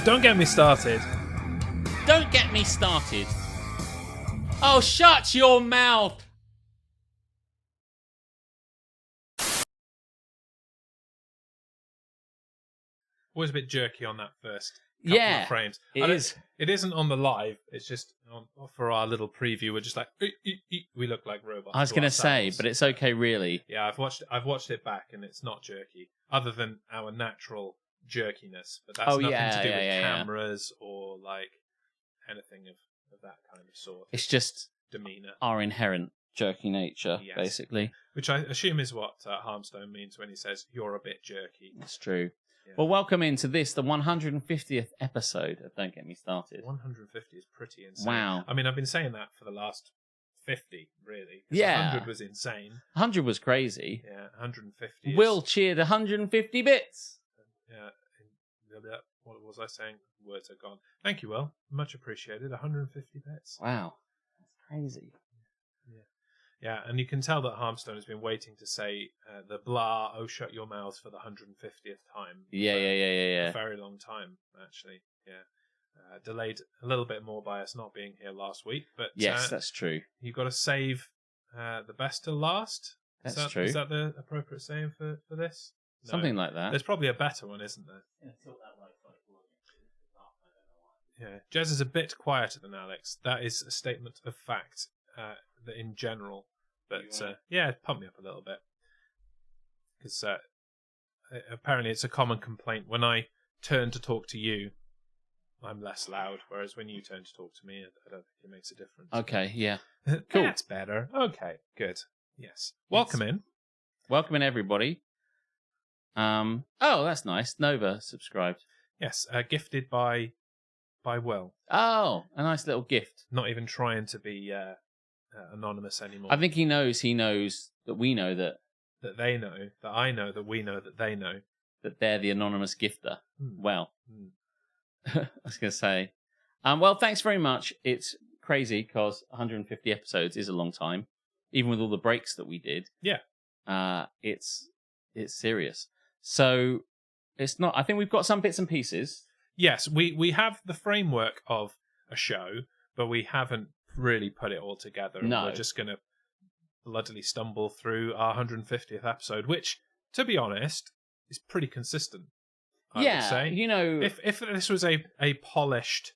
Don't get me started. Don't get me started. Oh, shut your mouth. Always a bit jerky on that first couple of frames. It is. It isn't on the live. It's just for our little preview. We're just like we look like robots. I was going to say, but it's okay, really. Yeah, I've watched it back, and it's not jerky, other than our natural jerkiness. But that's nothing to do with cameras or like anything of that kind of sort. It's just demeanor, our inherent jerky nature, basically. Which I assume is what Harmstone means when he says you're a bit jerky. It's true. Yeah. Well, welcome into this, the 150th episode of Don't Get Me Started. 150 is pretty insane. Wow. I mean, I've been saying that for the last 50, really. Yeah. 100 was insane. 100 was crazy. Yeah, 150 Will cheered 150 bits. Yeah. What was I saying? Words are gone. Thank you, Will. Much appreciated. 150 bits. Wow. That's crazy. Yeah, and you can tell that Harmstone has been waiting to say the blah, oh, shut your mouth for the 150th time. Yeah. A very long time, actually. Yeah. Delayed a little bit more by us not being here last week. But yes, that's true. You've got to save the best till last. That's true. Is that the appropriate saying for this? No. Something like that. There's probably a better one, isn't there? Yeah, Jez is a bit quieter than Alex. That is a statement of fact that in general. But pump me up a little bit. Because apparently it's a common complaint. When I turn to talk to you, I'm less loud. Whereas when you turn to talk to me, I don't think it makes a difference. Okay, yeah. Cool. That's better. Okay, good. Yes. Welcome in. Welcome in, everybody. Oh, that's nice. Nova subscribed. Yes, gifted by Will. Oh, a nice little gift. Not even trying to be anonymous anymore. I think he knows that we know that they know, that I know, that we know, that they know. That they're the anonymous gifter. Well, I was going to say. Well, thanks very much. It's crazy because 150 episodes is a long time, even with all the breaks that we did. Yeah. It's serious. So it's not. I think we've got some bits and pieces. Yes, we have the framework of a show, but we haven't really put it all together. No. We're just going to bloodily stumble through our 150th episode, which, to be honest, is pretty consistent. I would say. You know, if this was a polished,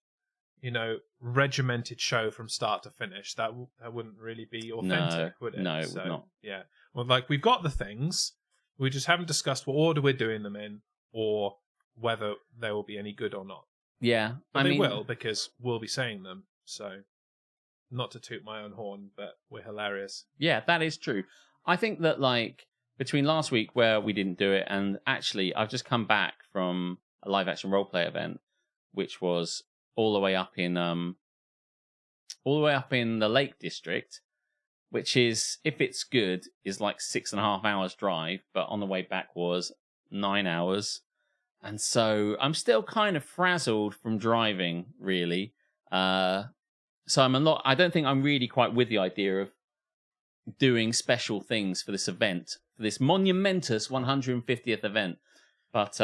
regimented show from start to finish, that wouldn't really be authentic, would it? No, it would not. Yeah. Well, like, we've got the things, we just haven't discussed what order we're doing them in, or whether they will be any good or not. Yeah. But they will, because we'll be saying them. So, not to toot my own horn, but we're hilarious. Yeah, that is true. I think that, like, between last week where we didn't do it, and actually I've just come back from a live action roleplay event, which was all the way up in the Lake District, which is, if it's good, is like 6.5 hours drive, but on the way back was 9 hours. And so I'm still kind of frazzled from driving, really. So I don't think I'm really quite with the idea of doing special things for this event, for this monumentous 150th event. But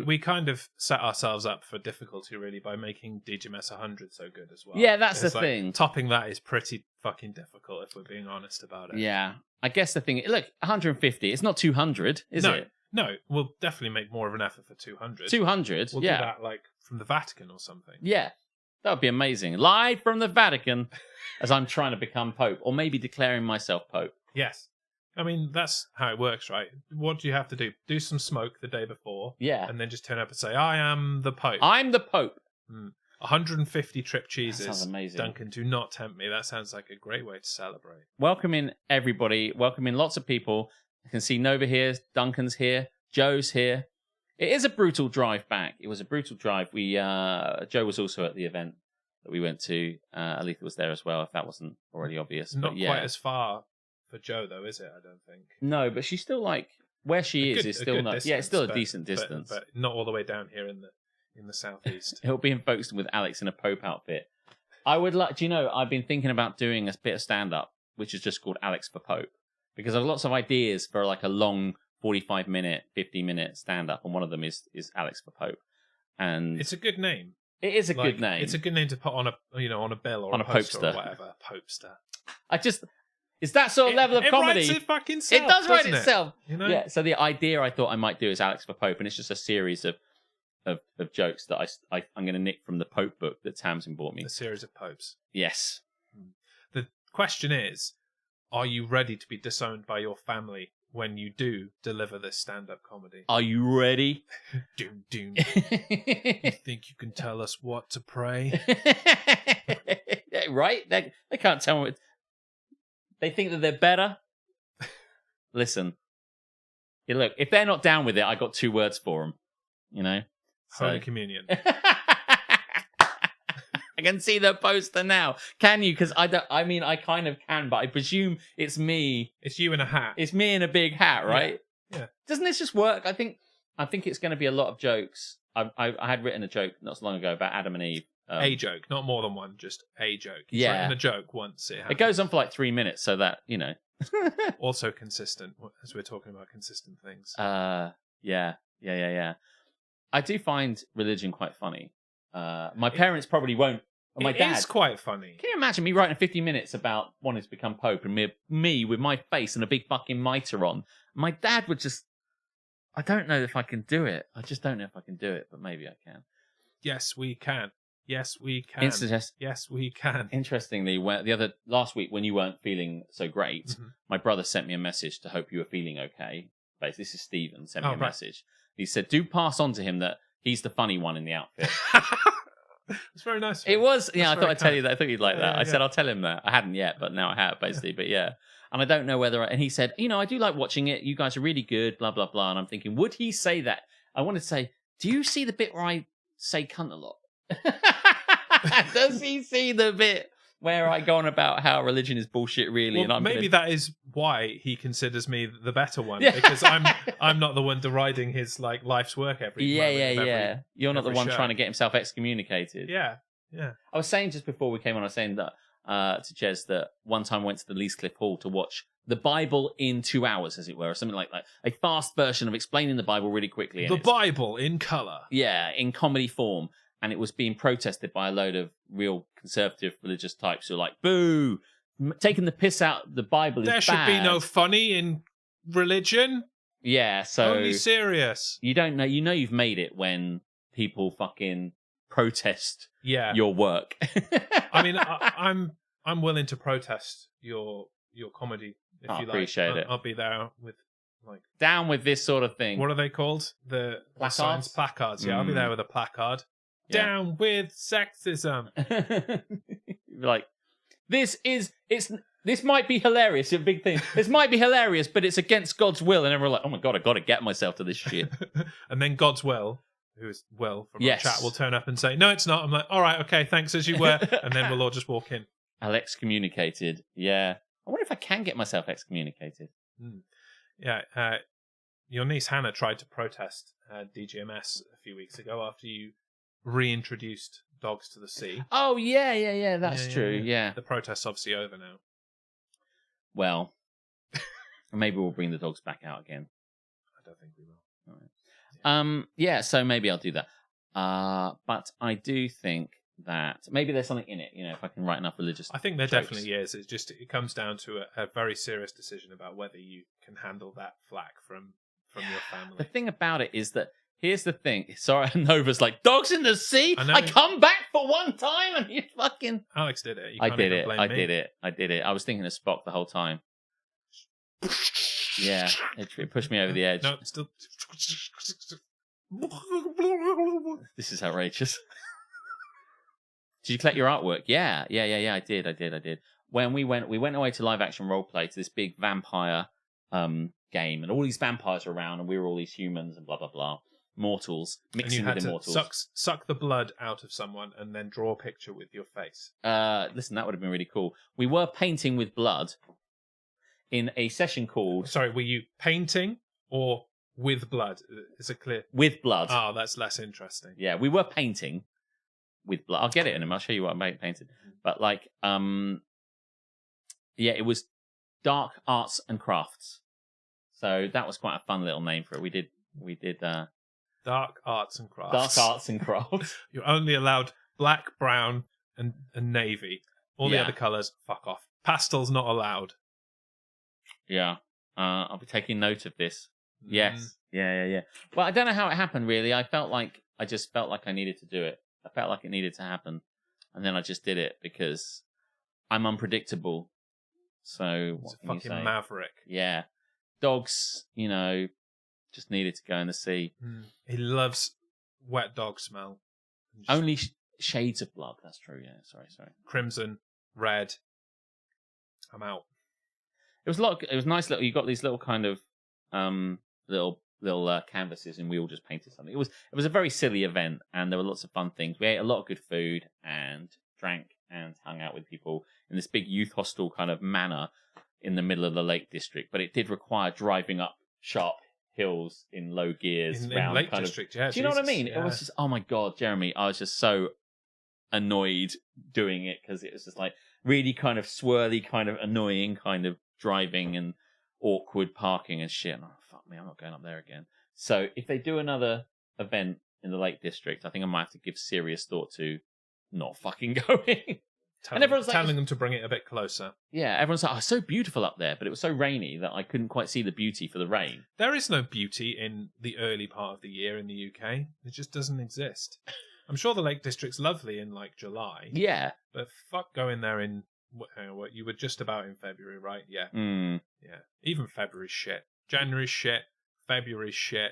we kind of set ourselves up for difficulty, really, by making DGMS 100 so good as well. Yeah, that's the thing. Topping that is pretty fucking difficult, if we're being honest about it. Yeah, I guess the thing... Look, 150, it's not 200, is it? No, we'll definitely make more of an effort for 200. 200, We'll do that, like, from the Vatican or something. Yeah, that would be amazing. Live from the Vatican, as I'm trying to become Pope, or maybe declaring myself Pope. Yes. I mean, that's how it works, right? What do you have to do? Do some smoke the day before. Yeah. And then just turn up and say, I am the Pope. I'm the Pope. 150 trip cheeses. That sounds amazing. Duncan, do not tempt me. That sounds like a great way to celebrate. Welcome in, everybody. Welcome in lots of people. I can see Nova here. Duncan's here. Joe's here. It is a brutal drive back. It was a brutal drive. Joe was also at the event that we went to. Aletha was there as well, if that wasn't already obvious. Not quite as far for Joe, though, is it? I don't think. No, but she's still like where she is still not. Distance, yeah, it's still a decent distance, but not all the way down here in the southeast. It'll be in Folkestone with Alex in a Pope outfit. I would like. Do you know? I've been thinking about doing a bit of stand up, which is just called Alex for Pope, because I have lots of ideas for like a long 45-minute, 50-minute stand up, and one of them is Alex for Pope. And it's a good name. It is a good name. It's a good name to put on a bill or on a poster or whatever. It's that sort of level of comedy. It writes it fucking self. It does write it? itself. You know? Yeah. So the idea I thought I might do is Alex for Pope, and it's just a series of jokes that I'm going to nick from the Pope book that Tamsin bought me. A series of popes. Yes. The question is, are you ready to be disowned by your family when you do deliver this stand-up comedy? Are you ready? Doom, doom. You think you can tell us what to pray? Right? They can't tell me. They think that they're better. Listen. Yeah, look, if they're not down with it, I got 2 words for them. You know? Holy Communion. I can see the poster now. Can you? Because I kind of can, but I presume it's me. It's you in a hat. It's me in a big hat, right? Yeah. Doesn't this just work? I think it's going to be a lot of jokes. I had written a joke not so long ago about Adam and Eve. A joke, not more than one, just a joke. He's Yeah. written a joke once. It goes on for like 3 minutes, so that, you know. Also consistent, as we're talking about consistent things. Yeah. I do find religion quite funny. My parents probably won't. My dad. It is quite funny. Can you imagine me writing 50 minutes about wanting to become Pope and me with my face and a big fucking mitre on? My dad would just... I don't know if I can do it. I just don't know if I can do it, but maybe I can. Yes, we can. Yes, we can. Yes, we can. Interestingly, last week when you weren't feeling so great, my brother sent me a message to hope you were feeling okay. Basically, this is Stephen sent me a message. He said, "Do pass on to him that he's the funny one in the outfit." It's very nice. It was, yeah. I thought I'd tell you that. I thought you'd like that. I said I'll tell him that. I hadn't yet, but now I have, basically. But yeah, and I don't know whether. And he said, I do like watching it. You guys are really good. Blah blah blah. And I'm thinking, would he say that? I wanted to say, do you see the bit where I say cunt a lot? Does he see the bit where I go on about how religion is bullshit, really? Well, and maybe that is why he considers me the better one, because I'm not the one deriding his life's work every yeah. You're not the one trying to get himself excommunicated. Yeah. I was saying just before we came on, I was saying that to Jez that one time I went to the Leascliffe Hall to watch the Bible in 2 hours, as it were, or something like that. A fast version of explaining the Bible really quickly. The Bible in colour. Yeah, in comedy form. And it was being protested by a load of real conservative religious types who are like, boo, taking the piss out the Bible is bad. There should be no funny in religion. Yeah, so... Only serious. You don't know, you've made it when people fucking protest your work. I mean, I'm willing to protest your comedy if you like. Appreciate it. I'll be there with down with this sort of thing. What are they called? The signs, placards. Yeah, I'll be there with a placard. Yeah. Down with sexism. Like, this might be hilarious. A big thing. This might be hilarious, but it's against God's will. And everyone's like, oh my God, I've got to get myself to this shit. And then God's will, who is Will from our chat, will turn up and say, no, it's not. I'm like, all right, okay, thanks as you were. And then we'll all just walk in. I'll excommunicated. Yeah. I wonder if I can get myself excommunicated. Yeah. Your niece Hannah tried to protest DGMS a few weeks ago after you reintroduced dogs to the sea. Oh, yeah. That's true. Yeah. The protest's obviously over now. Well, maybe we'll bring the dogs back out again. I don't think we will. All right. Yeah, so maybe I'll do that. But I do think that maybe there's something in it, if I can write enough religious I think there tropes. definitely is. It comes down to a very serious decision about whether you can handle that flack from your family. The thing about it is that here's the thing. Sorry, Nova's like, dogs in the sea? I come back for one time and you fucking... Alex did it. I did it. I was thinking of Spock the whole time. Yeah, it pushed me over the edge. No, still... This is outrageous. Did you collect your artwork? Yeah, I did. When we went away to live action roleplay to this big vampire game, and all these vampires are around, and we were all these humans and blah blah blah. Mortals mixing with immortals. Suck the blood out of someone and then draw a picture with your face. Listen, that would have been really cool. We were painting with blood in a session called... Sorry, were you painting or with blood? Is it clear? With blood. Oh, that's less interesting. Yeah, we were painting with blood. I'll get it in a minute. I'll show you what I painted. But it was Dark Arts and Crafts. So that was quite a fun little name for it. We did Dark arts and crafts. Dark arts and crafts. You're only allowed black, brown, and navy. All the Yeah. other colours, fuck off. Pastel's not allowed. Yeah. I'll be taking note of this. Yes. Yeah. Well, I don't know how it happened, really. I just felt like I needed to do it. I felt like it needed to happen. And then I just did it because I'm unpredictable. So, He's what a can you fucking say? maverick. Yeah. Dogs, just needed to go in the sea. He loves wet dog smell. Just Only shades of blood. That's true, yeah. Sorry. crimson, red. I'm out. It was nice little, you got these little kind of, little canvases and we all just painted something. It was a very silly event and there were lots of fun things. We ate a lot of good food and drank and hung out with people in this big youth hostel kind of manor in the middle of the Lake District, but it did require driving up sharp hills in low gears In round Lake kind District, of, yeah. do you know what I Jesus, mean? yeah. It was just, oh my God, Jeremy, I was just so annoyed doing it because it was just like really kind of swirly, kind of annoying kind of driving and awkward parking and shit. And fuck me, I'm not going up there again. So if they do another event in the Lake District, I think I might have to give serious thought to not fucking going. Everyone's like, telling them to bring it a bit closer. Yeah, everyone's like, oh, it's so beautiful up there, but it was so rainy that I couldn't quite see the beauty for the rain. There is no beauty in the early part of the year in the UK. It just doesn't exist. I'm sure the Lake District's lovely in like July. Yeah. But fuck going there in what you were just about in February, right? Yeah. Yeah. Even February's shit. January's shit. February's shit.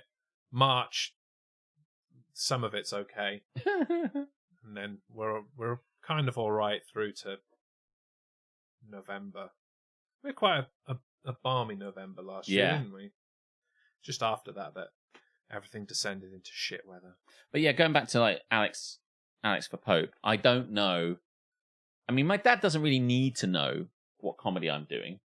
March, some of it's okay. And then we're kind of all right through to November. We had quite a balmy November last year, didn't we? Just after that everything descended into shit weather. But yeah, going back to like Alex for Pope, I don't know. I mean, my dad doesn't really need to know what comedy I'm doing.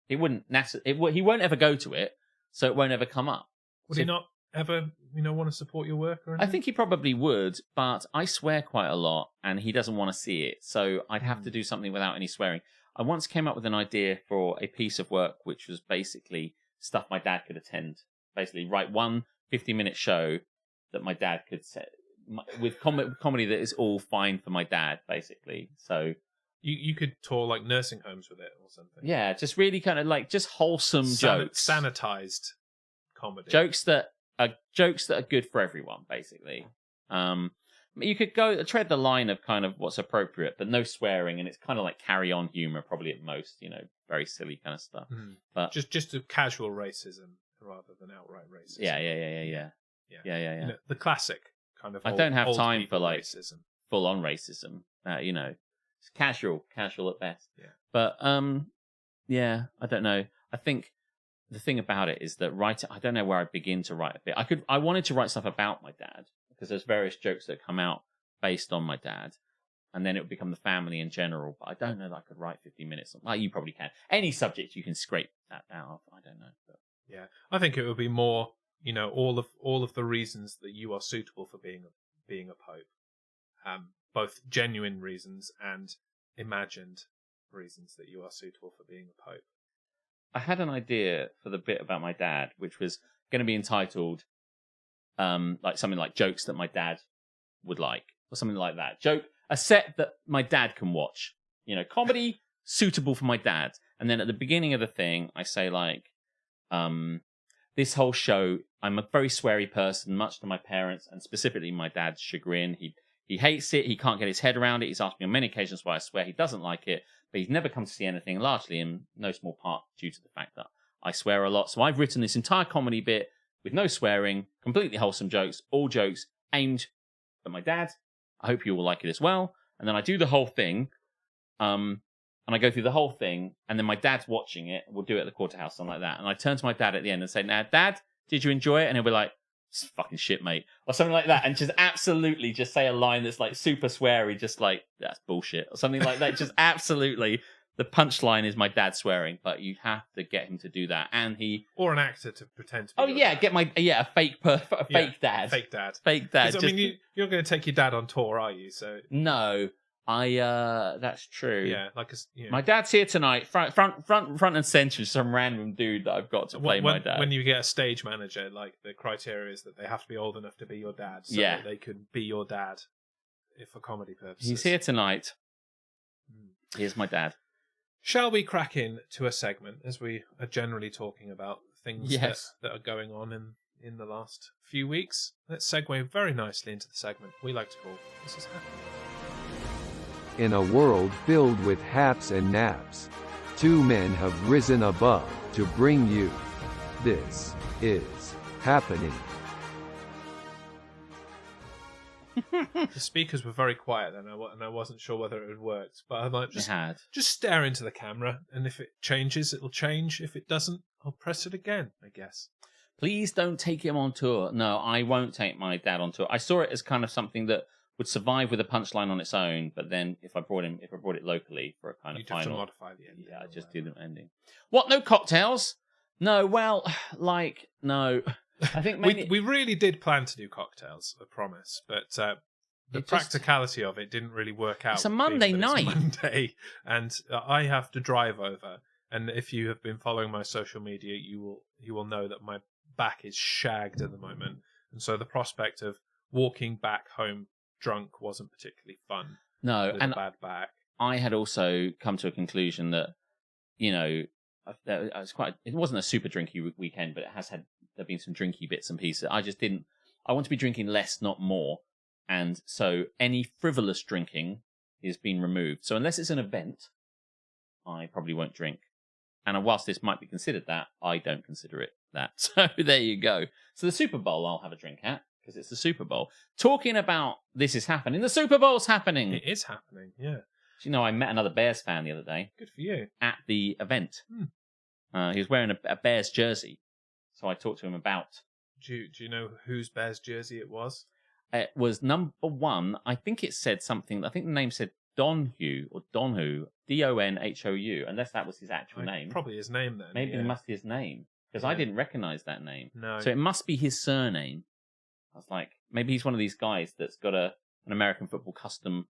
He wouldn't he won't ever go to it, so it won't ever come up. Would he not ever, want to support your work or anything? I think he probably would, but I swear quite a lot, and he doesn't want to see it, so I'd have to do something without any swearing. I once came up with an idea for a piece of work which was basically stuff my dad could attend. Basically, write one 50-minute show that my dad could set with comedy that is all fine for my dad, basically. So you could tour like nursing homes with it or something. Yeah, just really kind of like just wholesome jokes, sanitized comedy, jokes that are good for everyone, basically. You could tread the line of kind of what's appropriate, but no swearing, and it's kind of like Carry On humor, probably at most. Very silly kind of stuff. But just a casual racism rather than outright racism. Yeah. The classic kind of. I don't have old time for like racism. Full on racism. It's casual at best. Yeah. But I don't know. I think the thing about it is that I don't know where I begin to write a bit. I wanted to write stuff about my dad because there's various jokes that come out based on my dad, and then it would become the family in general. But I don't know that I could write 50 minutes. Well, you probably can. Any subject you can scrape that out of. I don't know. But... Yeah, I think it would be more, all of the reasons that you are suitable for being a pope, both genuine reasons and imagined reasons that you are suitable for being a pope. I had an idea for the bit about my dad, which was going to be entitled, like something like jokes that my dad would like, or something like that. A set that my dad can watch. Comedy suitable for my dad. And then at the beginning of the thing, I say like, this whole show, I'm a very sweary person, much to my parents and specifically my dad's chagrin. He hates it. He can't get his head around it. He's asked me on many occasions why I swear. He doesn't like it, but he's never come to see anything, largely in no small part due to the fact that I swear a lot. So I've written this entire comedy bit with no swearing, completely wholesome jokes, all jokes aimed at my dad. I hope you will like it as well. And then I do the whole thing, and I go through the whole thing, and then my dad's watching it. We'll do it at the Quarterhouse, something like that. And I turn to my dad at the end and say, "Now, Dad, did you enjoy it?" And he'll be like, "It's fucking shit, mate," or something like that, and just absolutely just say a line that's like super sweary, just like that's bullshit or something like that. Just absolutely, the punchline is my dad swearing, but you have to get him to do that, and or an actor to pretend to be. Oh yeah, dad. Get a fake dad, fake dad. fake dad. I mean, you're not going to take your dad on tour, are you? So no, That's true. Yeah, like My dad's here tonight, front and center, some random dude that I've got to play my dad. When you get a stage manager, like the criteria is that they have to be old enough to be your dad, so that they can be your dad, if for comedy purposes. He's here tonight. Here's my dad. Shall we crack in to a segment, as we are generally talking about things that are going on in the last few weeks? Let's segue very nicely into the segment we like to call This Is Happening. In a world filled with haps and naps, two men have risen above to bring you This Is Happening. The speakers were very quiet then, and I wasn't sure whether it had worked. But I might just stare into the camera, and if it changes, it'll change. If it doesn't, I'll press it again, I guess. Please don't take him on tour. No, I won't take my dad on tour. I saw it as kind of something that would survive with a punchline on its own, but then if I brought it locally for a kind of final, you'd have to modify the ending. Yeah, I just did an ending. What? No cocktails? No. Well, no. I think we really did plan to do cocktails, I promise, but the practicality of it didn't really work out. It's a Monday night. It's a Monday, and I have to drive over. And if you have been following my social media, you will know that my back is shagged at the moment, and so the prospect of walking back home drunk wasn't particularly fun. No, and a bad back. I had also come to a conclusion that, it wasn't a super drinky weekend, but there've been some drinky bits and pieces. I want to be drinking less, not more. And so any frivolous drinking is being removed. So unless it's an event, I probably won't drink. And whilst this might be considered that, I don't consider it that. So there you go. So the Super Bowl I'll have a drink at, because it's the Super Bowl. Talking about This Is Happening, the Super Bowl's happening. It is happening, yeah. Do you know, I met another Bears fan the other day. Good for you. At the event. He was wearing a Bears jersey. So I talked to him about... Do you know whose Bears jersey it was? It was number 1. I think it said something... I think the name said Donhue, or Donhu, Donhou, unless that was his actual name. Probably his name then. Maybe it must be his name, because I didn't recognise that name. No. So it must be his surname. I was like, maybe he's one of these guys that's got an American football custom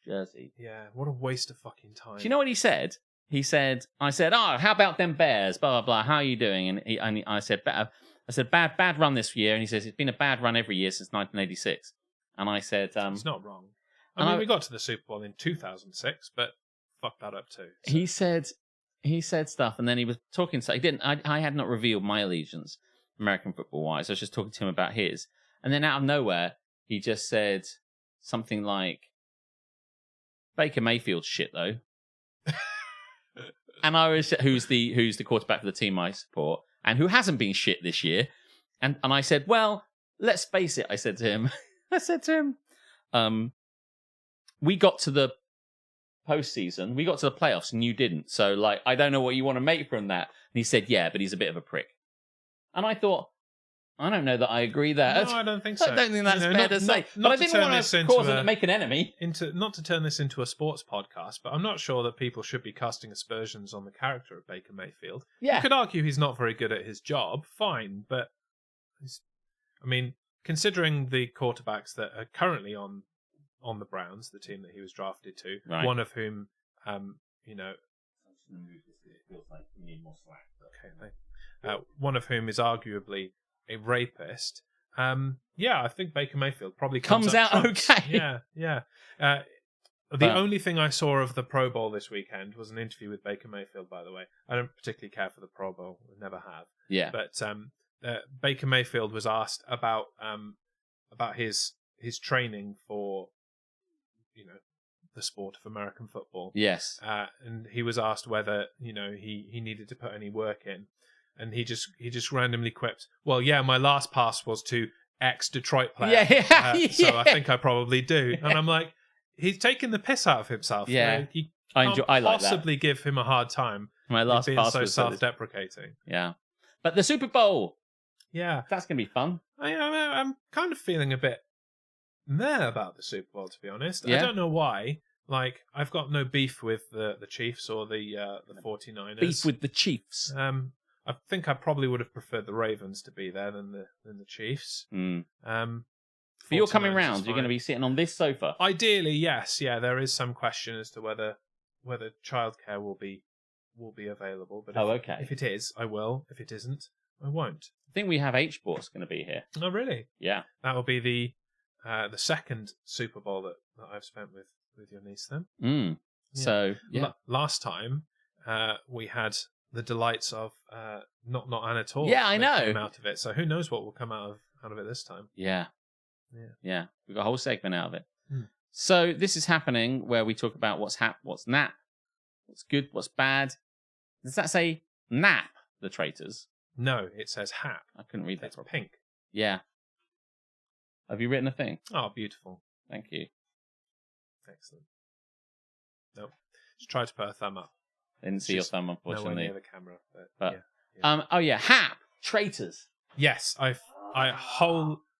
jersey. Yeah, what a waste of fucking time. Do you know what he said? I said, oh, how about them Bears? Blah, blah, blah. How are you doing? And I said, bad run this year. And he says, it's been a bad run every year since 1986. And I said... He's not wrong. I mean, we got to the Super Bowl in 2006, but fuck that up too. So. He said stuff, and then he was talking... So I had not revealed my allegiance, American football-wise. I was just talking to him about his. And then out of nowhere, he just said something like, Baker Mayfield's shit, though. And I was, who's the quarterback for the team I support, and who hasn't been shit this year. And I said, well, let's face it, I said to him, we got to the postseason, we got to the playoffs, and you didn't. So, like, I don't know what you want to make from that. And he said, yeah, but he's a bit of a prick. And I thought, I don't know that I agree there. No, I don't think so. I don't think that's fair to say. But I didn't want to make an enemy. Not to turn this into a sports podcast, but I'm not sure that people should be casting aspersions on the character of Baker Mayfield. Yeah. You could argue he's not very good at his job, fine, but considering the quarterbacks that are currently on the Browns, the team that he was drafted to, right. One of whom, one of whom is arguably a rapist. I think Baker Mayfield probably comes out trumps. Okay. Yeah. The only thing I saw of the Pro Bowl this weekend was an interview with Baker Mayfield, by the way. I don't particularly care for the Pro Bowl. We never have. Yeah. But Baker Mayfield was asked about his training for, the sport of American football. Yes. And he was asked whether, he needed to put any work in. And he just randomly quipped, well, yeah, my last pass was to ex-Detroit player. So I think I probably do. And I'm like, he's taking the piss out of himself. Yeah. You can't possibly give him a hard time. My last being pass so was self-deprecating. Yeah. But the Super Bowl. Yeah. That's going to be fun. I'm kind of feeling a bit meh about the Super Bowl, to be honest. Yeah. I don't know why. Like, I've got no beef with the Chiefs or the 49ers. Beef with the Chiefs. I think I probably would have preferred the Ravens to be there than the Chiefs. Mm. But you're coming 49 is round. You're going to fine. be sitting on this sofa. Ideally, yes. Yeah, there is some question as to whether childcare will be available. But if it is, I will. If it isn't, I won't. I think we have H-Sports going to be here. Oh, really? Yeah. That will be the second Super Bowl that I've spent with your niece then. Mm. Yeah. So, yeah. Last time, we had the delights of not Anatole. Yeah, I know. Came out of it. So who knows what will come out of it this time? Yeah. Yeah. We've got a whole segment out of it. Mm. So this is happening where we talk about what's nap, what's good, what's bad. Does that say nap, the Traitors? No, it says hap. I couldn't read that It's properly. pink. Yeah. Have you written a thing? Oh, beautiful. Thank you. Excellent. Nope. Just try to put a thumb up. Didn't see your thumb, Nowhere unfortunately. near the camera. But Yeah. Hap, Traitors. yes, I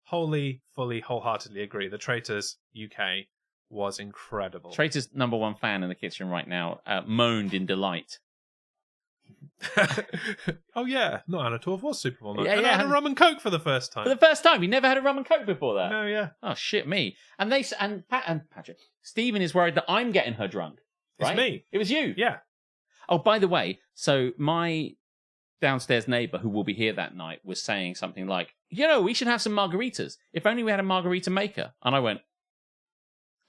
fully, wholeheartedly agree. The Traitors UK was incredible. Traitors' #1 fan in the kitchen right now moaned in delight. Oh yeah, not Anatole was Super Bowl night. Yeah, And I had a rum and coke for the first time. For the first time, you never had a rum and coke before that. No, yeah, Oh shit, me. And Patrick, Stephen is worried that I'm getting her drunk. Right? It's me. It was you. Yeah. Oh, by the way, so my downstairs neighbor who will be here that night was saying something like, we should have some margaritas. If only we had a margarita maker. And I went,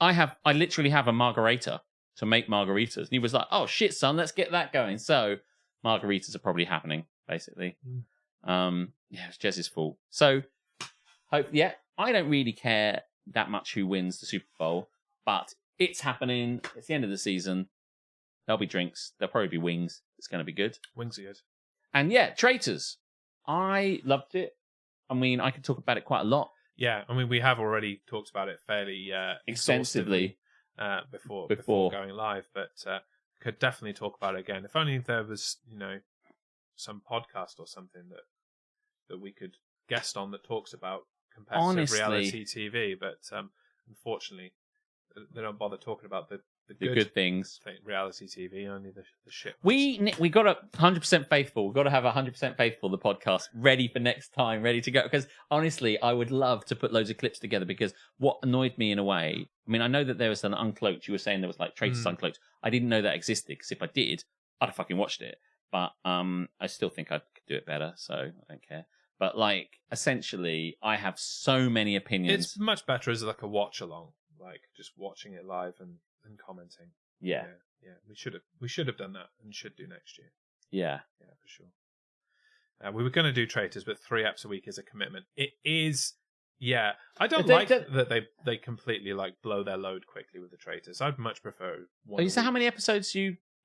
I literally have a margarita to make margaritas. And he was like, oh shit, son, let's get that going. So margaritas are probably happening, basically. It's Jez's fault. So, I don't really care that much who wins the Super Bowl, but it's happening. It's the end of the season. There'll be drinks. There'll probably be wings. It's going to be good. Wings are good. And Traitors. I loved it. I mean, I could talk about it quite a lot. Yeah, I mean, we have already talked about it fairly Extensively before going live, but could definitely talk about it again. If only there was, some podcast or something that we could guest on that talks about competitive reality TV. But unfortunately, they don't bother talking about the good things. Reality TV, only the shit. We got to 100% faithful. We've got to have 100% faithful, the podcast, ready for next time, ready to go. Because honestly, I would love to put loads of clips together, because what annoyed me in a way, I mean, I know that there was an Uncloaked. You were saying there was like Traitors Uncloaked. I didn't know that existed, because if I did, I'd have fucking watched it. But I still think I could do it better, so I don't care. But essentially, I have so many opinions. It's much better as like a watch along, like just watching it live and commenting. Yeah. We should have done that and should do next year. Yeah, for sure. We were going to do Traitors, but 3 eps a week is a commitment. It is. Yeah, I don't like that they completely blow their load quickly with the Traitors. I'd much prefer one. So how many episodes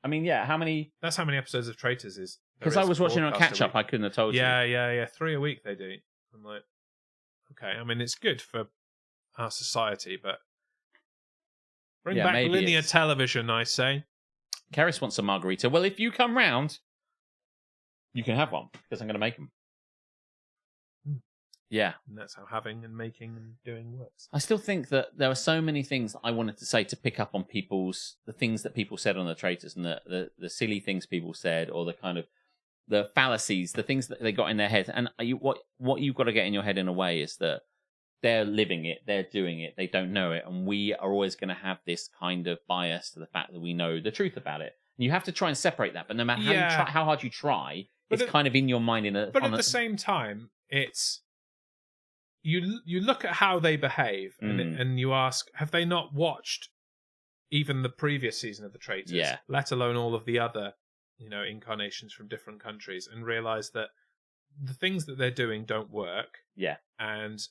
how many? That's how many episodes of Traitors is. Because I was watching on catch up, I couldn't have told you. Yeah. 3 a week they do. I'm like, okay. I mean, it's good for our society, but bring back linear television, I say. Keris wants a margarita. Well, if you come round, you can have one, because I'm going to make them. Yeah. And that's how having and making and doing works. I still think that there are so many things that I wanted to say to pick up on the things that people said on the Traitors, and the silly things people said, or the kind of the fallacies, the things that they got in their head. And what you've got to get in your head in a way is that they're living it, they're doing it, they don't know it, and we are always going to have this kind of bias to the fact that we know the truth about it. And you have to try and separate that, but no matter how hard you try, it's kind of in your mind. But at the same time, it's you look at how they behave, and you ask, have they not watched even the previous season of the Traitors? Yeah. Let alone all of the other, incarnations from different countries, and realize that the things that they're doing don't work. Yeah. And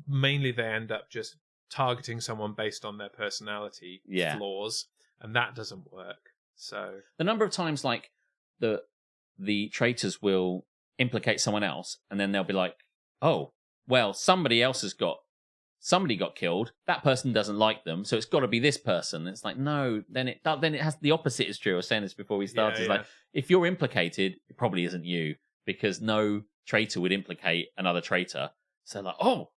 mainly they end up just targeting someone based on their personality flaws, and that doesn't work. So the number of times the Traitors will implicate someone else, and then they'll be like, oh, well, somebody got killed. That person doesn't like them, so it's got to be this person. It's like, no, then it has the opposite is true. I was saying this before we started. It's like, if you're implicated, it probably isn't you, because no traitor would implicate another traitor. So like, oh,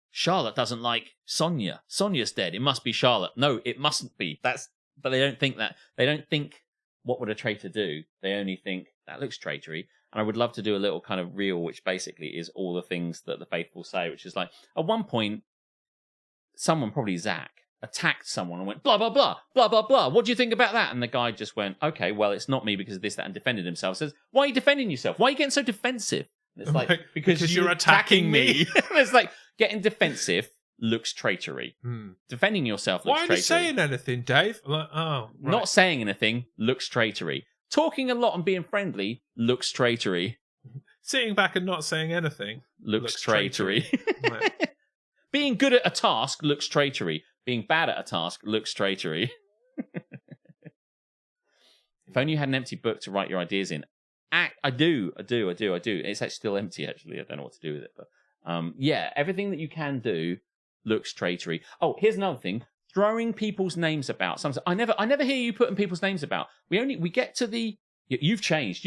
Charlotte doesn't like Sonia. Sonia's dead. It must be Charlotte. No, it mustn't be. But they don't think that. They don't think, what would a traitor do? They only think, that looks traitory. And I would love to do a little kind of reel, which basically is all the things that the faithful say, which is like, at one point, someone, probably Zach, attacked someone and went, blah, blah, blah, blah, blah, blah. What do you think about that? And the guy just went, okay, well, it's not me because of this, that, and defended himself. Says, why are you defending yourself? Why are you getting so defensive? And it's like, because you're attacking me. It's like, getting defensive looks traitory. Defending yourself looks traitory. Why are you saying anything, Dave? Like, right. Not saying anything looks traitory. Talking a lot and being friendly looks traitory. Sitting back and not saying anything looks traitory. Right. Being good at a task looks traitory. Being bad at a task looks traitory. If only you had an empty book to write your ideas in. I do. It's actually still empty, actually. I don't know what to do with it. But yeah, everything that you can do looks traitory. Oh, here's another thing. Throwing people's names about. Sometimes I never hear you putting people's names about. We get to the you've changed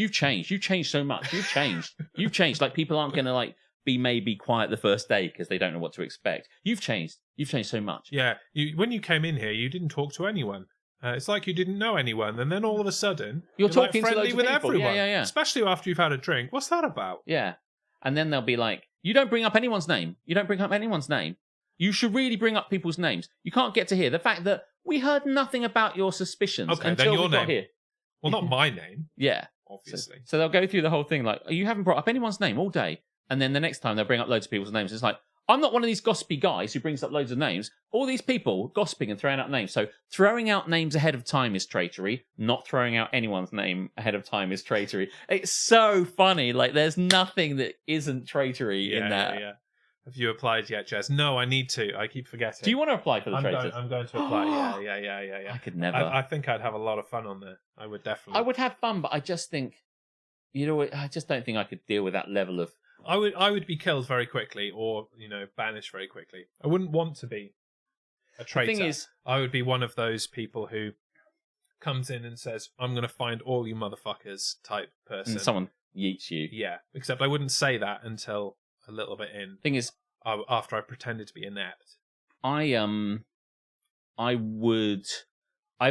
so much. You've changed. Like, people aren't gonna like be maybe quiet the first day because they don't know what to expect. You've changed so much. Yeah, when you came in here, you didn't talk to anyone. It's like you didn't know anyone, and then all of a sudden you're talking like friendly to with people. everyone. Yeah. Especially after you've had a drink. What's that about? Yeah, and then they'll be like, "You don't bring up anyone's name. You should really bring up people's names. You can't get to hear the fact that we heard nothing about your suspicions Okay, until then your we got name. here." Well, not my name, Yeah, obviously. So they'll go through the whole thing like, "You haven't brought up anyone's name all day," and then the next time they'll bring up loads of people's names. It's like, I'm not one of these gossipy guys who brings up loads of names. All these people gossiping and throwing out names. So throwing out names ahead of time is traitory. Not throwing out anyone's name ahead of time is traitory. It's so funny. Like, there's nothing that isn't traitory in that. Yeah. Have you applied yet, Jez? No, I need to. I keep forgetting. Do you want to apply for the Traitors? I'm going to apply. Yeah. I could never. I think I'd have a lot of fun on there. I would definitely. I would have fun, but I just think, I just don't think I could deal with that level of. I would be killed very quickly, or banished very quickly. I wouldn't want to be a traitor. The thing is, I would be one of those people who comes in and says, "I'm going to find all you motherfuckers" type person. And someone yeets you. Yeah, except I wouldn't say that until a little bit in. Thing is, after I pretended to be inept. I'd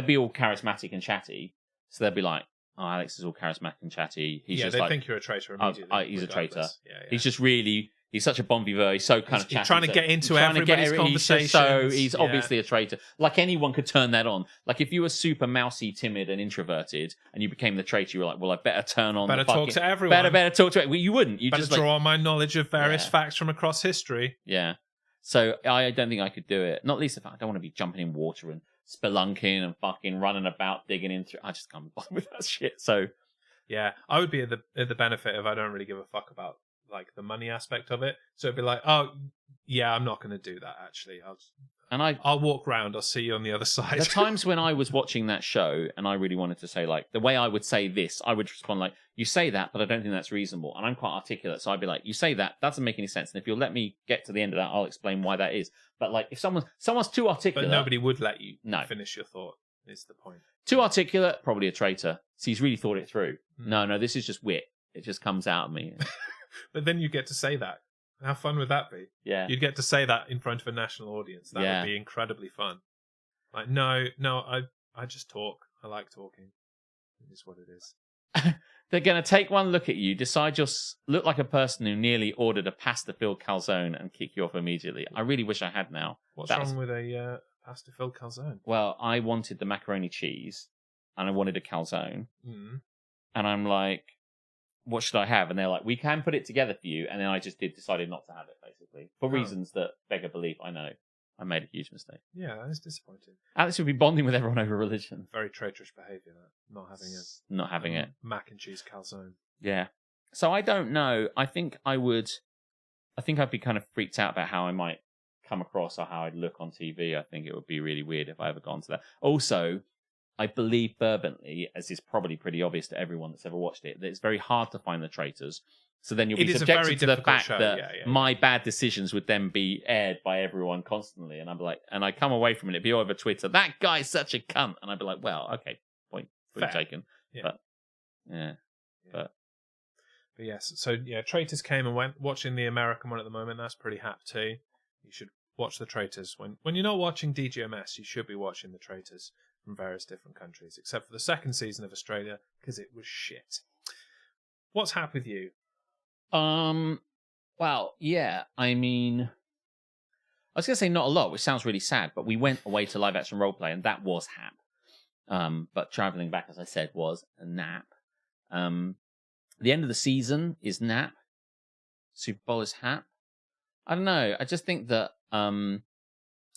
be all charismatic and chatty, so they'd be like, "Oh, Alex is all charismatic and chatty. He's just they like, think you're a traitor immediately. He's a traitor. Yeah. He's such a bon vivant. He's so kind of chatty. He's trying to get into everybody's conversation. He's obviously a traitor. Like, anyone could turn that on. Like, if you were super mousy, timid, and introverted, and you became the traitor, you were like, well, I better turn on. Talk to everyone. Better talk to everyone. You wouldn't. You better just draw on my knowledge of various facts from across history. Yeah. So I don't think I could do it. Not least if I don't want to be jumping in water and spelunking and fucking running about, digging into. I just can't be bothered with that shit. So. Yeah, I would be at the benefit of I don't really give a fuck about like the money aspect of it. So it'd be like, oh yeah, I'm not going to do that actually. I'll walk round. I'll see you on the other side. The times when I was watching that show and I really wanted to say, like, the way I would say this, I would respond like, "You say that, but I don't think that's reasonable." And I'm quite articulate, so I'd be like, "You say that doesn't make any sense, and if you'll let me get to the end of that, I'll explain why that is." But like, if someone's too articulate, but nobody would let you No. finish your thought. Is the point. Too articulate, probably a traitor. So he's really thought it through. No, this is just wit. It just comes out of me. But then you get to say that. How fun would that be? Yeah. You'd get to say that in front of a national audience. That would be incredibly fun. Like, no, I just talk. I like talking. It is what it is. They're going to take one look at you, decide you look like a person who nearly ordered a pasta-filled calzone and kick you off immediately. I really wish I had now. What's wrong with a pasta-filled calzone? Well, I wanted the macaroni cheese, and I wanted a calzone. Mm. And I'm like, what should I have? And they're like, we can put it together for you. And then I just decided not to have it, basically. For reasons that beggar belief, I know. I made a huge mistake. Yeah, that is disappointing. Alex would be bonding with everyone over religion. Very traitorous behaviour, that. Not having it. Mac and cheese calzone. Yeah. So I don't know. I think I'd be kind of freaked out about how I might come across or how I'd look on TV. I think it would be really weird if I ever got into that. Also, I believe fervently, as is probably pretty obvious to everyone that's ever watched it, that it's very hard to find the traitors. So then you'll be subjected to the fact that my bad decisions would then be aired by everyone constantly. And I'd be like, and I come away from it, it'd be all over Twitter, "That guy's such a cunt." And I'd be like, well, okay, point taken. Yeah. But, yeah. But yes, so yeah, Traitors came and went. Watching the American one at the moment, that's pretty hap too. You should watch the Traitors. When you're not watching DGMS, you should be watching the Traitors from various different countries, except for the second season of Australia, because it was shit. What's hap with you? Well, yeah, I mean, I was going to say not a lot, which sounds really sad, but we went away to live action roleplay, and that was Hap. But traveling back, as I said, was a nap. The end of the season is nap. Super Bowl is Hap. I don't know. I just think that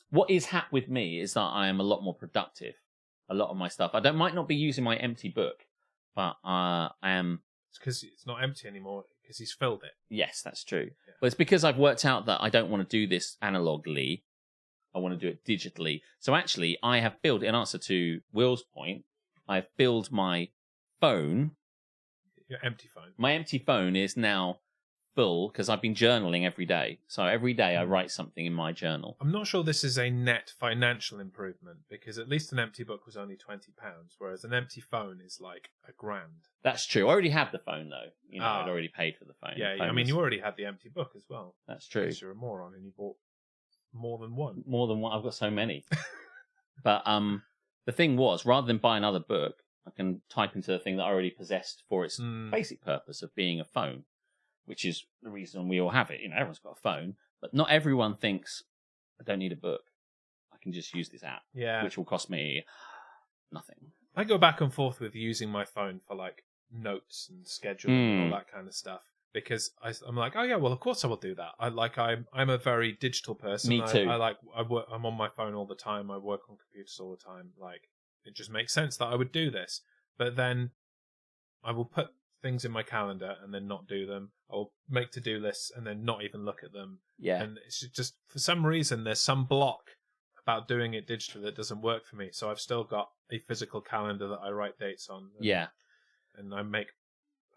what is Hap with me is that I am a lot more productive. A lot of my stuff. I might not be using my empty book, but I am. It's because it's not empty anymore, because he's filled it. Yes, that's true. Yeah. But it's because I've worked out that I don't want to do this analogly. I want to do it digitally. So actually, I have built, in answer to Will's point, I've built my phone. Your empty phone. My empty phone is now full because I've been journaling every day. So every day I write something in my journal. I'm not sure this is a net financial improvement, because at least an empty book was only £20, whereas an empty phone is like £1,000. That's true. I already had the phone though. I'd already paid for the phone. Yeah, The phone I mean, was- you already had the empty book as well. That's true. Because you're a moron and you bought more than one. More than one. I've got so many. But the thing was, rather than buy another book, I can type into the thing that I already possessed for its basic purpose of being a phone, which is the reason we all have it. Everyone's got a phone, but not everyone thinks, I don't need a book. I can just use this app, which will cost me nothing. I go back and forth with using my phone for like notes and scheduling and all that kind of stuff, because I'm like, oh yeah, well of course I will do that. I'm a very digital person. Me too. I'm on my phone all the time. I work on computers all the time. Like, it just makes sense that I would do this. But then I will put things in my calendar and then not do them. I'll make to-do lists and then not even look at them. Yeah. And it's just, for some reason, there's some block about doing it digitally that doesn't work for me. So I've still got a physical calendar that I write dates on. And I make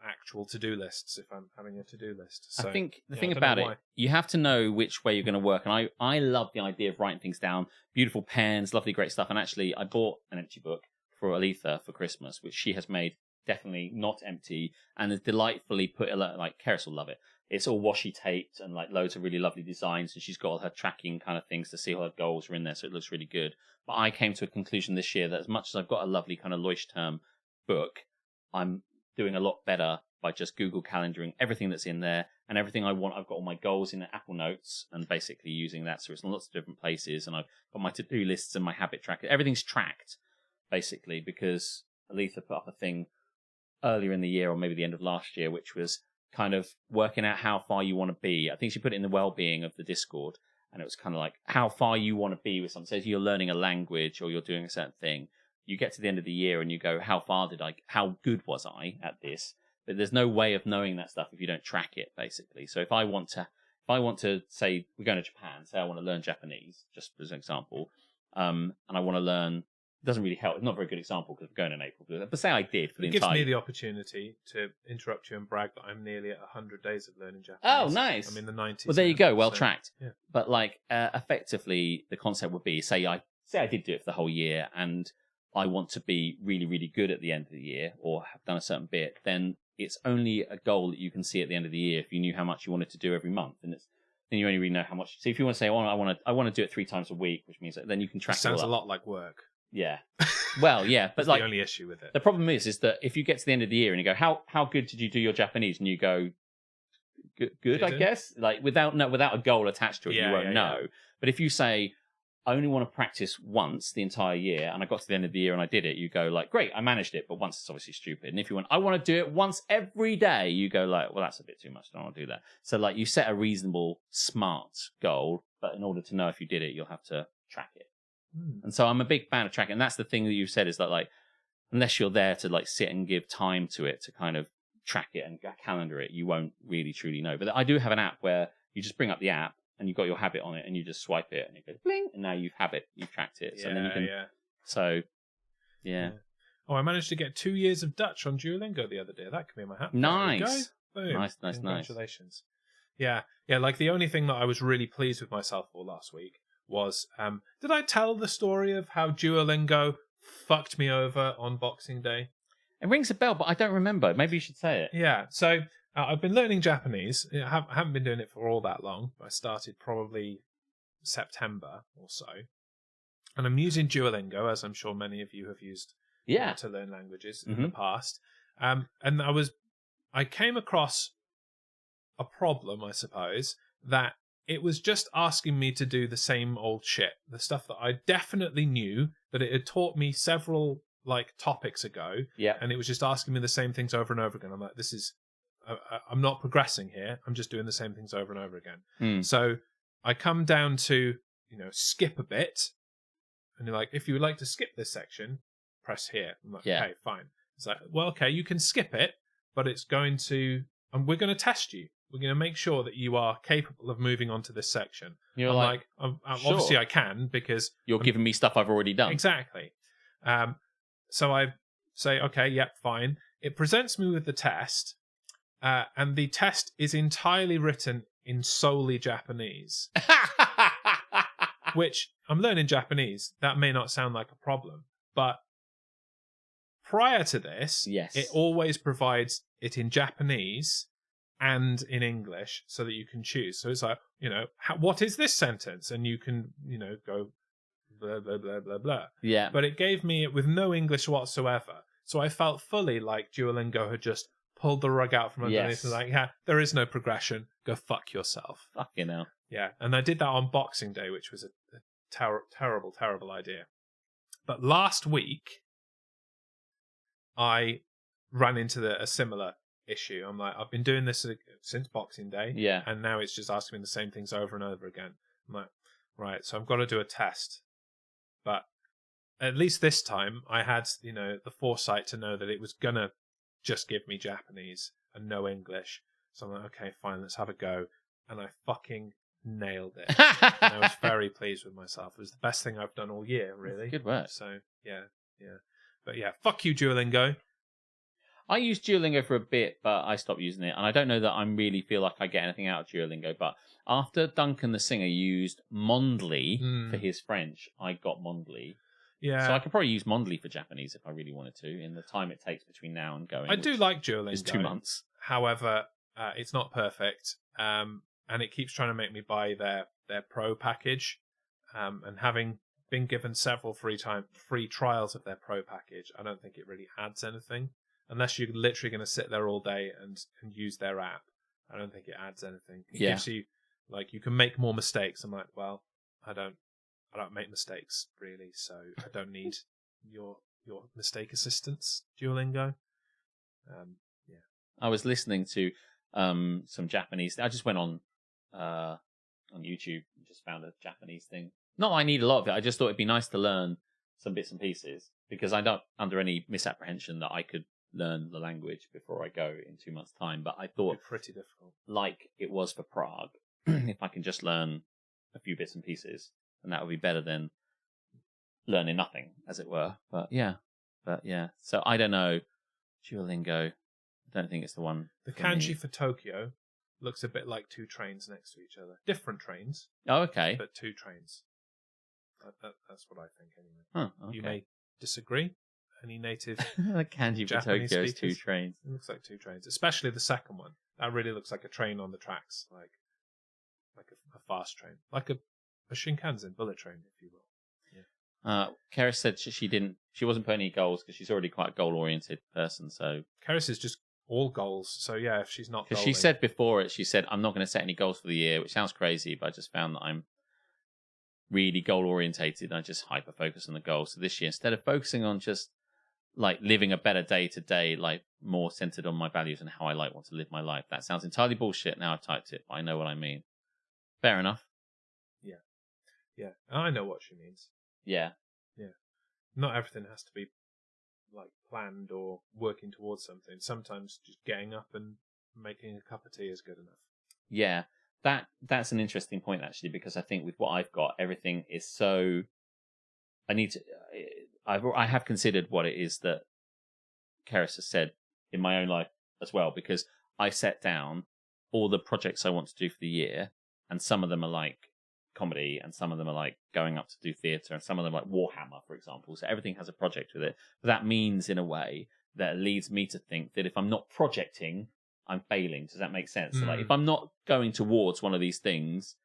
actual to-do lists if I'm having a to-do list. So, I think the I thing don't about know it, why. you have to know which way you're going to work. And I love the idea of writing things down. Beautiful pens, lovely, great stuff. And actually, I bought an empty book for Aletha for Christmas, which she has made definitely not empty and is delightfully put, like Keris will love it. It's all washi taped and like loads of really lovely designs, and she's got all her tracking kind of things to see all her goals are in there, so it looks really good. But I came to a conclusion this year that as much as I've got a lovely kind of Leuchtturm book, I'm doing a lot better by just Google calendaring everything that's in there and everything I want. I've got all my goals in Apple Notes and basically using that, so it's in lots of different places, and I've got my to-do lists and my habit tracker. Everything's tracked basically, because Aletha put up a thing earlier in the year, or maybe the end of last year, which was kind of working out how far you want to be. I think she put it in the well-being of the Discord, and it was kind of like how far you want to be with something. Says you're learning a language or you're doing a certain thing. You get to the end of the year and you go, how good was I at this? But there's no way of knowing that stuff if you don't track it, basically. So if I want to say we're going to Japan, say I want to learn Japanese, just as an example, and I want to learn. It doesn't really help. It's not a very good example because we're going in April. But say I did for the It entire. gives me the opportunity to interrupt you and brag that I'm nearly at 100 days of learning Japanese. Oh, nice. I'm in the 90s. Well, there you now, go. Well so, tracked. Yeah. But like, effectively, the concept would be: say I did do it for the whole year, and I want to be really, really good at the end of the year, or have done a certain bit. Then it's only a goal that you can see at the end of the year if you knew how much you wanted to do every month, and then you only really know how much. So if you want to say, "Oh, I want to do it 3 times a week," which means that then you can track. It sounds it a all up. lot like work. Yeah. Well, yeah, but That's like the only issue with it. the problem is that if you get to the end of the year and you go, how good did you do your Japanese? And you go, good, I guess. Like without a goal attached to it, you won't know. Yeah. But if you say, I only want to practice once the entire year, and I got to the end of the year and I did it, you go like, great, I managed it, but once it's obviously stupid. And if you want, I want to do it once every day, you go like, well, that's a bit too much. I don't want to do that. So like you set a reasonable, smart goal, but in order to know if you did it, you'll have to track it. And so I'm a big fan of tracking. And that's the thing that you've said is that like, unless you're there to like sit and give time to it to kind of track it and calendar it, you won't really truly know. But I do have an app where you just bring up the app and you've got your habit on it and you just swipe it and it goes bling, and now you've tracked it. So then you can, so yeah. Oh, I managed to get 2 years of Dutch on Duolingo the other day. That could be my hat. Nice. Boom. Nice. Congratulations. Yeah. Like the only thing that I was really pleased with myself for last week was, did I tell the story of how Duolingo fucked me over on Boxing Day? It rings a bell, but I don't remember. Maybe you should say it. Yeah, so I've been learning Japanese. I haven't been doing it for all that long. I started probably September or so. And I'm using Duolingo, as I'm sure many of you have used to learn languages in the past. And I came across a problem, I suppose, that it was just asking me to do the same old shit. The stuff that I definitely knew that it had taught me several topics ago. Yeah. And it was just asking me the same things over and over again. I'm like, this is, I'm not progressing here. I'm just doing the same things over and over again. So I come down to, skip a bit. And you're like, if you would like to skip this section, press here. I'm like, okay, fine. It's like, well, okay, you can skip it, but it's going to, and we're going to test you. We're going to make sure that you are capable of moving on to this section. You're sure. Obviously I can, because you're giving me stuff I've already done. Exactly. So I say, okay, yep, fine. It presents me with the test, and the test is entirely written in solely Japanese. Which, I'm learning Japanese. That may not sound like a problem, but prior to this, it always provides it in Japanese and in English so that you can choose. So it's like, what is this sentence? And you can, go blah, blah, blah, blah, blah. Yeah. But it gave me it with no English whatsoever. So I felt fully like Duolingo had just pulled the rug out from underneath. And there is no progression. Go fuck yourself. Fucking hell. Yeah. And I did that on Boxing Day, which was a terrible, terrible idea. But last week, I ran into a similar issue. I'm like, I've been doing this since Boxing Day. Yeah. And now it's just asking me the same things over and over again. I'm like, right, so I've got to do a test. But at least this time, I had, the foresight to know that it was going to just give me Japanese and no English. So I'm like, okay, fine, let's have a go. And I fucking nailed it. And I was very pleased with myself. It was the best thing I've done all year, really. Good work. So, yeah. But yeah, fuck you, Duolingo. I used Duolingo for a bit, but I stopped using it. And I don't know that I really feel like I get anything out of Duolingo. But after Duncan the singer used Mondly for his French, I got Mondly. Yeah. So I could probably use Mondly for Japanese if I really wanted to, in the time it takes between now and going. I do like Duolingo. It's 2 months. However, it's not perfect. And it keeps trying to make me buy their pro package. And having been given several free trials of their pro package, I don't think it really adds anything. Unless you're literally going to sit there all day and use their app, I don't think it adds anything. It gives you, you can make more mistakes. I'm like, well, I don't make mistakes really, so I don't need your mistake assistance, Duolingo. I was listening to some Japanese. I just went on YouTube and just found a Japanese thing. Not that I need a lot of it. I just thought it'd be nice to learn some bits and pieces, because I'm not under any misapprehension that I could learn the language before I go in 2 months' time. But I thought, pretty difficult, like it was for Prague, if I can just learn a few bits and pieces, and that would be better than learning nothing, as it were. But yeah. So I don't know. Duolingo, I don't think it's the one. The kanji for Tokyo looks a bit like two trains next to each other. Different trains. Oh, okay. But two trains. That's what I think, anyway. Huh, okay. You may disagree. Any native the kanji for Japanese Tokyo is speakers? 2 trains. It looks like 2 trains, especially the second one. That really looks like a train on the tracks, like a fast train, like a Shinkansen bullet train, if you will. Yeah. Keris said she wasn't putting any goals because she's already quite a goal-oriented person. So Keris is just all goals. So yeah, if she's not, because she said before it, she said, I'm not going to set any goals for the year, which sounds crazy, but I just found that I'm really goal-orientated. I just hyper-focus on the goals. So this year, instead of focusing on just living a better day to day, more centered on my values and how I want to live my life. That sounds entirely bullshit now I've typed it, but I know what I mean. Fair enough. Yeah, I know what she means. Yeah. Not everything has to be planned or working towards something. Sometimes just getting up and making a cup of tea is good enough. Yeah, that's an interesting point actually, because I think with what I've got, everything is so. I have considered what it is that Keris has said in my own life as well, because I set down all the projects I want to do for the year, and some of them are comedy, and some of them are going up to do theatre, and some of them are Warhammer, for example. So everything has a project with it. But that means, in a way, that leads me to think that if I'm not projecting, I'm failing. Does that make sense? So if I'm not going towards one of these things,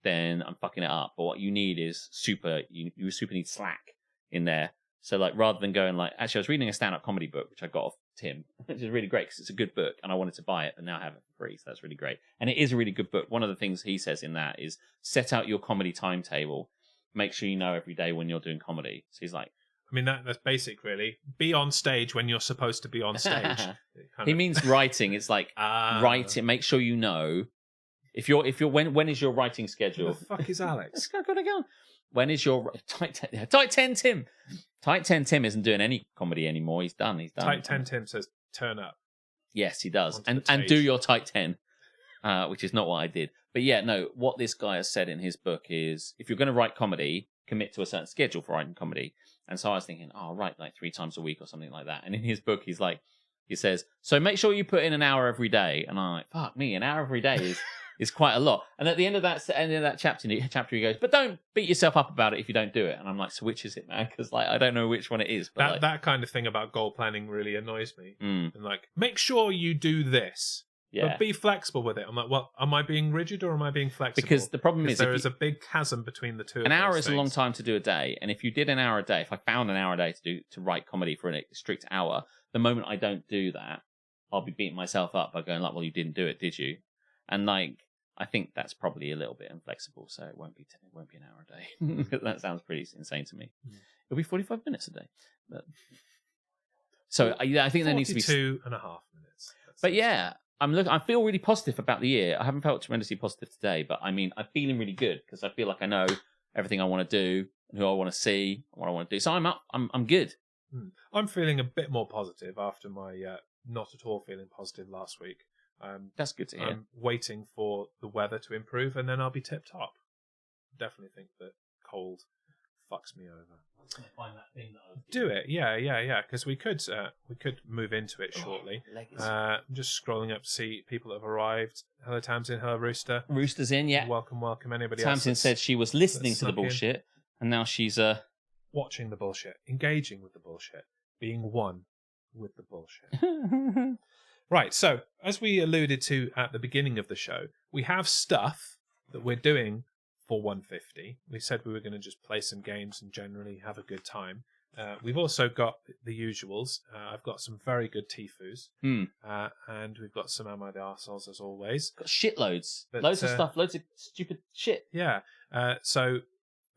then I'm fucking it up. But what you need is you super need slack in there. So rather than going actually, I was reading a stand-up comedy book, which I got off Tim, which is really great because it's a good book and I wanted to buy it, and now I have it for free, so that's really great. And it is a really good book. One of the things he says in that is set out your comedy timetable. Make sure you know every day when you're doing comedy. So he's like, I mean, that's basic, really. Be on stage when you're supposed to be on stage. He means writing. It's like writing. Make sure you know if you're when is your writing schedule? Who the fuck is Alex? Let's go again. When is your tight 10 Tim? Tight 10 Tim isn't doing any comedy anymore. He's done. Tight 10 Tim says turn up. Yes, he does. And do your tight 10, which is not what I did. But yeah, no. What this guy has said in his book is, if you're going to write comedy, commit to a certain schedule for writing comedy. And so I was thinking, I'll write like 3 times a week or something like that. And in his book, he says, so make sure you put in an hour every day. And I'm like, fuck me, an hour every day is quite a lot. And at the end of that chapter, he goes, but don't beat yourself up about it if you don't do it. And I'm like, so which is it, man? Because like I don't know which one it is. But that kind of thing about goal planning really annoys me. Mm. And like, make sure you do this. Yeah. But be flexible with it. I'm like, well, am I being rigid or am I being flexible? Because the problem is there is a big chasm between the two. An hour is a long time to do a day, and if you did an hour a day, if I found an hour a day to write comedy for a strict hour, the moment I don't do that, I'll be beating myself up by going like, well, you didn't do it, did you? And like, I think that's probably a little bit inflexible, so it won't be an hour a day. That sounds pretty insane to me. Mm. It'll be 45 minutes a day. But... So I think there needs to be 42.5 minutes. But yeah. I feel really positive about the year. I haven't felt tremendously positive today, but I mean, I'm feeling really good because I feel like I know everything I want to do, and who I want to see, and what I want to do. So I'm up. I'm good. I'm feeling a bit more positive after my not at all feeling positive last week. That's good to hear. I'm waiting for the weather to improve, and then I'll be tip top. Definitely think that cold fucks me over. I'm gonna find that thing that I was do it, yeah. Because we could move into it shortly. I'm just scrolling up to see people that have arrived. Hello, Tamsin. Hello, Rooster. Rooster's in, yeah. Welcome. Anybody Tamsin else? said she was listening to the bullshit, and now she's watching the bullshit, engaging with the bullshit, being one with the bullshit. Right. So, as we alluded to at the beginning of the show, we have stuff that we're doing. For 150, we said we were going to just play some games and generally have a good time. We've also got the usuals. I've got some very good Tifus, and we've got some Am I the Arseholes as always. Got shitloads, loads of stuff, loads of stupid shit. Yeah. So,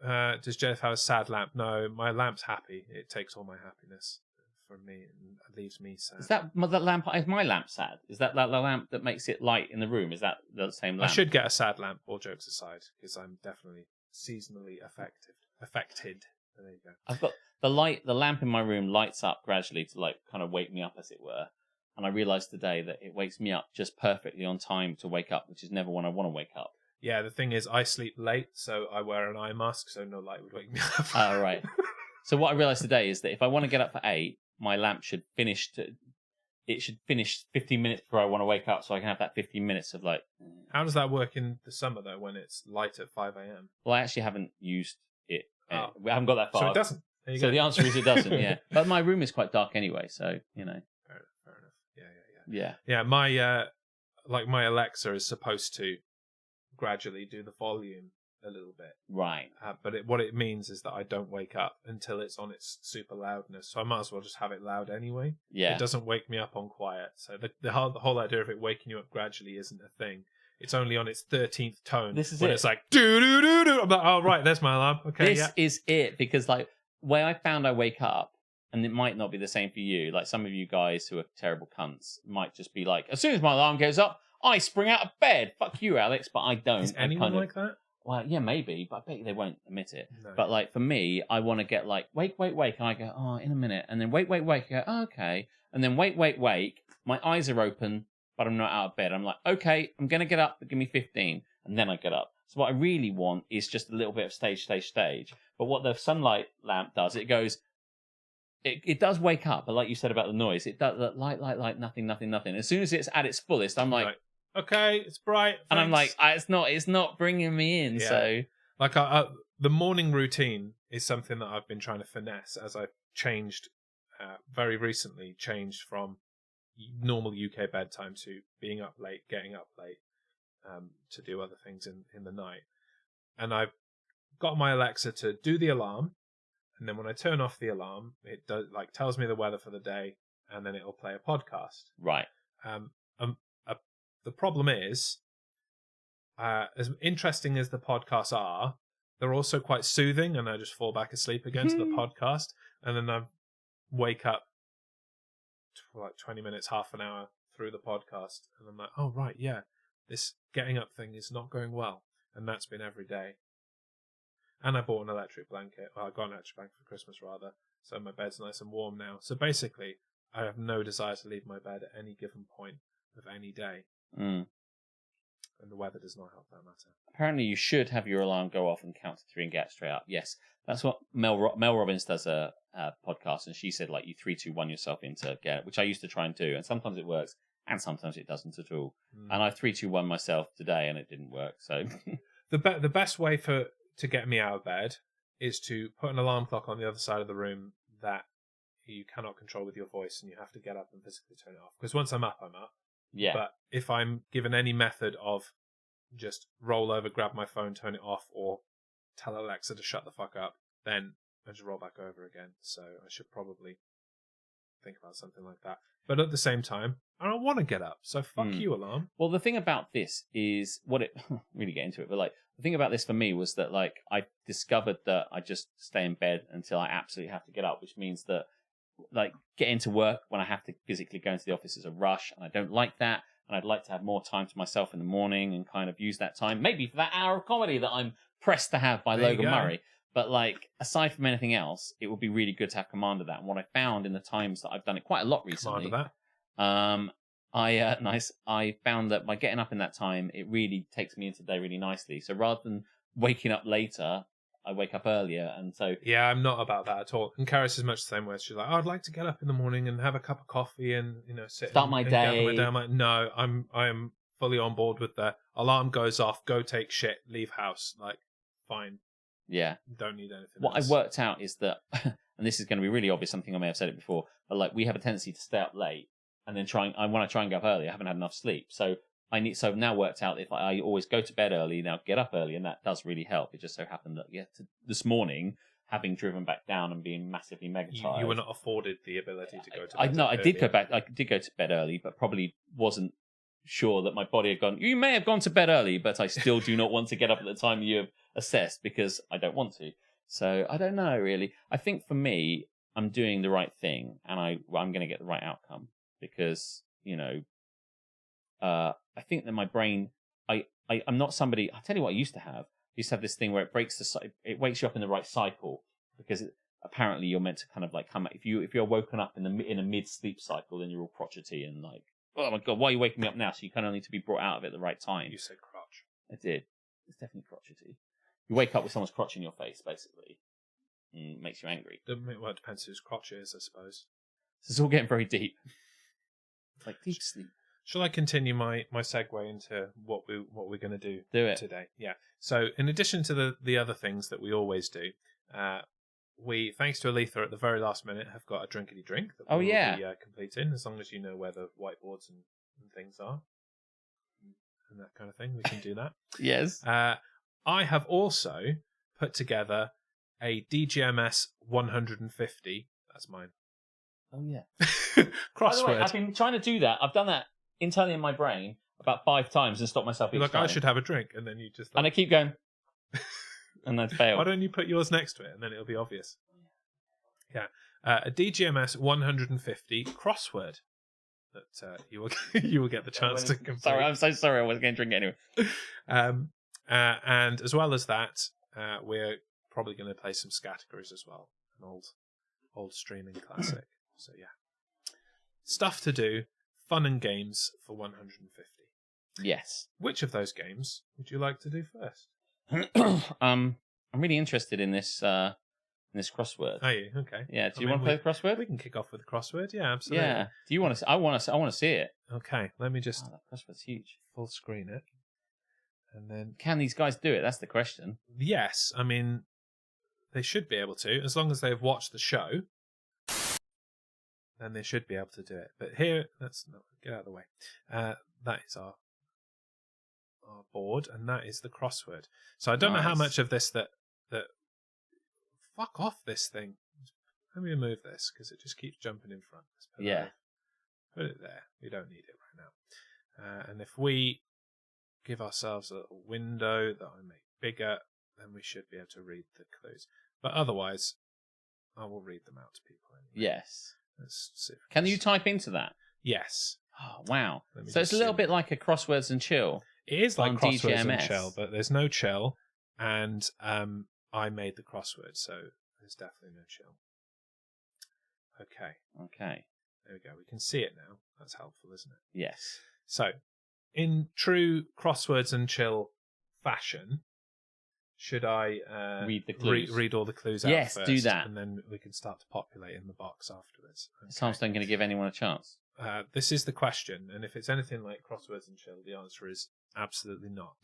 does Jeff have a sad lamp? No, my lamp's happy. It takes all my happiness from me and leaves me sad. Is that lamp? Is my lamp sad? Is that the lamp that makes it light in the room? Is that the same lamp? I should get a sad lamp, all jokes aside, because I'm definitely seasonally affected. There you go. I've got the lamp in my room lights up gradually to like kind of wake me up, as it were. And I realised today that it wakes me up just perfectly on time to wake up, which is never when I want to wake up. Yeah, the thing is, I sleep late, so I wear an eye mask, so no light would wake me up. Oh, right. So what I realised today is that if I want to get up for 8, my lamp should finish 15 minutes before I want to wake up, so I can have that 15 minutes of like... How does that work in the summer, though, when it's light at 5 a.m? Well, I actually haven't used it. We haven't got that far. So it doesn't. So the answer is it doesn't, yeah. But my room is quite dark anyway, so, you know. Fair enough. Yeah. Yeah, my Alexa is supposed to gradually do the volume a little bit. Right. But what it means is that I don't wake up until it's on its super loudness. So I might as well just have it loud anyway. Yeah. It doesn't wake me up on quiet. So the whole idea of it waking you up gradually isn't a thing. It's only on its 13th tone. This is when it. It's like, do-do-do-do. I'm like, oh, right, there's my alarm. Okay, This is it. Because, like, where I found I wake up, and it might not be the same for you, like some of you guys who are terrible cunts might just be like, as soon as my alarm goes up, I spring out of bed. Fuck you, Alex, but I don't. Is anyone like that? Well, yeah, maybe, but I bet you they won't admit it. No. But, like, for me, I want to get, like, wake, and I go, oh, in a minute. And then wake, I go, oh, okay. And then wake. My eyes are open, but I'm not out of bed. I'm like, okay, I'm going to get up, but give me 15. And then I get up. So what I really want is just a little bit of stage. But what the sunlight lamp does, it goes, it does wake up. But like you said about the noise, it does light, nothing. As soon as it's at its fullest, I'm like, okay, it's bright. Thanks. And I'm like, it's not bringing me in. Yeah. So like the morning routine is something that I've been trying to finesse as I've changed very recently from normal UK bedtime to being up late, getting up late to do other things in the night. And I've got my Alexa to do the alarm, and then when I turn off the alarm, it does tells me the weather for the day, and then it'll play a podcast. Right. The problem is, as interesting as the podcasts are, they're also quite soothing, and I just fall back asleep again to the podcast, and then I wake up for like 20 minutes, half an hour through the podcast, and I'm like, oh, right, yeah, this getting up thing is not going well, and that's been every day. And I bought an electric blanket. Well, I got an electric blanket for Christmas, rather, so my bed's nice and warm now. So basically, I have no desire to leave my bed at any given point of any day. Mm. And the weather does not help that matter. Apparently, you should have your alarm go off and count to 3 and get straight up. Yes, that's what Mel Robbins does a podcast, and she said like you 3, 2, 1 yourself into get it, which I used to try and do, and sometimes it works, and sometimes it doesn't at all. And I 3, 2, 1 myself today, and it didn't work. So the best way to get me out of bed is to put an alarm clock on the other side of the room that you cannot control with your voice, and you have to get up and physically turn it off. Because once I'm up, I'm up. Yeah. But if I'm given any method of just roll over, grab my phone, turn it off, or tell Alexa to shut the fuck up, then I just roll back over again. So I should probably think about something like that. But at the same time, I don't want to get up. So fuck you, alarm. Well, the thing about this is what it really get into it, but like the thing about this for me was that like I discovered that I just stay in bed until I absolutely have to get up, which means that like getting to work when I have to physically go into the office is a rush, and I don't like that. And I'd like to have more time to myself in the morning and kind of use that time, maybe for that hour of comedy that I'm pressed to have by Logan Murray. But like, aside from anything else, it would be really good to have command of that. And what I found in the times that I've done it quite a lot recently, I found that by getting up in that time, it really takes me into the day really nicely. So rather than waking up later, I wake up earlier, and so yeah, I'm not about that at all. And Karis is much the same way. She's like, oh, I'd like to get up in the morning and have a cup of coffee and sit start and, my and day. I'm like, no, I am fully on board with the alarm goes off, go take shit, leave house. Like, fine. Yeah, don't need anything. What else. I've worked out is that, and this is going to be really obvious. Something I may have said it before, but like we have a tendency to stay up late and then I want to try and go up early. I haven't had enough sleep, so I've now worked out if I always go to bed early, now get up early, and that does really help. It just so happened that this morning, having driven back down and being massively mega tired, you were not afforded the ability to go to bed. I did go back. I did go to bed early, but probably wasn't sure that my body had gone. You may have gone to bed early, but I still do not want to get up at the time you have assessed because I don't want to. So I don't know really. I think for me, I'm doing the right thing, and I'm going to get the right outcome because I think that my brain, I'm not somebody. I'll tell you what I used to have. I used to have this thing where it wakes you up in the right cycle because apparently you're meant to kind of like come. If you're woken up in a mid sleep cycle, then you're all crotchety and like, oh my god, why are you waking me up now? So you kind of need to be brought out of it at the right time. You said crotch. I did. It's definitely crotchety. You wake up with someone's crotch in your face, basically. It makes you angry. Well, it depends whose crotch it is, I suppose. So it's all getting very deep. It's like deep sleep. Shall I continue my segue into what we're going to do today? Yeah. So in addition to the other things that we always do, we, thanks to Aletha at the very last minute, have got a drinkity drink that we'll be completing, as long as you know where the whiteboards and things are and that kind of thing. We can do that. Yes. I have also put together a DGMS 150. That's mine. Oh yeah. Crossword. By the way, I've been trying to do that. I've done that internally in my brain about 5 times and stopped myself each time. I should have a drink, and then you just... And I keep going, and then fail. Why don't you put yours next to it, and then it'll be obvious? Yeah. A DGMS 150 crossword that you will get the chance to complete. Sorry, I'm so sorry. I wasn't going to drink it anyway. And as well as that, we're probably going to play some categories as well. An old streaming classic. So yeah. Stuff to do. Fun and games for 150. Yes. Which of those games would you like to do first? I'm really interested in this crossword. Are you? Okay. Yeah. Do you want to play the crossword? We can kick off with the crossword. Yeah, absolutely. Yeah. Do you want to? I want to see it. Okay. Let me just. Oh, that crossword's huge. Full screen it, and then. Can these guys do it? That's the question. Yes. I mean, they should be able to, as long as they've watched the show. Then they should be able to do it. But here, let's get out of the way. That is our board, and that is the crossword. So I don't know how much of this that fuck off this thing. Let me move this because it just keeps jumping in front. Put it there. We don't need it right now. And if we give ourselves a little window that I make bigger, then we should be able to read the clues. But otherwise, I will read them out to people anyway. Yes. Let's see. Can you type into that? Yes. Oh, wow. So it's a little bit like a crosswords and chill. It is like crosswords DGMS. and chill, but there's no chill. And I made the crossword, so there's definitely no chill. Okay. There we go. We can see it now. That's helpful, isn't it? Yes. So, in true crosswords and chill fashion, should I read the clues? Read all the clues out yes, first? Do that. And then we can start to populate in the box afterwards. Okay. Is Tomstone going to give anyone a chance? This is the question, and if it's anything like crosswords and chill, the answer is absolutely not.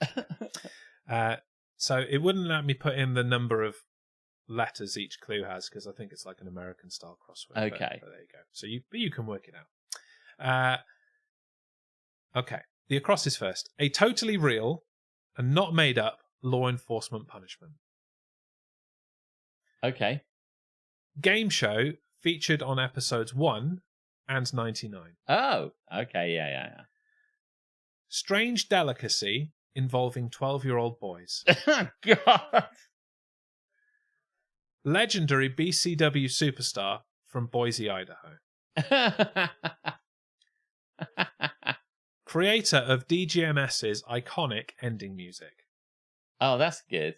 So it wouldn't let me put in the number of letters each clue has because I think it's like an American style crossword. Okay. But there you go. So you can work it out. Okay. The across is first. A totally real and not made up law enforcement punishment. Okay. Game show featured on episodes 1 and 99. Oh, okay. Yeah. Strange delicacy involving 12-year-old boys. God. Legendary BCW superstar from Boise, Idaho. Creator of DGMS's iconic ending music. Oh, that's good.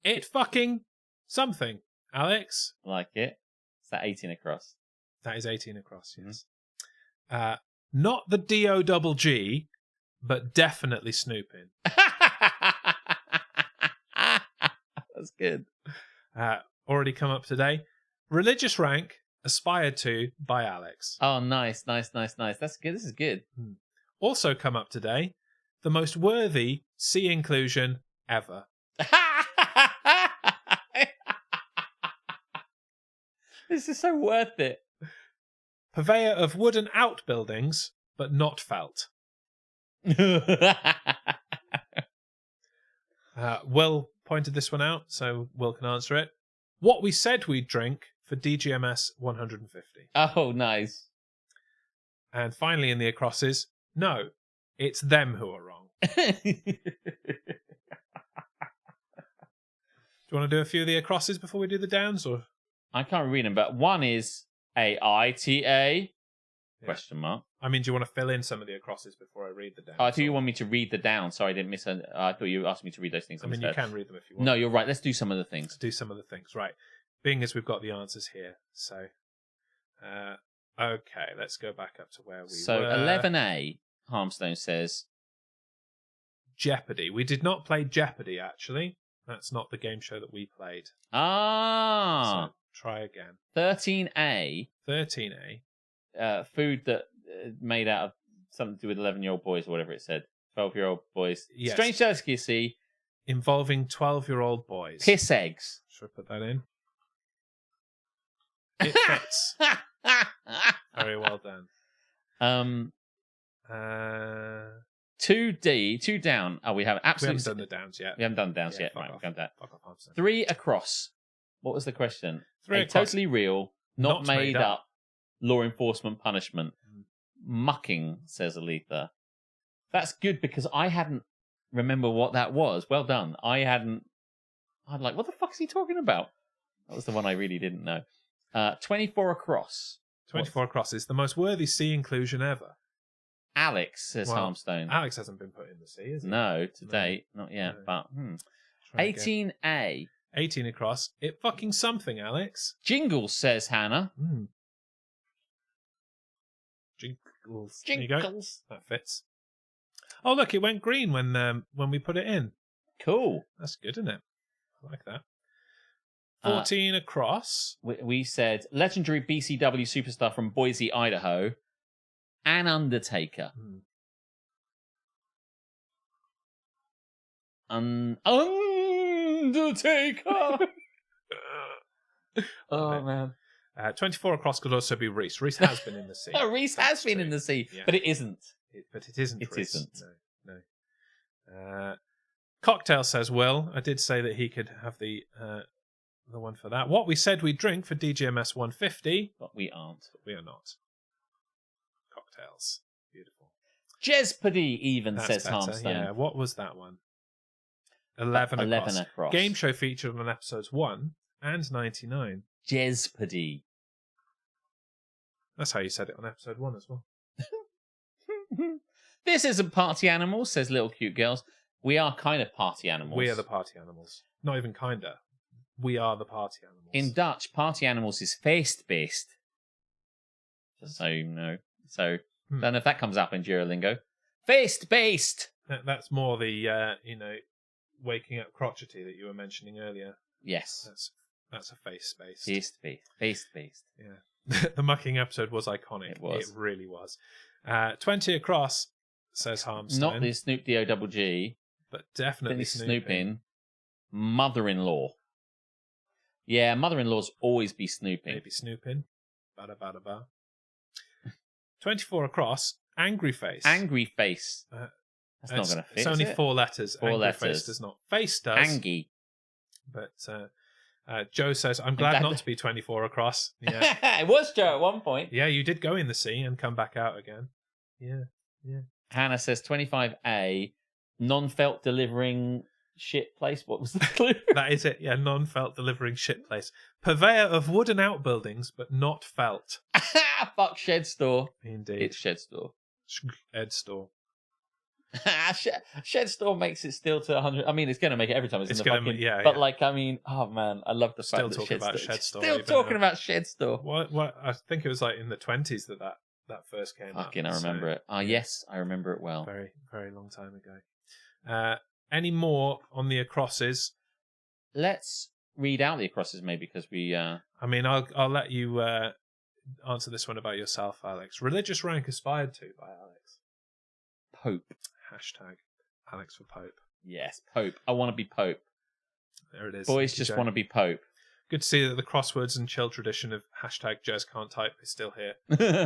It fucking something, Alex. I like it. Is that 18 across? That is 18 across, yes. Not the D-O-double-G, but definitely snooping. That's good. Already come up today. Religious rank aspired to by Alex. Oh, nice. That's good. This is good. Also come up today. The most worthy C inclusion ever. This is so worth it. Purveyor of wooden outbuildings, but not felt. Will pointed this one out, so Will can answer it. What we said we'd drink for DGMS 150. Oh, nice. And finally in the acrosses, no, it's them who are wrong. Do you want to do a few of the acrosses before we do the downs? Or I can't read them, but one is AITA? Question mark. I mean, do you want to fill in some of the acrosses before I read the downs? Oh, I thought you want me to read the down. Sorry, I didn't miss. I thought you asked me to read those things. I mean, you can read them if you want. No, you're right. Let's do some of the things. Do some of the things, right? Being as we've got the answers here, so okay, let's go back up to where we were. So 11A, Harmstone says Jeopardy. We did not play Jeopardy, actually. That's not the game show that we played. Ah. So try again. 13A. 13A. Food that made out of something to do with 11-year-old boys or whatever it said. 12-year-old boys. Yes. Strange delicacy. Involving 12-year-old boys. Piss eggs. Should I put that in? It fits. Very well done. 2 down. Oh, we haven't absolutely. We haven't done the downs yet. We haven't done downs yet. Fuck Right, off. we've done that. Fuck off, 3 across. What was the question? 3 A across. totally real, not made up law enforcement punishment. Mucking, says Aletha. That's good because I hadn't remember what that was. Well done. I'm like, what the fuck is he talking about? That was the one I really didn't know. 24 across. 24 across is the most worthy C inclusion ever. Alex, says Harmstone. Alex hasn't been put in the C, has he? No, to date. Not yet, but... Try 18A. again. 18 across. It fucking something, Alex. Jingles, says Hannah. Jingles. There you go. That fits. Oh, look, it went green when we put it in. Cool. That's good, isn't it? I like that. 14 across. We said legendary BCW superstar from Boise, Idaho, an Undertaker. Undertaker! Oh, man. 24 across could also be Reese. Reese has been in the sea. Reese has been in the sea, but it isn't. But it isn't. It Reese. isn't. No. Cocktail says, Will, I did say that he could have the one for that. What we said we'd drink for DGMS 150. But we aren't. But we are not. Cocktails. Beautiful. Jespody even That's says better. Harmstone. Yeah, what was that one? 11 across. across. Game show featured on episodes 1 and 99. Jespody. That's how you said it on episode 1 as well. This isn't party animals, says Little Cute Girls. We are kind of party animals. We are the party animals. Not even kinda. We are the party animals. In Dutch, party animals is feest-based. Just so you know. So, don't know if that comes up in Duolingo. Feest-based! That's more the, waking up crotchety that you were mentioning earlier. Yes. That's a face-based. Feast-based. Feast-based. Yeah. The mucking episode was iconic. It was. It really was. 20 across, says Harmstone. Not the Snoop D-O-double-G. But definitely snooping. Mother-in-law. Yeah, mother-in-laws always be snooping. Maybe snooping. Bada bada ba. 24 across, angry face. Angry face. That's not going to fit. It's only is it? 4 letters. Four angry letters. Face does not. Face does. Angy. But Joe says, I'm glad not to be 24 across. Yeah. It was Joe at one point. Yeah, you did go in the sea and come back out again. Yeah. Hannah says 25A, non-felt delivering shit place. What was the clue? That is it. Yeah, non-felt delivering shit place. Purveyor of wooden outbuildings, but not felt. Fuck Shed Store. Indeed. It's Shed Store. Ed Store. Shed Store makes it still to 100. I mean, it's going to make it every time. It's in the gonna, fucking... yeah, But, yeah. I mean, oh, man, I love the Still fact that talking about Shed Store. Still talking about Shed Store. What? I think it was like in the 20s that first came out. Fucking, I remember it. Yes, I remember it well. Very, very long time ago. Any more on the acrosses? Let's read out the acrosses, maybe, because we... I mean, I'll let you answer this one about yourself, Alex. Religious rank aspired to by Alex. Pope. Hashtag Alex for Pope. Yes, Pope. I want to be Pope. There it is. Boys just want to be Pope. Good to see that the crosswords and chill tradition of hashtag Jez can't type is still here.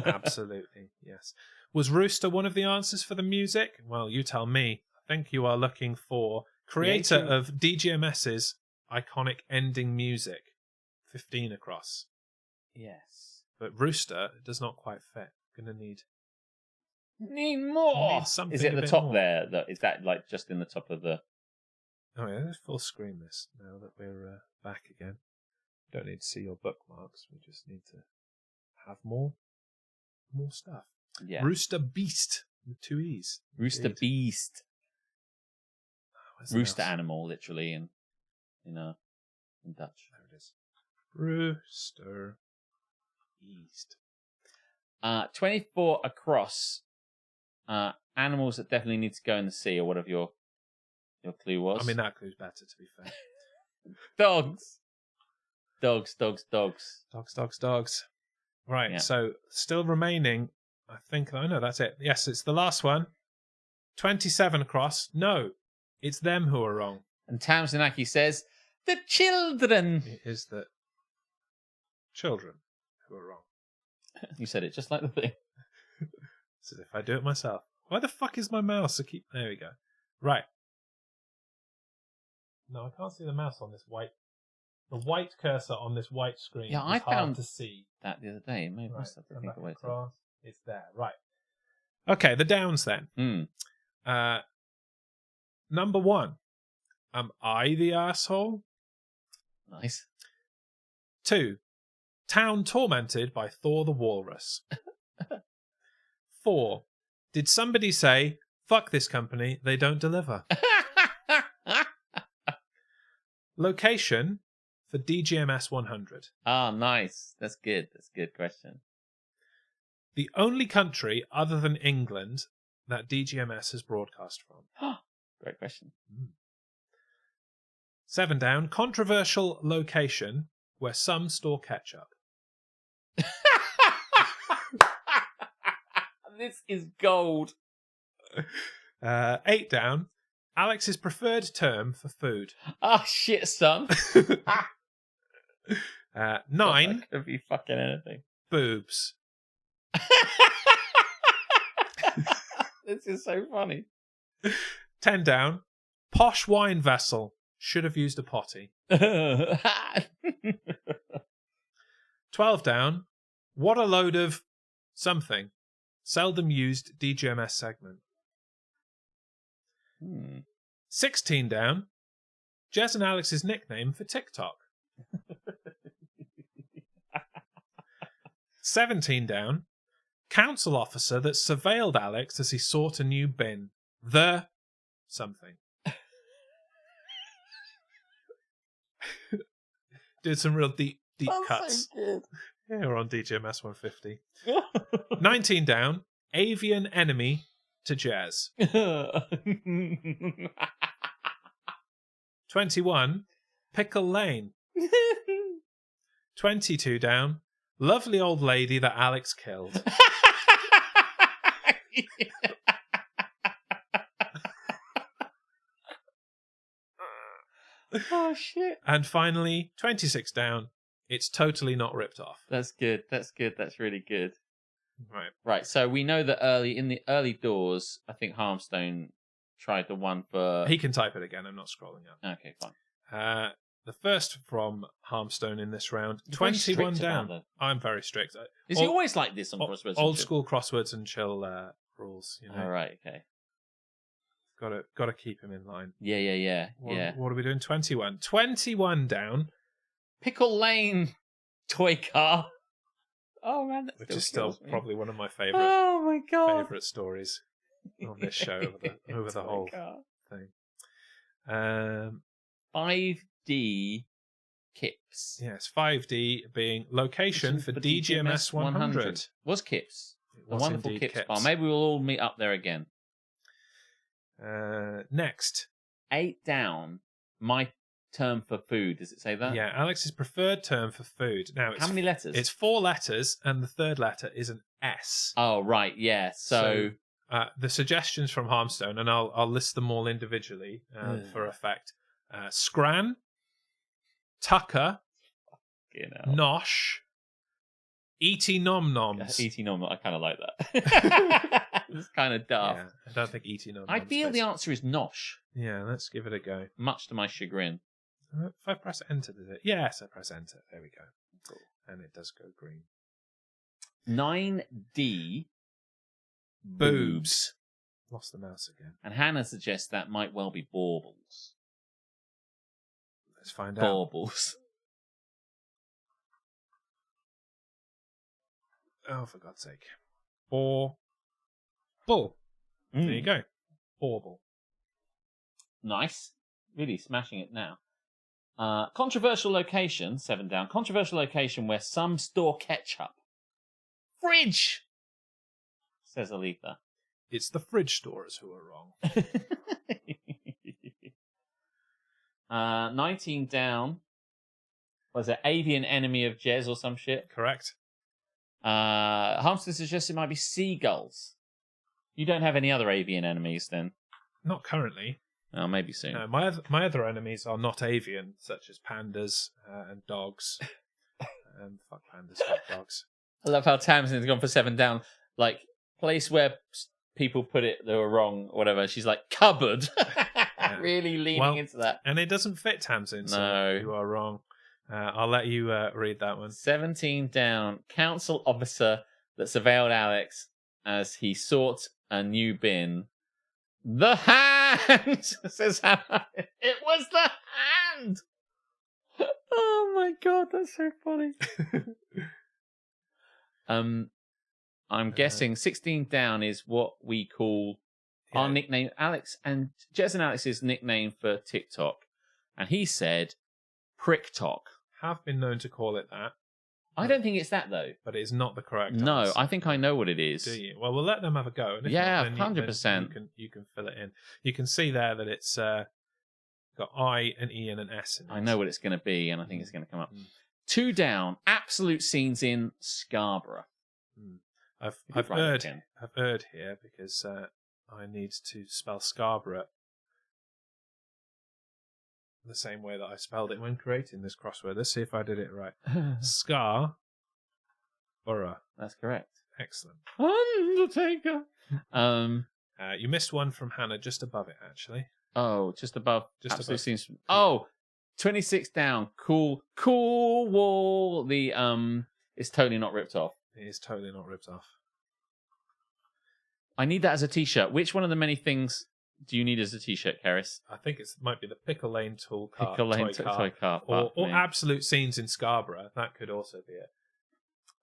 Absolutely, yes. Was Rooster one of the answers for the music? Well, you tell me. I think you are looking for creator of DGMS's iconic ending music. 15 across. Yes. But Rooster does not quite fit. Gonna need more. Something is it a the bit top more. there? Is that like just in the top of the... Oh yeah, let's full screen this now that we're back again. Don't need to see your bookmarks. We just need to have more stuff. Yeah. Rooster Beast with 2 E's. Rooster Indeed. Beast. Where's the Rooster mouse? animal, literally, in Dutch. There it is. Rooster Beast. 24 across. Animals that definitely need to go in the sea, or whatever your clue was. I mean, that clue's better, to be fair. Dogs. Dogs. Dogs. Right, Yeah. so still remaining, I think, I know that's it. Yes, it's the last one. 27 across. No, it's them who are wrong. And Tamsinaki says, the children. It is the children who are wrong. You said it just like the thing. It's as if I do it myself. Why the fuck is my mouse? There we go. Right. No, I can't see the mouse on this white. The white cursor on this white screen. Yeah, is I hard found to see. that the other day. Maybe Right, must have to go think back of it. across. It's there. Right. Okay, the downs then. Number 1. Am I the asshole? Nice. 2. Town tormented by Thor the Walrus. 4. Did somebody say, fuck this company, they don't deliver? Location for DGMS 100. Ah, nice. That's good. That's a good question. The only country other than England that DGMS has broadcast from. Great question. 7 down. Controversial location where some store ketchup. This is gold. 8 down. Alex's preferred term for food. Oh, shit, son. 9. That could be fucking anything. Boobs. This is so funny. 10 down. Posh wine vessel. Should have used a potty. 12 down. What a load of something. Seldom used DGMS segment. 16 down. Jez and Alex's nickname for TikTok. 17 down. Council officer that surveilled Alex as he sought a new bin. The something. Did some real deep cuts. So good. Yeah, we're on DGMS 150. 19 down. Avian enemy to Jez. 21. Pickle Lane. 22 down. Lovely old lady that Alex killed. Oh shit. And finally, 26 down. It's totally not ripped off. That's good. That's good. That's really good. Right. Right. So we know that in the early doors, I think Harmstone tried the one for. He can type it again. I'm not scrolling up. Okay, fine. The first from Harmstone in this round. You're very 21 strict down. about that. I'm very strict. Is he always like this on crosswords? Old school crosswords and chill rules. You know. All right. Okay. Got to keep him in line. Yeah. What are we doing? 21. 21 down. Pickle Lane toy car. Oh man, Which is still probably one of my favorite. Oh my god, favorite stories on this show over the whole thing. 5D Kips. Yes, 5D being location for DGMS 100. Was Kips the Was wonderful indeed Kips Kips. bar? Maybe we'll all meet up there again. Next, 8 down. My term for food. Does it say that? yeah, Alex's preferred term for food. Now, How many letters? It's 4 letters, and the third letter is an S. Oh right, yeah. So the suggestions from Harmstone, and I'll list them all individually for effect. Scran, Tucker, Nosh, E.T. Nom Noms. E.T. Nom, I kind of like that. It's kind of daft. Yeah, I don't think E.T. Nom Noms. I feel the answer is Nosh. Yeah, let's give it a go. Much to my chagrin. If I press enter, does it? Yes, I press enter. There we go. Cool. And it does go green. 9D. Boobs. Lost the mouse again. And Hannah suggests that might well be baubles. Let's find out. Baubles. Oh, for God's sake. Bull. There you go. Bauble. Nice. Really smashing it now. Controversial location, 7 down. Controversial location where some store ketchup. Fridge! Says Aletha. It's the fridge stores who are wrong. 19 down. Was it avian enemy of Jez or some shit? Correct. Harmston suggests it might be seagulls. You don't have any other avian enemies then? Not currently. Oh, maybe soon. No, my other enemies are not avian, such as pandas and dogs. Fuck pandas, fuck dogs. I love how Tamsin's gone for 7 down. Like, place where people put it they were wrong, or whatever. She's like, cupboard. Yeah. Really leaning into that. And it doesn't fit Tamsin, so no. You are wrong. I'll let you read that one. 17 down. Council officer that surveilled Alex as he sought a new bin. The hand! Says Hannah. It was the hand! Oh my god, that's so funny. I'm guessing 16 down is what we call our nickname. Alex and Jez and Alex's nickname for TikTok. And he said Prick Talk. Have been known to call it that. I don't think it's that though. But it is not the correct No, answer. I think I know what it is. Do you? Well, we'll let them have a go. And if yeah, not, then 100%. You can fill it in. You can see there that it's got I, an E, and an S in it. I know what it's going to be, and I think it's going to come up. 2 down. Absolute scenes in Scarborough. I've heard here because I need to spell Scarborough the same way that I spelled it when creating this crossword. Let's see if I did it right. Scarborough. That's correct. Excellent. Undertaker. You missed one from Hannah just above it, actually. Oh, just above. Just Absolute above. Scenes. Oh, 26 down. Cool wall. It's totally not ripped off. It is totally not ripped off. I need that as a t-shirt. Which one of the many things do you need as a t-shirt, Karis? I think it might be the Pickle Lane toy car, Toy car. or Absolute Scenes in Scarborough. That could also be it.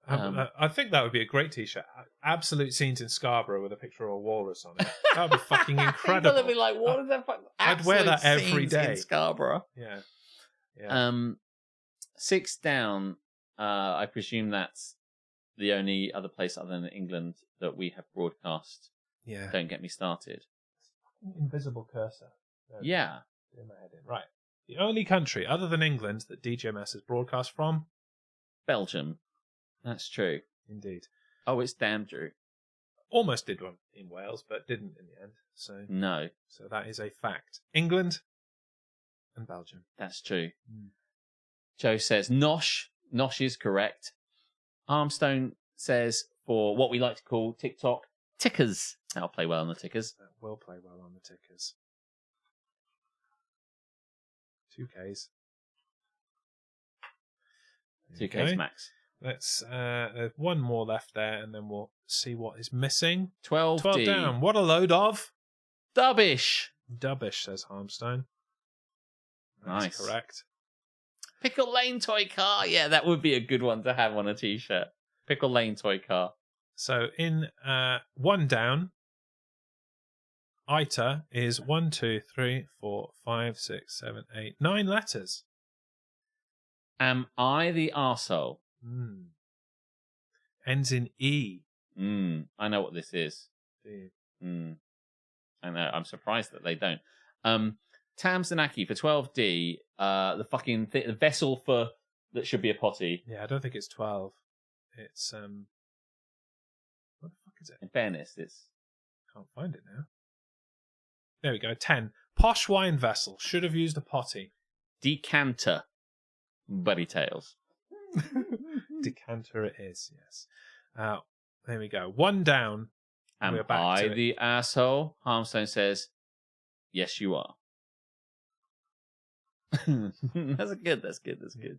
I think that would be a great t-shirt. Absolute Scenes in Scarborough with a picture of a walrus on it. That would be fucking incredible. People would be like, what is that? I'd wear that every day. In Scarborough. Yeah. 6 down. I presume that's the only other place other than England that we have broadcast. Yeah. Don't get me started. Invisible cursor. Yeah. In my head in. Right. The only country other than England that DGMS has broadcast from? Belgium. That's true. Indeed. Oh, it's damn true. Almost did one in Wales, but didn't in the end. No. So that is a fact. England and Belgium. That's true. Joe says Nosh. Nosh is correct. Armstone says for what we like to call TikTok, tickers. That'll play well on the tickers. That will play well on the tickers. 2Ks. 2Ks max. Let's there's one more left there, and then we'll see what is missing. 12 down. What a load of Dubbish. Dubbish, says Harmstone. That's Nice. correct. Pickle Lane toy car. Yeah, that would be a good one to have on a t-shirt. Pickle Lane toy car. So in 1 down, ITA is 1, 2, 3, 4, 5, 6, 7, 8, 9 letters. Am I the arsehole? Ends in E. I know what this is. I know. I'm surprised that they don't. Tamsanaki for 12D. The fucking the vessel for that should be a potty. Yeah, I don't think it's 12. It's what the fuck is it? In fairness, it's Can't find it now. There we go. 10. Posh wine vessel. Should have used a potty. decanter. Buddy tails. Decanter it is, yes. There we go. 1 down. Am We're back I to it. the asshole? Harmstone says, yes, you are. That's good.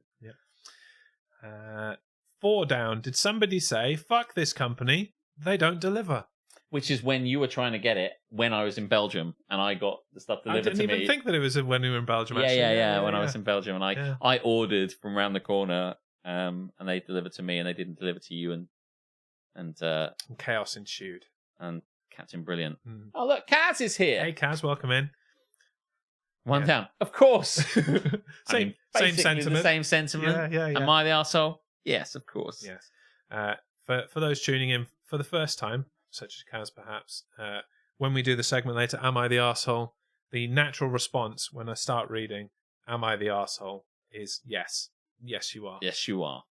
Yeah. 4 down. Did somebody say, fuck this company, they don't deliver? Which is when you were trying to get it when I was in Belgium and I got the stuff delivered to me. I didn't even think that it was when we were in Belgium, actually. Yeah, when I was in Belgium. And I ordered from around the corner and they delivered to me and they didn't deliver to you. And chaos ensued. And Captain Brilliant. Oh, look, Kaz is here. Hey, Kaz, welcome in. 1 down. Of course. same sentiment. The same sentiment. Yeah. Am I the arsehole? Yes, of course. Yes. For those tuning in for the first time, such as Kaz perhaps, when we do the segment later, Am I the Arsehole? The natural response when I start reading, Am I the Arsehole? Is yes. Yes, you are. Yes, you are.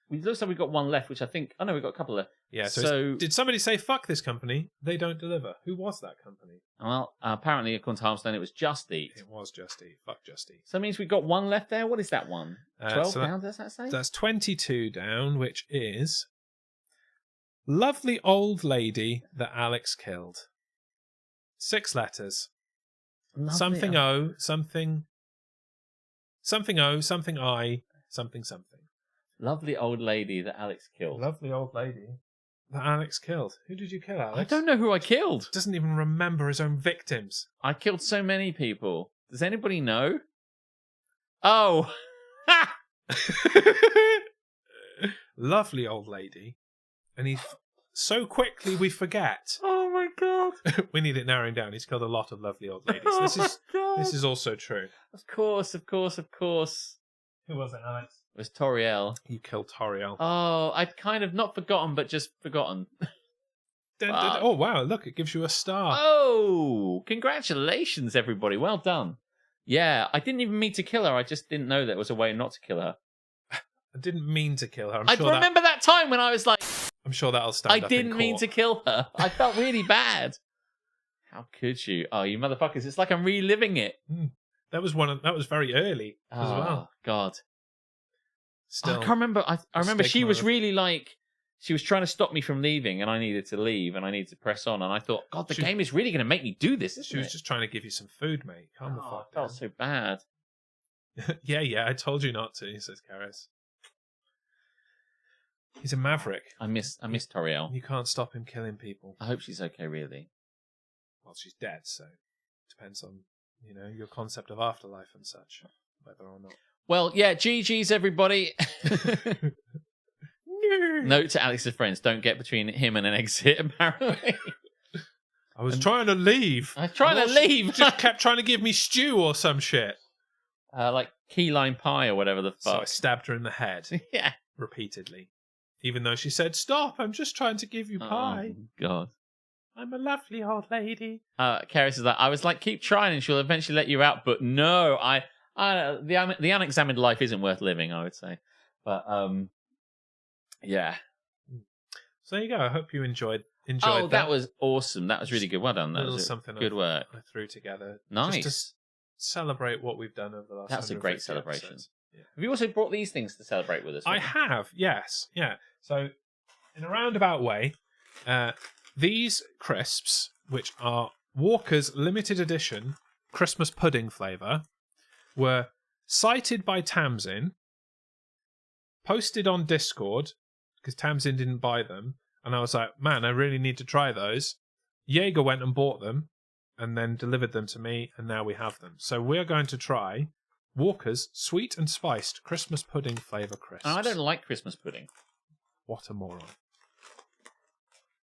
It looks like we've got one left, which I think... Oh, no, we've got a couple left. Yeah, so did somebody say, fuck this company, they don't deliver? Who was that company? Well, apparently, according to Harmstone, it was Just Eat. It was Just Eat. Fuck Just Eat. So that means we've got one left there? What is that one? 12 down, does that say? That's 22 down, which is... Lovely old lady that Alex killed. 6 letters. Something O, something O, something I, something. Lovely old lady that Alex killed. Lovely old lady that Alex killed. Who did you kill, Alex? I don't know who I killed. Doesn't even remember his own victims. I killed so many people. Does anybody know? Oh. Lovely old lady. And he's so quickly we forget. Oh my god. We need it narrowing down. He's killed a lot of lovely old ladies. This is also true. Of course. Who was it, Alex? It was Toriel. You killed Toriel. Oh, I'd kind of not forgotten, but just forgotten. Oh, wow. Look, it gives you a star. Oh, congratulations, everybody. Well done. Yeah, I didn't even mean to kill her. I just didn't know there was a way not to kill her. I didn't mean to kill her. I remember that time when I was like... I'm sure that'll stand up in court. I didn't mean to kill her. I felt really bad. How could you? Oh, you motherfuckers. It's like I'm reliving it. That was very early as well. God. Still, I can't remember. I remember she was really like she was trying to stop me from leaving, and I needed to leave, and I needed to press on, and I thought, God, the game is really going to make me do this, isn't She was just trying to give you some food, mate. Calm the fuck I felt down. so bad. yeah, I told you not to, says Karis. He's a maverick. I miss Toriel. You can't stop him killing people. I hope she's okay, really. Well, she's dead, so depends on, your concept of afterlife and such, whether or not. Well, yeah, GG's, everybody. Note to Alex's friends, don't get between him and an exit, apparently. I was trying to leave. I was trying to leave. Just kept trying to give me stew or some shit. Like key lime pie or whatever the fuck. So I stabbed her in the head. Yeah. Repeatedly. Even though she said, stop, I'm just trying to give you pie. Oh, God. I'm a lovely old lady. Karis is like, I was like, keep trying and she'll eventually let you out, but no, the unexamined life isn't worth living, I would say. But, yeah. So there you go. I hope you enjoyed that. That was awesome. That was really good. Well done. That was something good work. I threw together. Nice. Just to celebrate what we've done over the last That's a great celebration. Yeah. Have you also brought these things to celebrate with us? I have, yes. Yeah. So, in a roundabout way, these crisps, which are Walker's limited edition Christmas pudding flavour, were cited by Tamsin, posted on Discord, because Tamsin didn't buy them, and I was like, man, I really need to try those. Jaeger went and bought them, and then delivered them to me, and now we have them. So we're going to try Walker's sweet and spiced Christmas pudding flavour crisps. I don't like Christmas pudding. What a moron.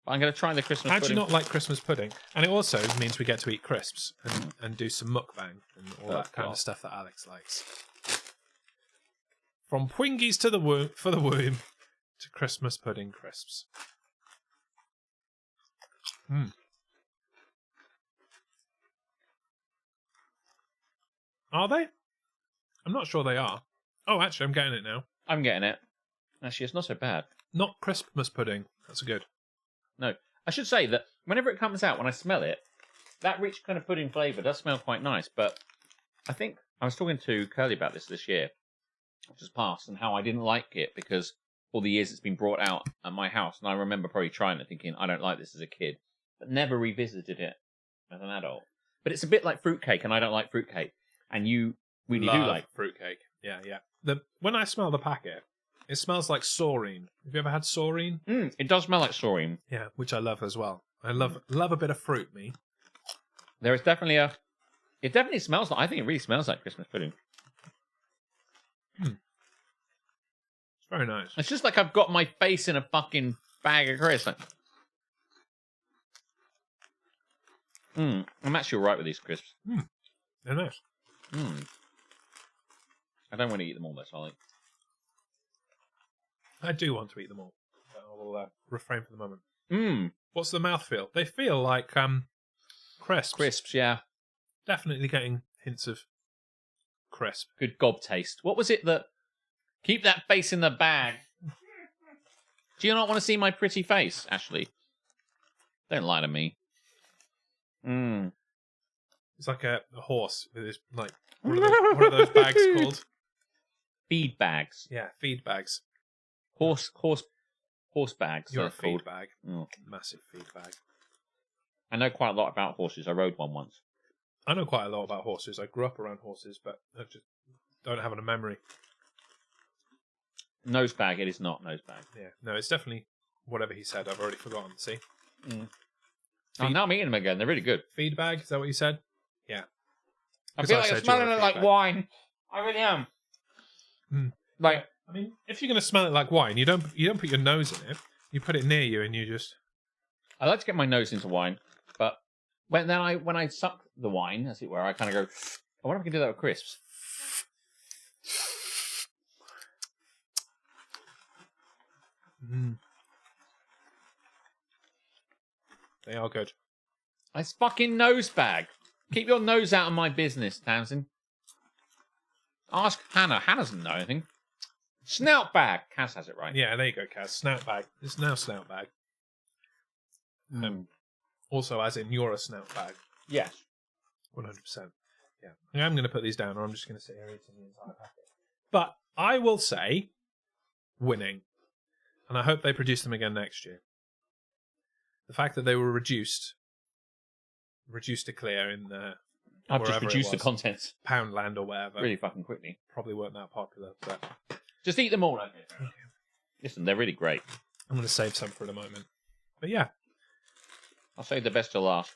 I'm going to try the Christmas pudding. How do you not like Christmas pudding? And it also means we get to eat crisps and do some mukbang and all that kind of stuff that Alex likes. From Twingies to the womb, for the womb to Christmas pudding crisps. Are they? I'm not sure they are. Oh, actually, I'm getting it now. I'm getting it. Actually, it's not so bad. Not Christmas pudding. That's good. No. I should say that whenever it comes out, when I smell it, that rich kind of pudding flavour does smell quite nice. But I think I was talking to Curly about this year, which has passed, and how I didn't like it because all the years it's been brought out at my house. And I remember probably trying it thinking, I don't like this as a kid, but never revisited it as an adult. But it's a bit like fruitcake, and I don't like fruitcake. And you really do like fruitcake. Yeah. When I smell the packet, it smells like saurine. Have you ever had saurine? It does smell like saurine. Yeah, which I love as well. I love a bit of fruit, me. There is definitely it definitely smells like, I think it really smells like Christmas pudding. It's very nice. It's just like I've got my face in a fucking bag of crisps. Like, I'm actually alright with these crisps. They're nice. I don't want to eat them all, though, Solly. I do want to eat them all. But I will refrain for the moment. What's the mouthfeel? They feel like crisps. Crisps, yeah. Definitely getting hints of crisp. Good gob taste. What was it that... Keep that face in the bag. Do you not want to see my pretty face, Ashley? Don't lie to me. It's like a horse with this, like, what are those bags called? Feed bags. Yeah, feed bags. Horse bags. You're a feed called. bag. Oh. Massive feed bag. I know quite a lot about horses. I rode one once. I know quite a lot about horses. I grew up around horses, but I just don't have a memory. Nose bag. It is not nose bag. Yeah, no, it's definitely whatever he said. I've already forgotten. See? Oh, now I'm eating them again. They're really good. Feed bag? Is that what you said? Yeah. I feel like I'm smelling it like wine. I really am. Like, I mean, if you're going to smell it like wine, you don't put your nose in it. You put it near you, and you just. I like to get my nose into wine, but when I suck the wine, as it were, I kind of go. I wonder if I can do that with crisps. They are good. It's fucking nose bag. Keep your nose out of my business, Tamsin. Ask Hannah. Hannah doesn't know anything. Snout bag. Kaz has it right. Yeah, there you go, Kaz. Snout bag. It's now snout bag. Also, as in, you're a snout bag. Yes. 100%. Yeah. I'm going to put these down, or I'm just going to sit here eating the entire packet. But I will say, winning. and I hope they produce them again next year. The fact that they were reduced to clear in I've just wherever it reduced the was, contents Poundland or whatever, really fucking quickly. probably weren't that popular. But Just eat them all. Okay. Listen, they're really great. I'm going to save some for the moment. But yeah, I'll save the best to last.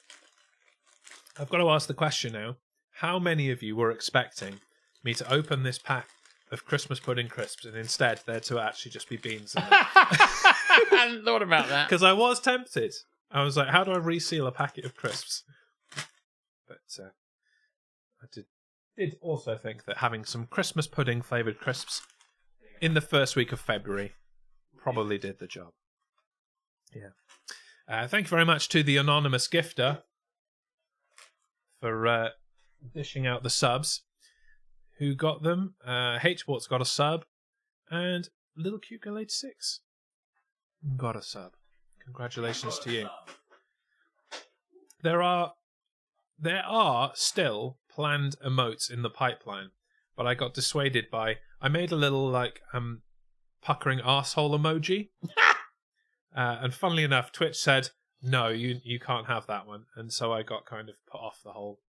I've got to ask the question now. How many of you were expecting me to open this pack of Christmas pudding crisps and instead there to actually just be beans in them? I hadn't thought about that. Because I was tempted. I was like, how do I reseal a packet of crisps? But I did also think that having some Christmas pudding flavoured crisps in the first week of February probably did the job. Yeah. Thank you very much to the anonymous gifter for dishing out the subs. Who got them? H-Sport's got a sub, and Little Cute Girl 86 got a sub. Congratulations to you. There are still planned emotes in the pipeline, but I got dissuaded by... I made a little, puckering arsehole emoji. And funnily enough, Twitch said, no, you can't have that one. And so I got kind of put off the whole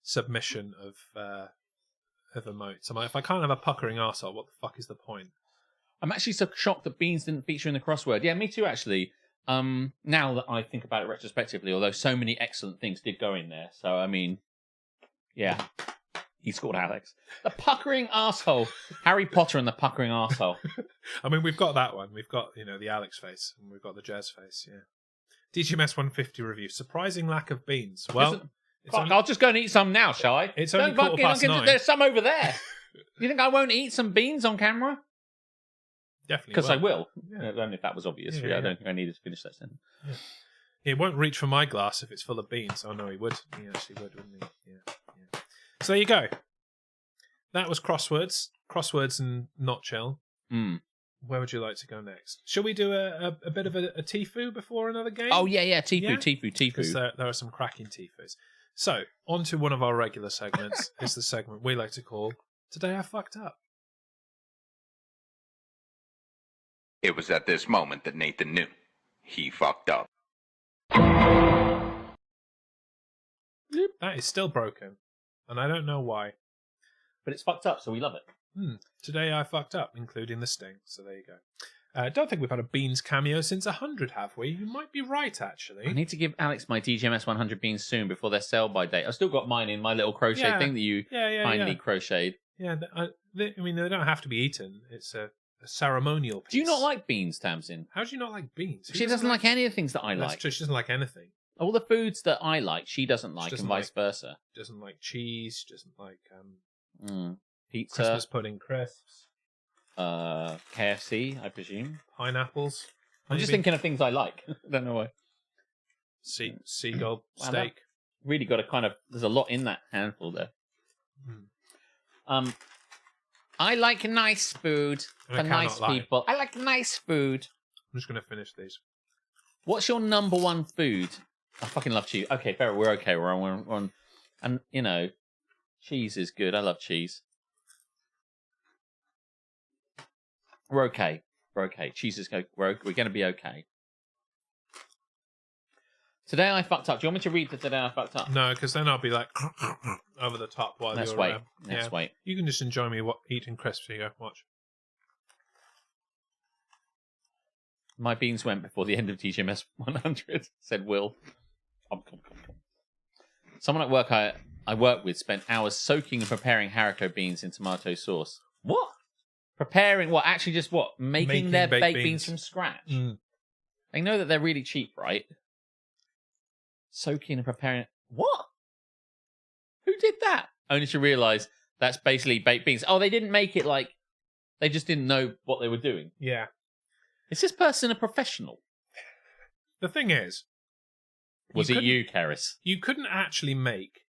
submission of emotes. I'm like, if I can't have a puckering arsehole, what the fuck is the point? I'm actually so shocked that beans didn't feature in the crossword. Yeah, me too, actually. Now that I think about it retrospectively, although so many excellent things did go in there. So, I mean, yeah. He scored Alex. The puckering arsehole. Harry Potter and the puckering arsehole. I mean, we've got that one. We've got, the Alex face, and we've got the Jez face, yeah. DGMS 150 review. Surprising lack of beans. Well, Listen, I'll just go and eat some now, shall I? It's only 9:15. There's some over there. You think I won't eat some beans on camera? Definitely. Because I will. Yeah. Only if that was obvious. Yeah. I don't think I needed to finish that sentence. Yeah. He won't reach for my glass if it's full of beans. Oh, no, he would. He actually would, wouldn't he? Yeah. So there you go. That was crosswords. Crosswords and not chill. Mm. Where would you like to go next? Shall we do a bit of a Tifu before another game? Oh, yeah. Tifu, Yeah? Tifu. Because there are some cracking Tifus. So, on to one of our regular segments. Is the segment we like to call Today I Fucked Up. It was at this moment that Nathan knew. He fucked up. That is still broken. And I don't know why. But it's fucked up, so we love it. Today I fucked up, including the sting. So there you go. I don't think we've had a Beans cameo since 100, have we? You might be right, actually. I need to give Alex my DGMS 100 beans soon before their sell-by date. I've still got mine in my little crochet thing that you finally crocheted. Yeah, I mean, they don't have to be eaten. It's a ceremonial piece. Do you not like beans, Tamsin? How do you not like beans? She doesn't like any of the things that I That's like. true, she doesn't like anything. All the foods that I like, she doesn't like, doesn't and vice versa. Doesn't like cheese, doesn't like Pizza, Christmas pudding crisps. KFC, I presume. Pineapples. I'm just thinking of things I like. I don't know why. Seagull Wow, steak. Really got to there's a lot in that handful there. I like nice food for nice people. I like nice food. I'm just going to finish these. What's your number one food? I fucking love cheese. Okay, fair. We're okay. We're on. And, cheese is good. I love cheese. We're okay. We're okay. Cheese is good. We're going to be okay. Today I fucked up. Do you want me to read the Today I fucked up? No, because then I'll be like over the top while Let's you're... wait. Let's wait. You can just enjoy me eating crisps. Here you go. Watch. My beans went before the end of DGMS 100, said Will. Someone at work I work with spent hours soaking and preparing haricot beans in tomato sauce. What? Preparing what? Actually just what? Making their baked beans from scratch. They know that they're really cheap, right? Soaking and preparing... What? Who did that? Only to realise that's basically baked beans. Oh, they didn't make it like... They just didn't know what they were doing. Yeah. Is this person a professional? The thing is... Was it you, Karis? You couldn't actually make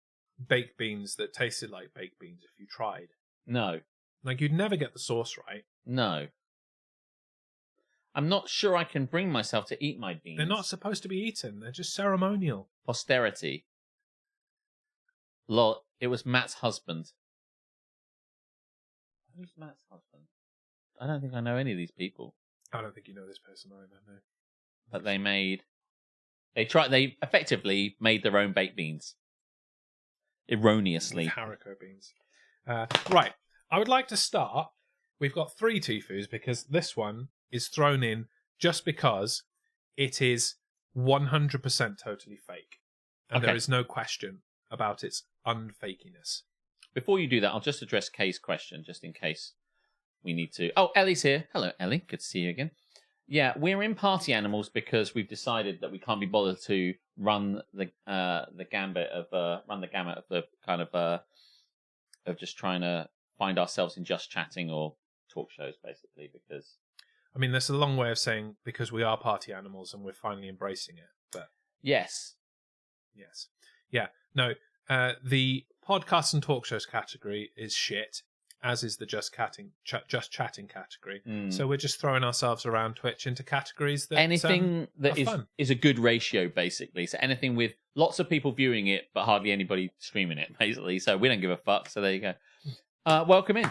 baked beans that tasted like baked beans if you tried. No. Like, you'd never get the sauce right. No. I'm not sure I can bring myself to eat my beans. They're not supposed to be eaten. They're just ceremonial. Posterity. Lol, it was Matt's husband. Who's Matt's husband? I don't think I know any of these people. I don't think you know this person either. No. But they effectively made their own baked beans. Erroneously. With haricot beans. Right. I would like to start. We've got 3 tifus because this one is thrown in just because it is 100% totally fake. And there is no question about its unfakiness. Before you do that, I'll just address Kay's question, just in case we need to. Oh, Ellie's here. Hello, Ellie. Good to see you again. Yeah, we're in party animals because we've decided that we can't be bothered to run the gamut of the kind of just trying to find ourselves in just chatting or talk shows, basically. Because I mean, there's a long way of saying because we are party animals and we're finally embracing it. But yes, yeah, no. The podcasts and talk shows category is shit, as is the just chatting category. So we're just throwing ourselves around Twitch into categories that anything that fun. is a good ratio, basically. So anything with lots of people viewing it, but hardly anybody streaming it, basically. So we don't give a fuck. So there you go. Welcome in.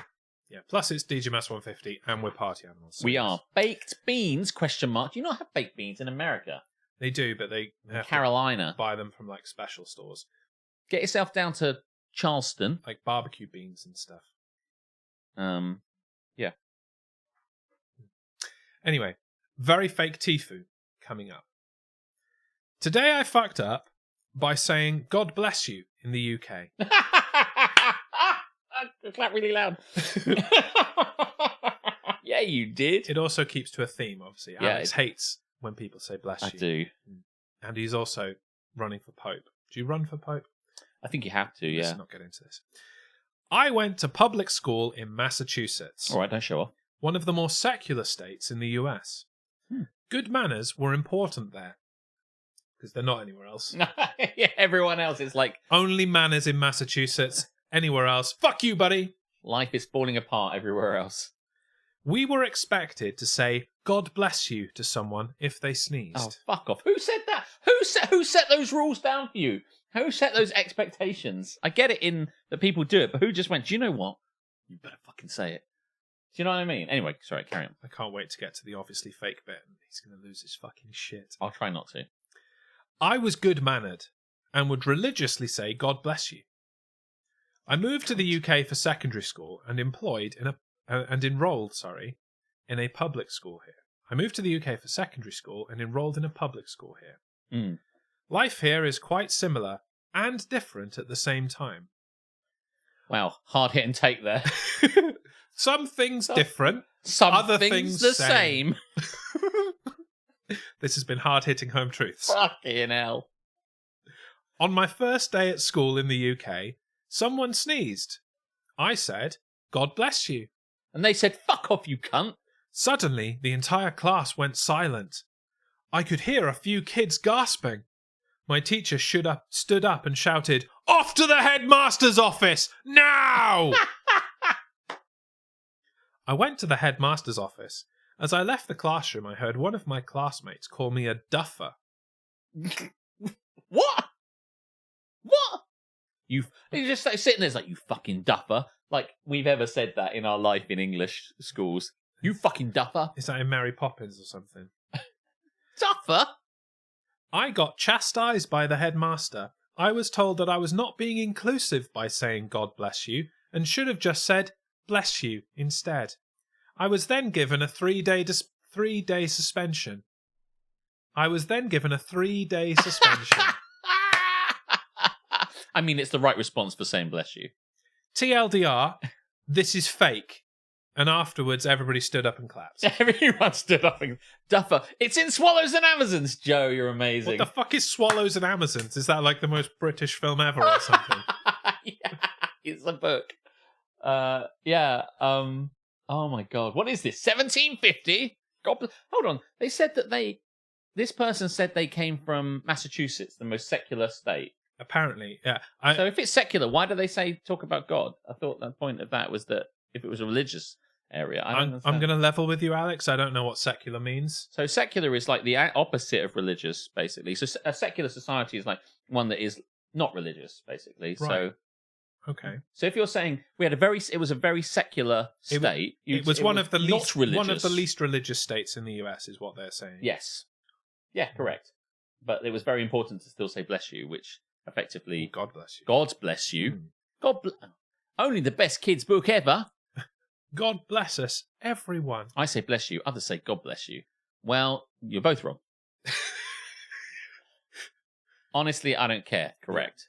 Yeah. Plus it's DGMS 150, and we're party animals. So we are baked beans? ? Do you not have baked beans in America? They do, but they have Carolina to buy them from like special stores, Get yourself down to Charleston. like barbecue beans and stuff. Yeah. Anyway, very fake Tifu coming up. Today I fucked up by saying God bless you in the UK. Clap really loud. Yeah, you did. It also keeps to a theme, obviously. Yeah, Alex hates when people say bless you. I do. And he's also running for Pope. Do you run for Pope? I think you have to, yeah. Let's not get into this. I went to public school in Massachusetts. All right, don't show off. One of the more secular states in the US. Good manners were important there. Because they're not anywhere else. Yeah, everyone else is like... Only manners in Massachusetts. Anywhere else. Fuck you, buddy. Life is falling apart everywhere else. We were expected to say, God bless you to someone if they sneezed. Oh, fuck off. Who said that? Who set those rules down for you? Who set those expectations? I get it in that people do it, but who just went, do you know what? You better fucking say it. Do you know what I mean? Anyway, sorry, carry on. I can't wait to get to the obviously fake bit. He's going to lose his fucking shit. I'll try not to. I was good-mannered and would religiously say, God bless you. I moved to the UK for secondary school and enrolled in a public school here. I moved to the UK for secondary school and enrolled in a public school here. Life here is quite similar and different at the same time. Wow, hard hit and take there. Some things different, some other things the same. This has been hard-hitting home truths. Fucking hell. On my first day at school in the UK, someone sneezed. I said, God bless you. And they said, fuck off, you cunt. Suddenly, the entire class went silent. I could hear a few kids gasping. My teacher stood up and shouted, Off to the headmaster's office, now! I went to the headmaster's office. As I left the classroom, I heard one of my classmates call me a duffer. What? What? You're just like sitting there, it's like, you fucking duffer. Like we've ever said that in our life in English schools. You fucking duffer. Is that in Mary Poppins or something? Duffer? I got chastised by the headmaster. I was told that I was not being inclusive by saying God bless you and should have just said bless you instead. I was then given a 3-day suspension. I mean, it's the right response for saying bless you. TLDR, this is fake. And afterwards, everybody stood up and clapped. Everyone stood up and... Duffer. It's in Swallows and Amazons, Joe. You're amazing. What the fuck is Swallows and Amazons? Is that like the most British film ever or something? Yeah, it's a book. Oh my god, what is this? 1750? Hold on. They said that this person said they came from Massachusetts, the most secular state. Apparently, yeah. So if it's secular, why do they talk about God? I thought the point of that was that if it was a religious area, I'm going to level with you, Alex. I don't know what secular means. So secular is like the opposite of religious, basically. So a secular society is like one that is not religious, basically. Right. So Okay. So if you're saying it was a very secular state, It was one of the least religious. one of the least religious states in the US, is what they're saying. Yes. Yeah, correct. But it was very important to still say bless you, which effectively... God bless you. God bless you. Only the best kids book ever. God bless us, everyone. I say bless you, others say God bless you. Well, you're both wrong. Honestly, I don't care. Correct.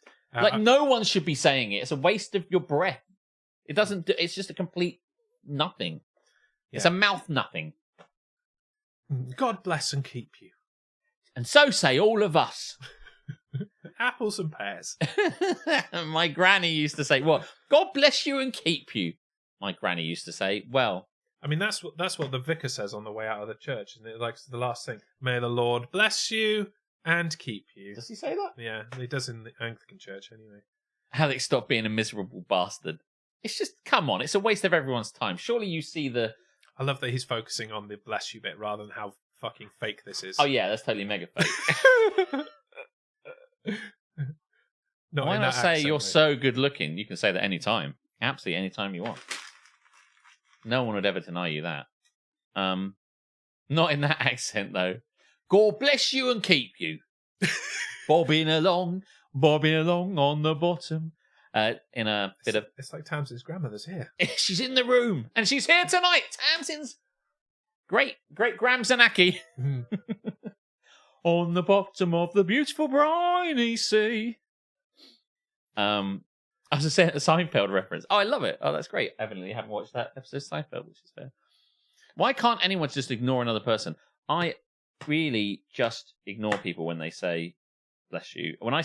No one should be saying it. It's a waste of your breath. It's just a complete nothing. Yeah. It's a mouth nothing. God bless and keep you. And so say all of us. Apples and pears. My granny used to say, "What? God bless you and keep you." My granny used to say, "Well." I mean, that's what the vicar says on the way out of the church, isn't it? Like the last thing, "May the Lord bless you and keep you." Does he say that? Yeah, he does in the Anglican church anyway. Alex, stop being a miserable bastard. It's just, come on, it's a waste of everyone's time. Surely you see the... I love that he's focusing on the bless you bit rather than how fucking fake this is. Oh yeah, that's totally mega fake. Why not say you're so good looking? You can say that anytime. Absolutely anytime you want. No one would ever deny you that. Not in that accent, though. God bless you and keep you. bobbing along on the bottom. In a bit of... It's like Tamsin's grandmother's here. She's in the room, and she's here tonight. Tamsin's great Gramsanaki. On the bottom of the beautiful briny sea. I was just saying a Seinfeld reference. Oh, I love it. Oh, that's great. Evidently, you haven't watched that episode of Seinfeld, which is fair. Why can't anyone just ignore another person? I really just ignore people when they say bless you. When I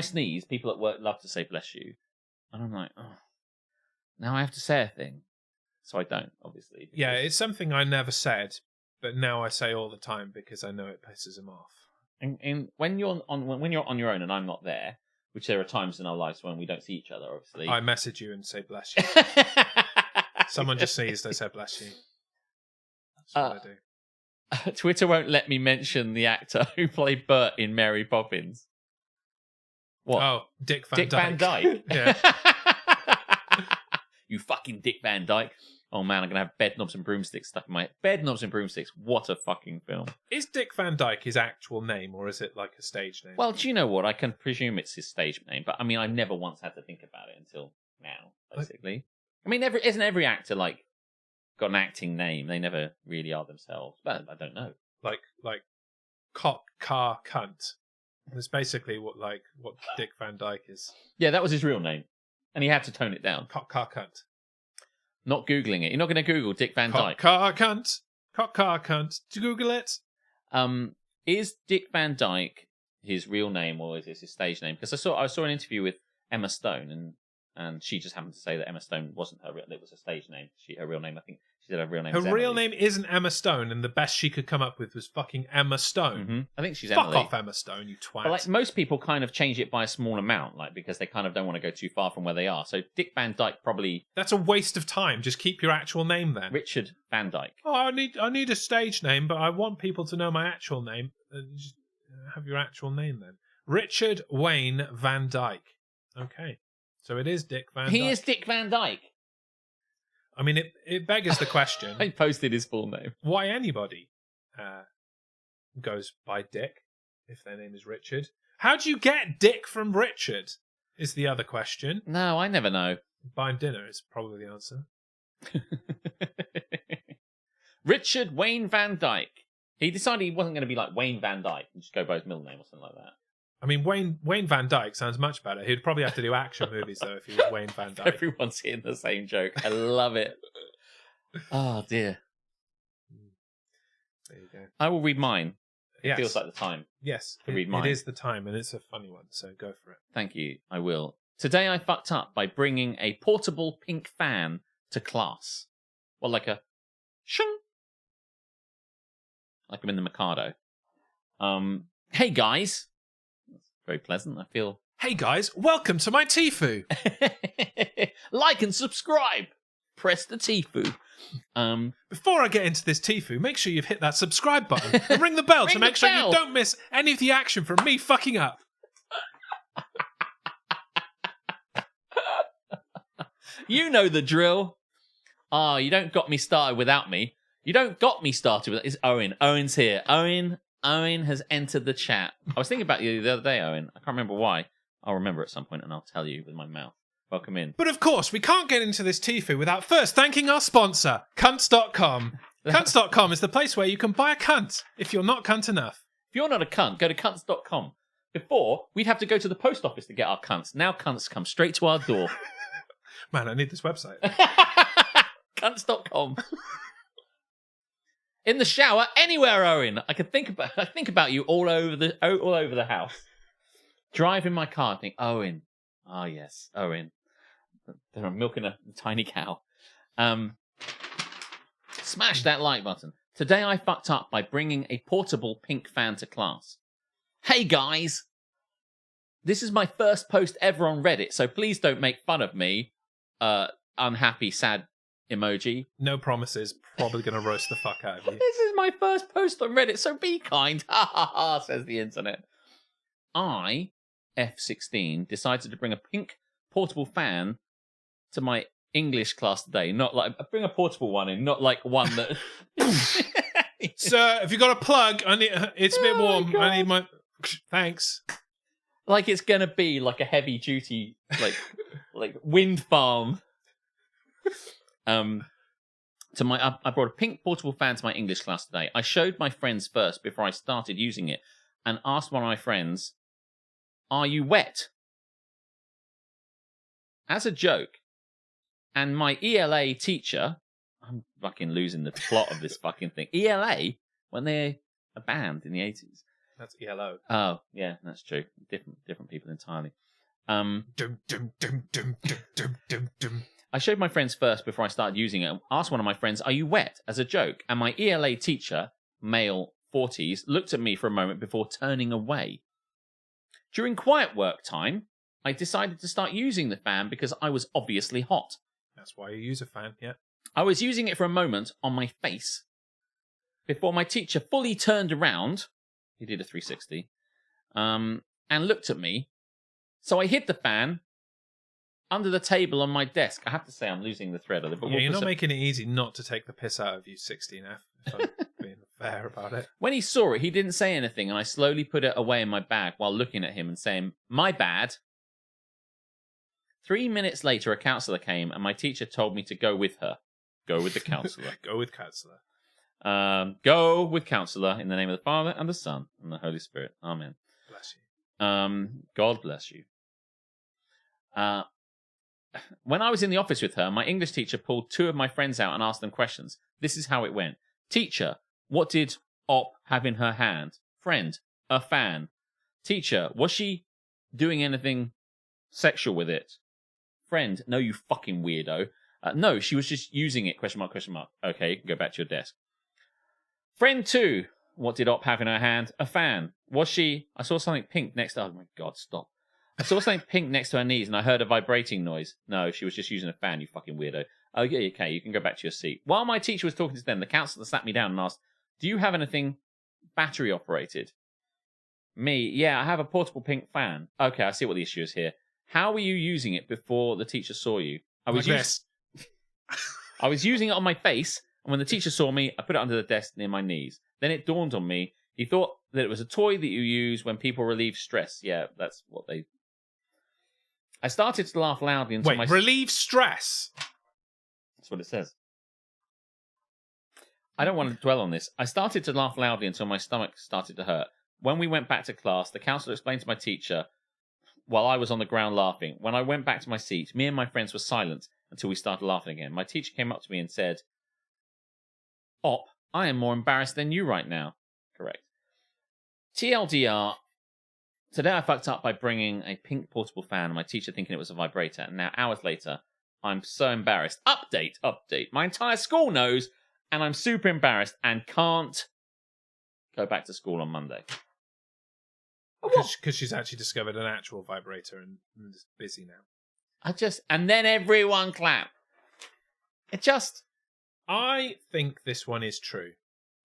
sneeze, people at work love to say bless you. And I'm like, oh, now I have to say a thing. So I don't, obviously. Yeah, it's something I never said, but now I say all the time because I know it pisses them off. And when you're on your own and I'm not there, which there are times in our lives when we don't see each other, obviously. I message you and say bless you. Someone just sneezed, I said bless you. That's what I do. Twitter won't let me mention the actor who played Bert in Mary Poppins. What? Oh, Dick Van Dyke. Van Dyke. Yeah. You fucking Dick Van Dyke. Oh man, I'm going to have Bed Knobs and Broomsticks stuck in my head. Bed Knobs and Broomsticks. What a fucking film. Is Dick Van Dyke his actual name, or is it like a stage name? Well, do you know what? I can presume it's his stage name, but I mean, I've never once had to think about it until now, basically. I mean, isn't every actor like got an acting name? They never really are themselves. But I don't know. Like cock, car, cunt. That's basically what Dick Van Dyke is. Yeah, that was his real name. And he had to tone it down. Cock, car, cunt. Not Googling it. You're not going to Google Dick Van Dyke. Cock, car, cunt. Cock, car, cunt. Do you Google it? Is Dick Van Dyke his real name or is this his stage name? Because I saw an interview with Emma Stone and she just happened to say that Emma Stone wasn't her real name. It was a stage name. Her real name, I think she said her real name was Her real Emily. name isn't Emma Stone, and the best she could come up with was fucking Emma Stone. Mm-hmm. I think she's Fuck Emily. off, Emma Stone, you twat. But most people kind of change it by a small amount, because they kind of don't want to go too far from where they are. So Dick Van Dyke probably... That's a waste of time. Just keep your actual name then. Richard Van Dyke. Oh, I need a stage name, but I want people to know my actual name. Just have your actual name then. Richard Wayne Van Dyke. Okay. So it is Dick Van Dyke. He is Dick Van Dyke. I mean, it beggars the question. I posted his full name. Why anybody goes by Dick if their name is Richard? How do you get Dick from Richard? Is the other question. No, I never know. Buying dinner is probably the answer. Richard Wayne Van Dyke. He decided he wasn't going to be like Wayne Van Dyke and just go by his middle name or something like that. I mean, Wayne Van Dyke sounds much better. He'd probably have to do action movies, though, if he was Wayne Van Dyke. Everyone's hitting the same joke. I love it. Oh, dear. There you go. I will read mine. It Yes. feels like the time. Yes, to read mine. It is the time, and it's a funny one, so go for it. Thank you. I will. Today I fucked up by bringing a portable pink fan to class. Well, like a shing. Like I'm in the Mikado. Hey, guys. Very pleasant, I feel. Hey guys, welcome to my Tifu. Like and subscribe. Press the Tifu. Before I get into this Tifu, make sure you've hit that subscribe button and ring the bell to make sure you don't miss any of the action from me fucking up. You know the drill. Ah, you don't got me started without me. You don't got me started with... It's Owen. Owen's here. Owen has entered the chat. I was thinking about you the other day, Owen. I can't remember why. I'll remember at some point and I'll tell you with my mouth. Welcome in. But of course, we can't get into this Tfue without first thanking our sponsor, cunts.com. Cunts.com is the place where you can buy a cunt if you're not cunt enough. If you're not a cunt, go to cunts.com. Before, we'd have to go to the post office to get our cunts. Now cunts come straight to our door. Man, I need this website. Cunts.com. In the shower, anywhere, Owen. I think about you all over the house. Driving my car, think, Owen. Ah, yes, Owen. They're milking a tiny cow. Smash that like button. Today I fucked up by bringing a portable pink fan to class. Hey guys! This is my first post ever on Reddit, so please don't make fun of me. Unhappy, sad emoji. No promises. Probably going to roast the fuck out of you. This is my first post on Reddit, so be kind. Ha ha ha, says the internet. I, F16, decided to bring a pink portable fan to my English class today. Not like, bring a portable one in, not like one that... Sir, if you got a plug, it's a bit warm. God. I need my... Thanks. Like it's going to be like a heavy duty, like wind farm. I brought a pink portable fan to my English class today. I showed my friends first before I started using it and asked one of my friends, "Are you wet?" As a joke. And my ELA teacher, I'm fucking losing the plot of this fucking thing. ELA, when they're a band in the 80s. That's ELO. Oh, yeah, that's true. Different people entirely. Dum, dum, dum, dum, dum, dum, dum, dum. I showed my friends first before I started using it. Asked one of my friends, "Are you wet?" as a joke. And my ELA teacher, male 40s, looked at me for a moment before turning away. During quiet work time, I decided to start using the fan because I was obviously hot. That's why you use a fan, yeah. I was using it for a moment on my face before my teacher fully turned around. He did a 360. And looked at me. So I hid the fan under the table on my desk. I have to say I'm losing the thread of it. But yeah, you're not making it easy not to take the piss out of you, 16F, if I'm being fair about it. When he saw it, he didn't say anything, and I slowly put it away in my bag while looking at him and saying, "My bad." 3 minutes later, a counsellor came, and my teacher told me to go with her. Go with the counsellor. Go with counsellor. Go with counsellor in the name of the Father and the Son and the Holy Spirit. Amen. Bless you. God bless you. When I was in the office with her, my English teacher pulled two of my friends out and asked them questions. This is how it went. Teacher, what did Op have in her hand? Friend, a fan. Teacher, was she doing anything sexual with it? Friend, no, you fucking weirdo. No, she was just using it, question mark, question mark. Okay, go back to your desk. Friend 2, what did Op have in her hand? A fan. Was she... I saw something pink next to... Oh my God, stop. I saw something pink next to her knees and I heard a vibrating noise. No, she was just using a fan, you fucking weirdo. Oh, yeah, okay, you can go back to your seat. While my teacher was talking to them, the counsellor sat me down and asked, "Do you have anything battery operated?" Me, yeah, I have a portable pink fan. Okay, I see what the issue is here. How were you using it before the teacher saw you? I was using it on my face, and when the teacher saw me, I put it under the desk near my knees. Then it dawned on me, he thought that it was a toy that you use when people relieve stress. Yeah, that's what they... I started to laugh loudly until Wait, relieve stress? That's what it says. I don't want to dwell on this. I started to laugh loudly until my stomach started to hurt. When we went back to class, the counsellor explained to my teacher while I was on the ground laughing. When I went back to my seat, me and my friends were silent until we started laughing again. My teacher came up to me and said, "Op, I am more embarrassed than you right now." Correct. TLDR, today I fucked up by bringing a pink portable fan and my teacher thinking it was a vibrator. And now, hours later, I'm so embarrassed. Update. My entire school knows, and I'm super embarrassed and can't go back to school on Monday. Because she's actually discovered an actual vibrator and is busy now. And then everyone clap. I think this one is true.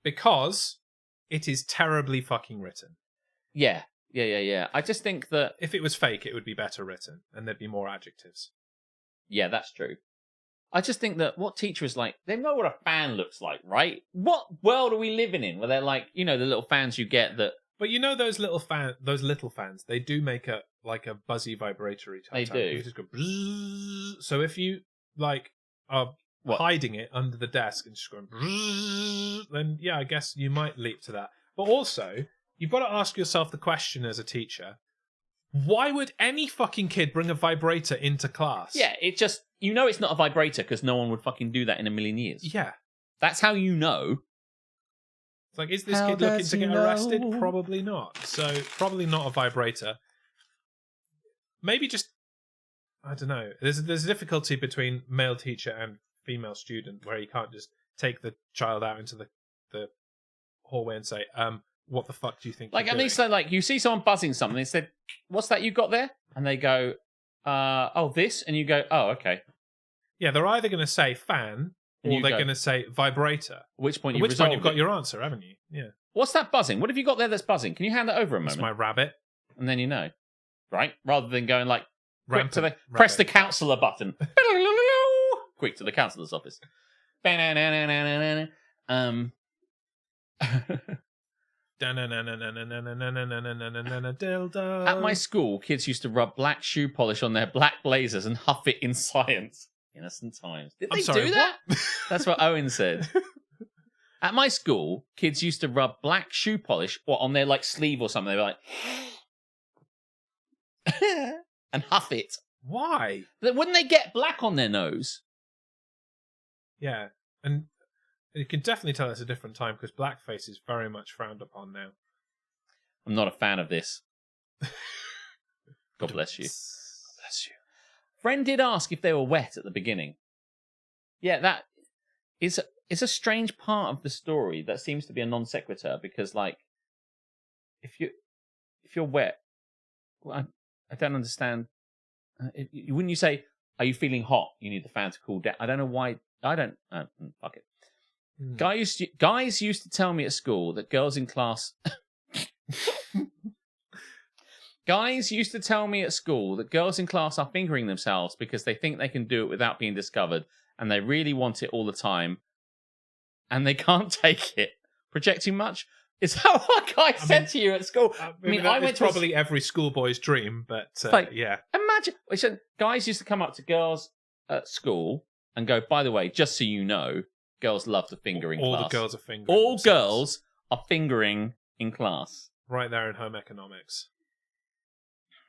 Because it is terribly fucking written. Yeah. I just think that... If it was fake, it would be better written, and there'd be more adjectives. Yeah, that's true. I just think that what teacher is like, they know what a fan looks like, right? What world are we living in where they're like, the little fans you get that... But those little fans, they do make a buzzy vibratory type. They do. You just go bzzz. So if you are hiding it under the desk and just going bzzz, then yeah, I guess you might leap to that. But also, you've got to ask yourself the question as a teacher: why would any fucking kid bring a vibrator into class? Yeah, it just it's not a vibrator because no one would fucking do that in a million years. Yeah, that's how you know. It's like, is this kid looking to get arrested? Probably not. So probably not a vibrator. Maybe just, I don't know. There's a difficulty between male teacher and female student where you can't just take the child out into the hallway and say, what the fuck do you think? Like, at least you see someone buzzing something. They said, "What's that you got there?" And they go, "Oh, this," and you go, "Oh, okay." Yeah, they're either going to say fan or they're going to say vibrator. At which point you've got your answer, haven't you? Yeah. What's that buzzing? What have you got there that's buzzing? Can you hand that over a moment? It's my rabbit. And then you know, right? Rather than going like, quick to the rabbit. Press the counselor button. Quick to the counsellor's office. At my school, kids used to rub black shoe polish on their black blazers and huff it in science. Innocent times. Did they do that? That's what Owen said. At my school, kids used to rub black shoe polish on their sleeve or something. They were like, and huff it. Why? Wouldn't they get black on their nose? Yeah, and you can definitely tell it's a different time because blackface is very much frowned upon now. I'm not a fan of this. God bless you. God bless you. Friend did ask if they were wet at the beginning. Yeah, that is a strange part of the story that seems to be a non sequitur because, if you're wet, well, I don't understand. Wouldn't you say, "Are you feeling hot? You need the fan to cool down." I don't know why. I don't. Fuck it. Guys used to tell me at school that girls in class. Guys used to tell me at school that girls in class are fingering themselves because they think they can do it without being discovered, and they really want it all the time, and they can't take it. Projecting much? Is that what guys said to you at school? I went to probably every schoolboy's dream, but yeah. Imagine guys used to come up to girls at school and go, "By the way, just so you know, girls love to finger in class. All the girls are fingering. All themselves. girls are fingering in class." Right there in home economics.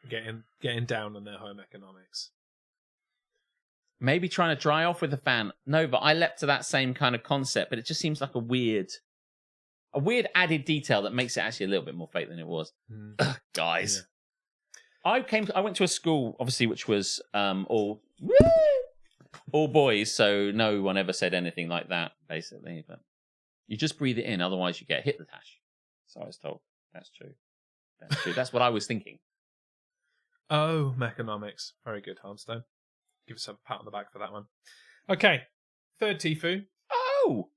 Getting down on their home economics. Maybe trying to dry off with a fan. No, but I leapt to that same kind of concept, but it just seems like a weird added detail that makes it actually a little bit more fake than it was. Ugh, guys. Yeah. I went to a school, obviously, which was all boys, so no one ever said anything like that, basically. But you just breathe it in, otherwise you get hit the tash. So I was told. That's true. That's true. That's what I was thinking. Oh, mechanomics. Very good, Harmstone. Give us a pat on the back for that one. Okay. Third Tifu. Oh!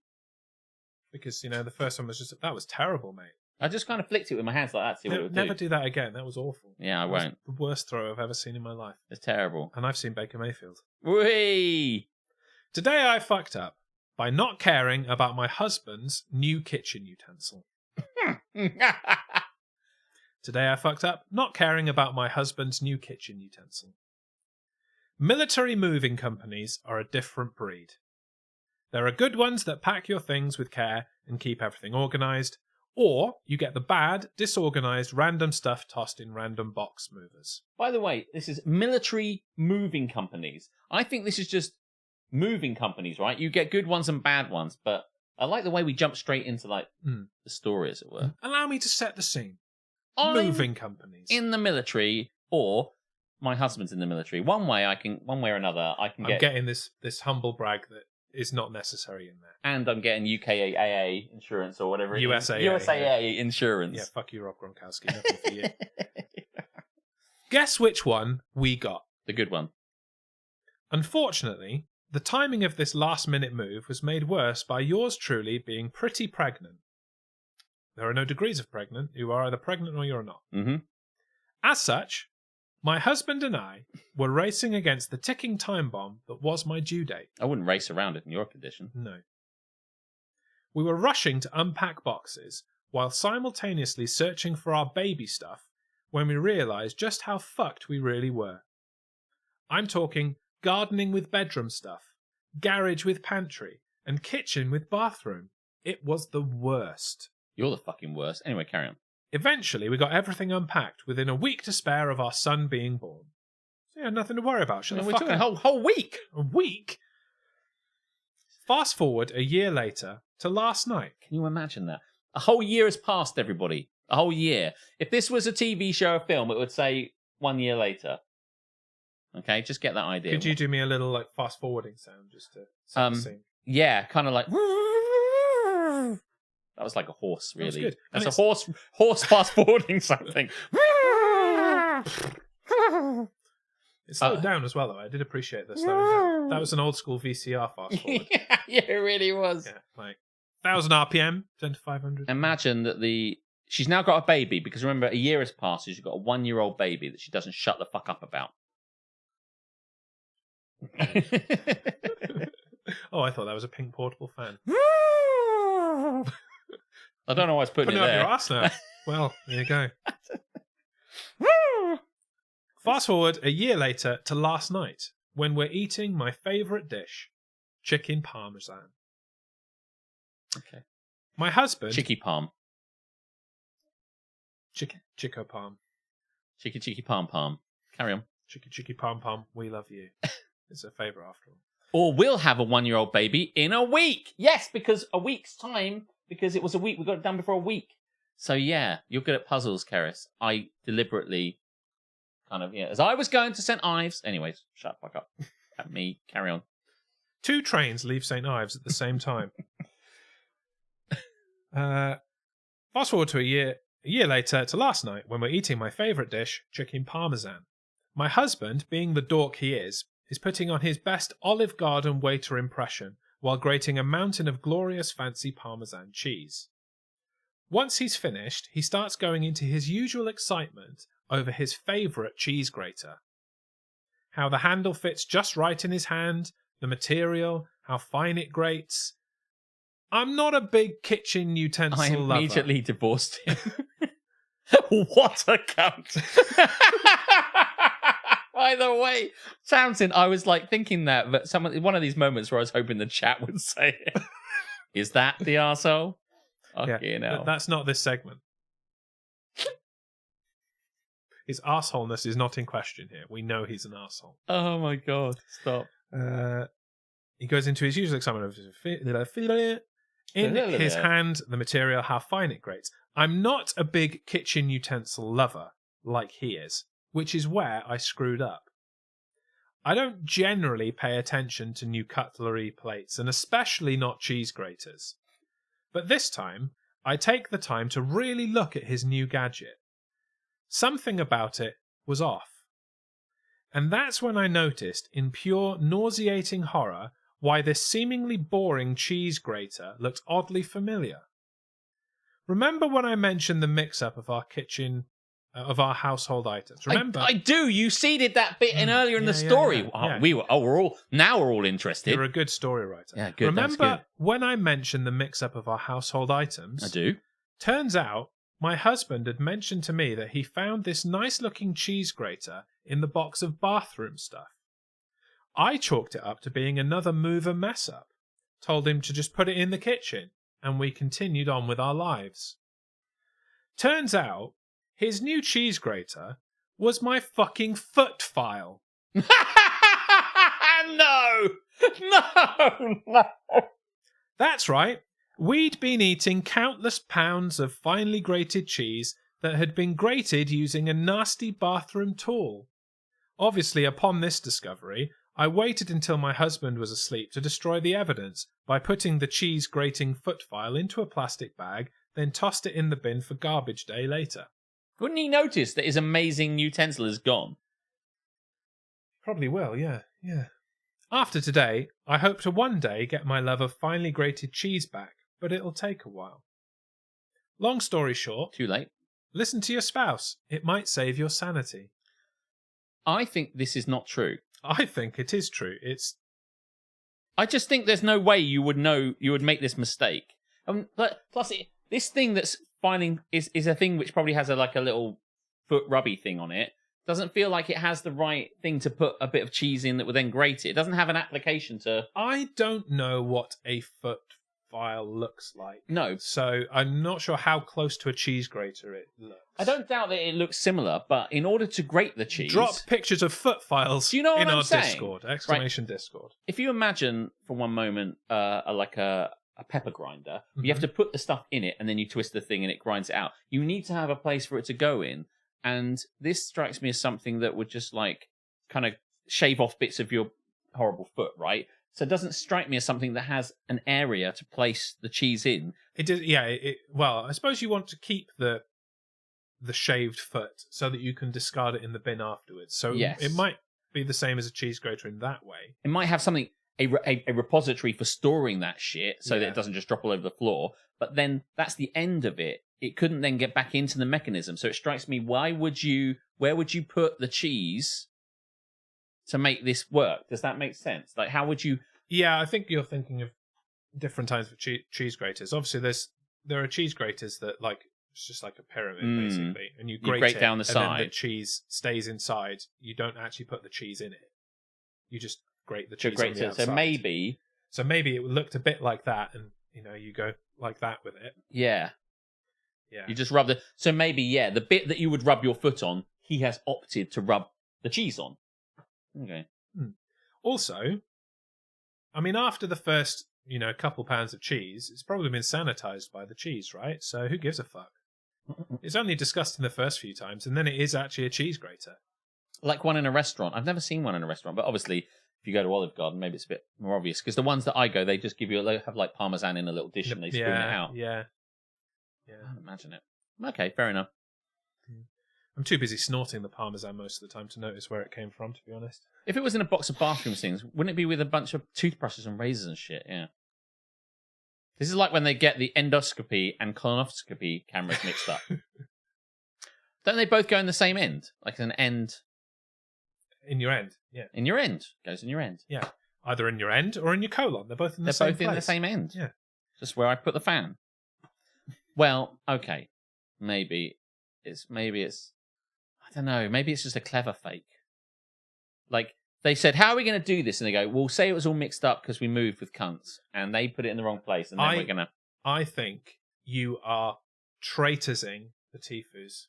Because, the first one was that was terrible, mate. I just kind of flicked it with my hands like that to see what it would do. Never do that again. That was awful. Yeah, I won't. The worst throw I've ever seen in my life. It's terrible. And I've seen Baker Mayfield. Whee! Today I fucked up by not caring about my husband's new kitchen utensil. Today I fucked up not caring about my husband's new kitchen utensil. Military moving companies are a different breed. There are good ones that pack your things with care and keep everything organised, or you get the bad, disorganised, random stuff tossed in random box movers. By the way, this is military moving companies. I think this is just moving companies, right? You get good ones and bad ones, but I like the way we jump straight into the story, as it were. Allow me to set the scene. Moving companies in the military, or my husband's in the military. One way or another, I'm getting this humble brag that is not necessary in there. And I'm getting UKAA insurance or whatever it is. USAA insurance. Yeah, fuck you, Rob Gronkowski. Nothing for you. Guess which one we got? The good one. Unfortunately, the timing of this last-minute move was made worse by yours truly being pretty pregnant. There are no degrees of pregnant. You are either pregnant or you're not. Mm-hmm. As such, My husband and I were racing against the ticking time bomb that was my due date. I wouldn't race around it in your condition. No. We were rushing to unpack boxes while simultaneously searching for our baby stuff when we realised just how fucked we really were. I'm talking gardening with bedroom stuff, garage with pantry, and kitchen with bathroom. It was the worst. You're the fucking worst. Anyway, carry on. Eventually, we got everything unpacked within a week to spare of our son being born. So yeah, nothing to worry about. Shut the We're fuck talking up. a whole week. A week? Fast forward a year later to last night. Can you imagine that? A whole year has passed, everybody. A whole year. If this was a TV show or film, it would say 1 year later. Okay, just get that idea. Could you do me a little like fast forwarding sound just to set the scene? Yeah, kind of like. That was like a horse, really. That was good. That's And a horse fast forwarding something. It slowed down as well, though. I did appreciate the slowing down. That was an old school VCR fast forward. Yeah, it really was. Yeah, like 1,000 RPM, 10 to 500. Imagine that she's now got a baby, because remember, a year has passed, so she's got a 1-year-old baby that she doesn't shut the fuck up about. Oh, I thought that was a Pink Portable fan. I don't know why I was putting it up there. your arse now. Well, there you go. Fast forward a year later to last night, when we're eating my favourite dish, chicken parmesan. Okay. My husband... Chicky palm. Chico palm. Chicky palm palm. Carry on. Chicky palm palm, we love you. It's a favourite after all. Or we'll have a 1-year-old baby in a week. Yes, because a week's time, because it was a week. We got it done before a week. So yeah, you're good at puzzles, Keris. I deliberately kind of, as I was going to St. Ives. Anyways, shut the fuck up. At me, carry on. 2 trains leave St. Ives at the same time. Fast forward to a year later to last night when we're eating my favourite dish, chicken parmesan. My husband, being the dork he is putting on his best Olive Garden waiter impression while grating a mountain of glorious fancy parmesan cheese. Once he's finished, he starts going into his usual excitement over his favourite cheese grater. How the handle fits just right in his hand, the material, how fine it grates. I'm not a big kitchen utensil lover. I immediately divorced him. What a cunt. By the way, Samson, I was like thinking that, but one of these moments where I was hoping the chat would say it. Is that the arsehole? Okay, yeah, that's not this segment. His arseholeness is not in question here. We know he's an arsehole. Oh my god, stop. He goes into his usual excitement of in his hand, the material, how fine it grates. I'm not a big kitchen utensil lover like he is, which is where I screwed up. I don't generally pay attention to new cutlery, plates, and especially not cheese graters. But this time, I take the time to really look at his new gadget. Something about it was off. And that's when I noticed, in pure nauseating horror, why this seemingly boring cheese grater looked oddly familiar. Remember when I mentioned the mix-up of our kitchen, of our household items? Remember? I do. You seeded that bit in earlier in the story. Yeah. We're all interested. You're a good story writer. Yeah, good. Remember when I mentioned the mix-up of our household items? I do. Turns out, my husband had mentioned to me that he found this nice-looking cheese grater in the box of bathroom stuff. I chalked it up to being another mover mess-up, told him to just put it in the kitchen, and we continued on with our lives. Turns out, his new cheese grater was my fucking foot file. No! That's right. We'd been eating countless pounds of finely grated cheese that had been grated using a nasty bathroom tool. Obviously, upon this discovery, I waited until my husband was asleep to destroy the evidence by putting the cheese grating foot file into a plastic bag, then tossed it in the bin for garbage day later. Wouldn't he notice that his amazing utensil is gone? Probably will, yeah. After today, I hope to one day get my love of finely grated cheese back, but it'll take a while. Long story short, Too late. listen to your spouse. It might save your sanity. I think this is not true. I think it is true. I just think there's no way you would make this mistake. But plus, this thing that's finding is a thing which probably has a little foot rubby thing on it. Doesn't feel like it has the right thing to put a bit of cheese in that would then grate it. It doesn't have an application to... I don't know what a foot file looks like. No. So I'm not sure how close to a cheese grater it looks. I don't doubt that it looks similar, but in order to grate the cheese... Drop pictures of foot files Do you know what in I'm our saying? Discord. Exclamation Discord. If you imagine for one moment a pepper grinder, you have to put the stuff in it and then you twist the thing and it grinds it out. You need to have a place for it to go in. And this strikes me as something that would just kind of shave off bits of your horrible foot, right? So it doesn't strike me as something that has an area to place the cheese in. It does, yeah. Well, I suppose you want to keep the shaved foot so that you can discard it in the bin afterwards. So yes. It might be the same as a cheese grater in that way. It might have something, a repository for storing that shit so that it doesn't just drop all over the floor. But then that's the end of it. It couldn't then get back into the mechanism. So it strikes me, where would you put the cheese to make this work? Does that make sense? How would you... Yeah, I think you're thinking of different types of cheese graters. Obviously, there are cheese graters that it's just like a pyramid, basically. And you grate down the and side. then the cheese stays inside. You don't actually put the cheese in it. You just grate the cheese on the outside. So maybe it looked a bit like that, and you go like that with it. Yeah. Yeah. You just rub so maybe, the bit that you would rub your foot on, he has opted to rub the cheese on. Okay. Also, I mean, after the first, couple pounds of cheese, it's probably been sanitized by the cheese, right? So who gives a fuck? It's only discussed in the first few times, and then it is actually a cheese grater. Like one in a restaurant. I've never seen one in a restaurant, but obviously, if you go to Olive Garden, maybe it's a bit more obvious. Because the ones that I go, they just give you, have Parmesan in a little dish and they spoon it out. Yeah. I can't imagine it. Okay, fair enough. I'm too busy snorting the Parmesan most of the time to notice where it came from, to be honest. If it was in a box of bathroom things, wouldn't it be with a bunch of toothbrushes and razors and shit? Yeah. This is like when they get the endoscopy and colonoscopy cameras mixed up. Don't they both go in the same end? Like an end... In your end, yeah. In your end. Goes in your end. Yeah. Either in your end or in your colon. They're both in the same place. In the same end. Yeah. Just where I put the fan. Well, okay. Maybe it's I don't know, maybe it's just a clever fake. They said, how are we going to do this? And they go, well, say it was all mixed up because we moved with cunts and they put it in the wrong place and then we're going to... I think you are traitorsing the Tifus.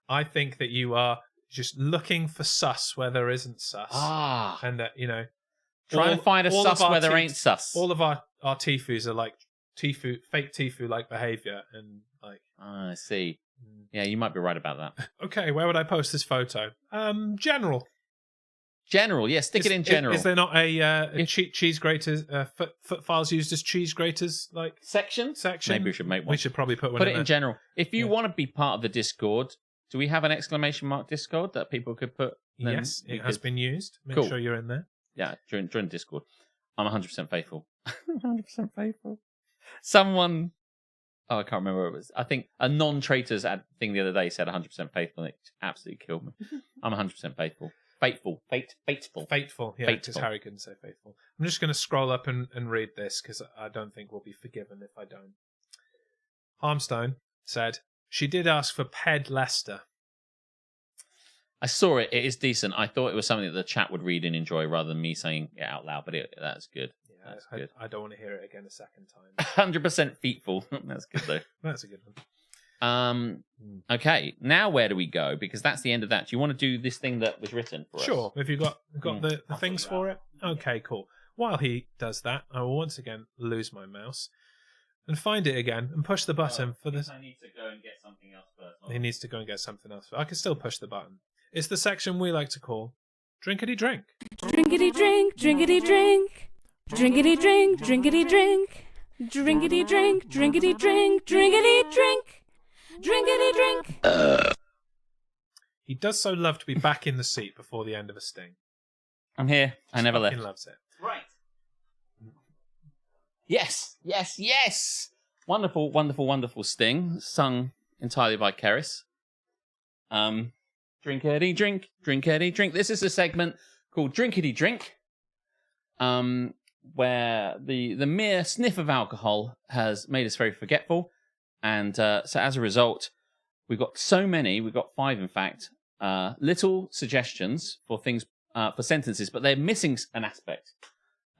I think that you are just looking for sus where there isn't sus. Ah. And that, try and find a sus where there ain't sus. All of our Tifus are like fake Tifu-like behaviour and I see. Yeah, you might be right about that. Okay, where would I post this photo? General. General, yeah, stick it in general. Is there not a cheese graters, foot files used as cheese graters section? Maybe we should make one. We should probably put one Put it in general. If you want to be part of the Discord, do we have an exclamation mark Discord that people could put? Yes, it has been used. Make sure you're in there. Yeah, join Discord. I'm 100% faithful. 100% faithful. Someone... Oh, I can't remember what it was. I think a non-Traitors thing the other day said 100% faithful, and it absolutely killed me. I'm 100% faithful. Faithful. Yeah, because Harry couldn't say faithful. I'm just going to scroll up and read this, because I don't think we'll be forgiven if I don't. Harmstone said, she did ask for Ped Lester. I saw it. It is decent. I thought it was something that the chat would read and enjoy rather than me saying it out loud, but that's good. That's good. I don't want to hear it again a second time. 100% feetful. That's good, though. That's a good one. Okay, now where do we go? Because that's the end of that. Do you want to do this thing that was written for us? Sure. Have you got the things for it? Okay, cool. While he does that, I will once again lose my mouse and find it again and push the button for this. I need to go and get something else first. He needs to go and get something else. I can still push the button. It's the section we like to call Drinkity Drink. Drinkity drink, drinkity drink. Drinkity drink, drinkity drink. Drinkity drink, drinkity drink, drinkity drink. Drinkity drink. He does so love to be back in the seat before the end of a sting. I'm here. I never left. He loves it. Right. Yes, yes, yes. Wonderful, wonderful, wonderful sting, sung entirely by Keris. Drinkity drink, drinkity drink. This is a segment called Drinkity Drink, where the mere sniff of alcohol has made us very forgetful. And so as a result, we've got so many, we've got 5 in fact, little suggestions for things, for sentences, but they're missing an aspect.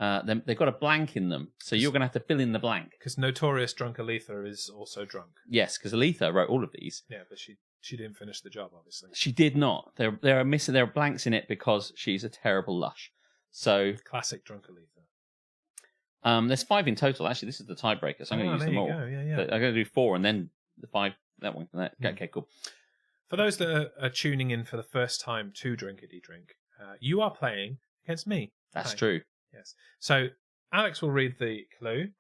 They've got a blank in them, so you're going to have to fill in the blank. Because notorious drunk Aletha is also drunk. Yes, because Aletha wrote all of these. Yeah, but she didn't finish the job, obviously. She did not. There are blanks in it because she's a terrible lush. So classic drunk Aletha. There's 5 in total. Actually, this is the tiebreaker, so I'm going to use them all. Go. Yeah. But I'm going to do 4 and then the 5. That one. Okay, cool. For those that are tuning in for the first time to Drinkity Drink, you are playing against me. That's true. Yes. So Alex will read the clue.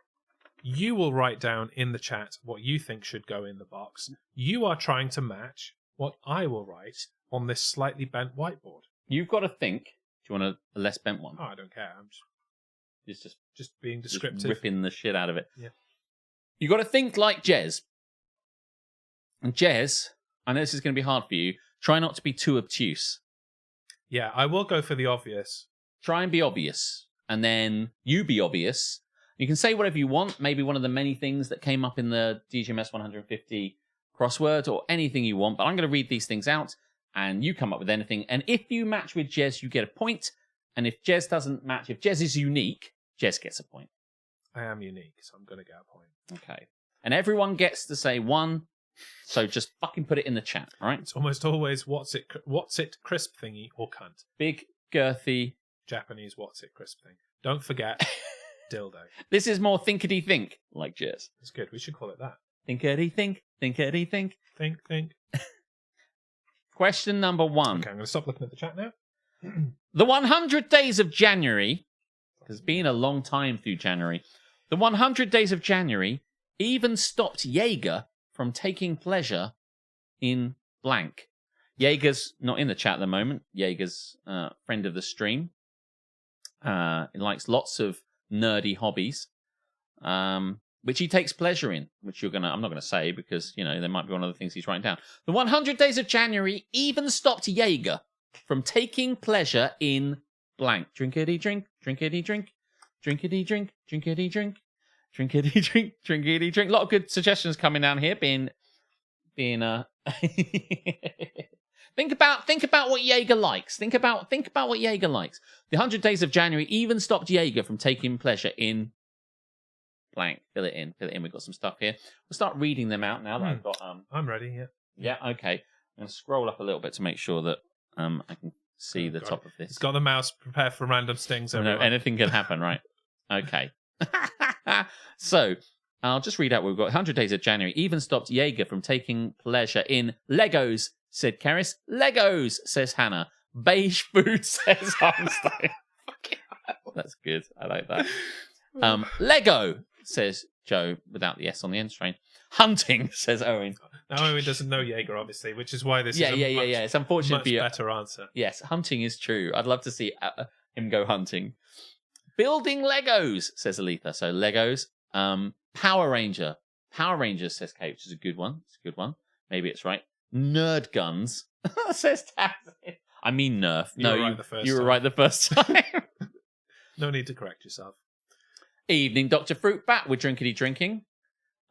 You will write down in the chat what you think should go in the box. You are trying to match what I will write on this slightly bent whiteboard. You've got to think. Do you want a less bent one? Oh, I don't care. I'm just being descriptive. Just ripping the shit out of it. Yeah. You've got to think like Jez. And Jez, I know this is going to be hard for you. Try not to be too obtuse. Yeah, I will go for the obvious. Try and be obvious. And then you be obvious. You can say whatever you want. Maybe one of the many things that came up in the DGMS 150 crossword or anything you want. But I'm going to read these things out and you come up with anything. And if you match with Jez, you get a point. And if Jez doesn't match, if Jez is unique, Jez gets a point. I am unique, so I'm going to get a point. Okay. And everyone gets to say 1. So just fucking put it in the chat, all right? It's almost always what's it crisp thingy or cunt. Big, girthy. Japanese what's it crisp thing. Don't forget dildo. This is more thinkity think, like Jez. It's good. We should call it that. Thinkity think, thinkity think. Think. Question number 1. Okay, I'm going to stop looking at the chat now. The 100 days of January, has been a long time through January. The 100 days of January even stopped Jaeger from taking pleasure in blank. Jaeger's not in the chat at the moment. Jaeger's friend of the stream. He likes lots of nerdy hobbies, which he takes pleasure in, which I'm not going to say because, there might be one of the things he's writing down. The 100 days of January even stopped Jaeger from taking pleasure in blank. Drinkity drink, drinkity drink, drinkity drink, drinkity drink, drinkity drink, drinkity drink. A lot of good suggestions coming down here. Being think about what Jaeger likes. Think about what Jaeger likes. The 100 days of January even stopped Jaeger from taking pleasure in blank. Fill it in. We've got some stuff here. We'll start reading them out now that I've got. I'm ready. Yeah. Yeah. Okay. I'm going to scroll up a little bit to make sure that I can see the top of this. It's got the mouse prepared for random stings. No, anything can happen, right? Okay. So, I'll just read out what we've got. 100 days of January even stopped Jaeger from taking pleasure in Legos, said Keris. Legos, says Hannah. Beige food, says Armstein. That's good. I like that. Lego, says Joe, without the S on the end strain. Hunting, says Owen. Now Owen doesn't know Jaeger, obviously, which is why this is a It's unfortunate much for you. Better answer. Yes, hunting is true. I'd love to see him go hunting. Building Legos, says Aletha. So Legos. Power Ranger. Power Rangers, says Kate, which is a good one. It's a good one. Maybe it's right. Nerd guns, says Taz. I mean Nerf. You were right the first time. No need to correct yourself. Evening, Dr. Fruitbat. We're drinkity drinking.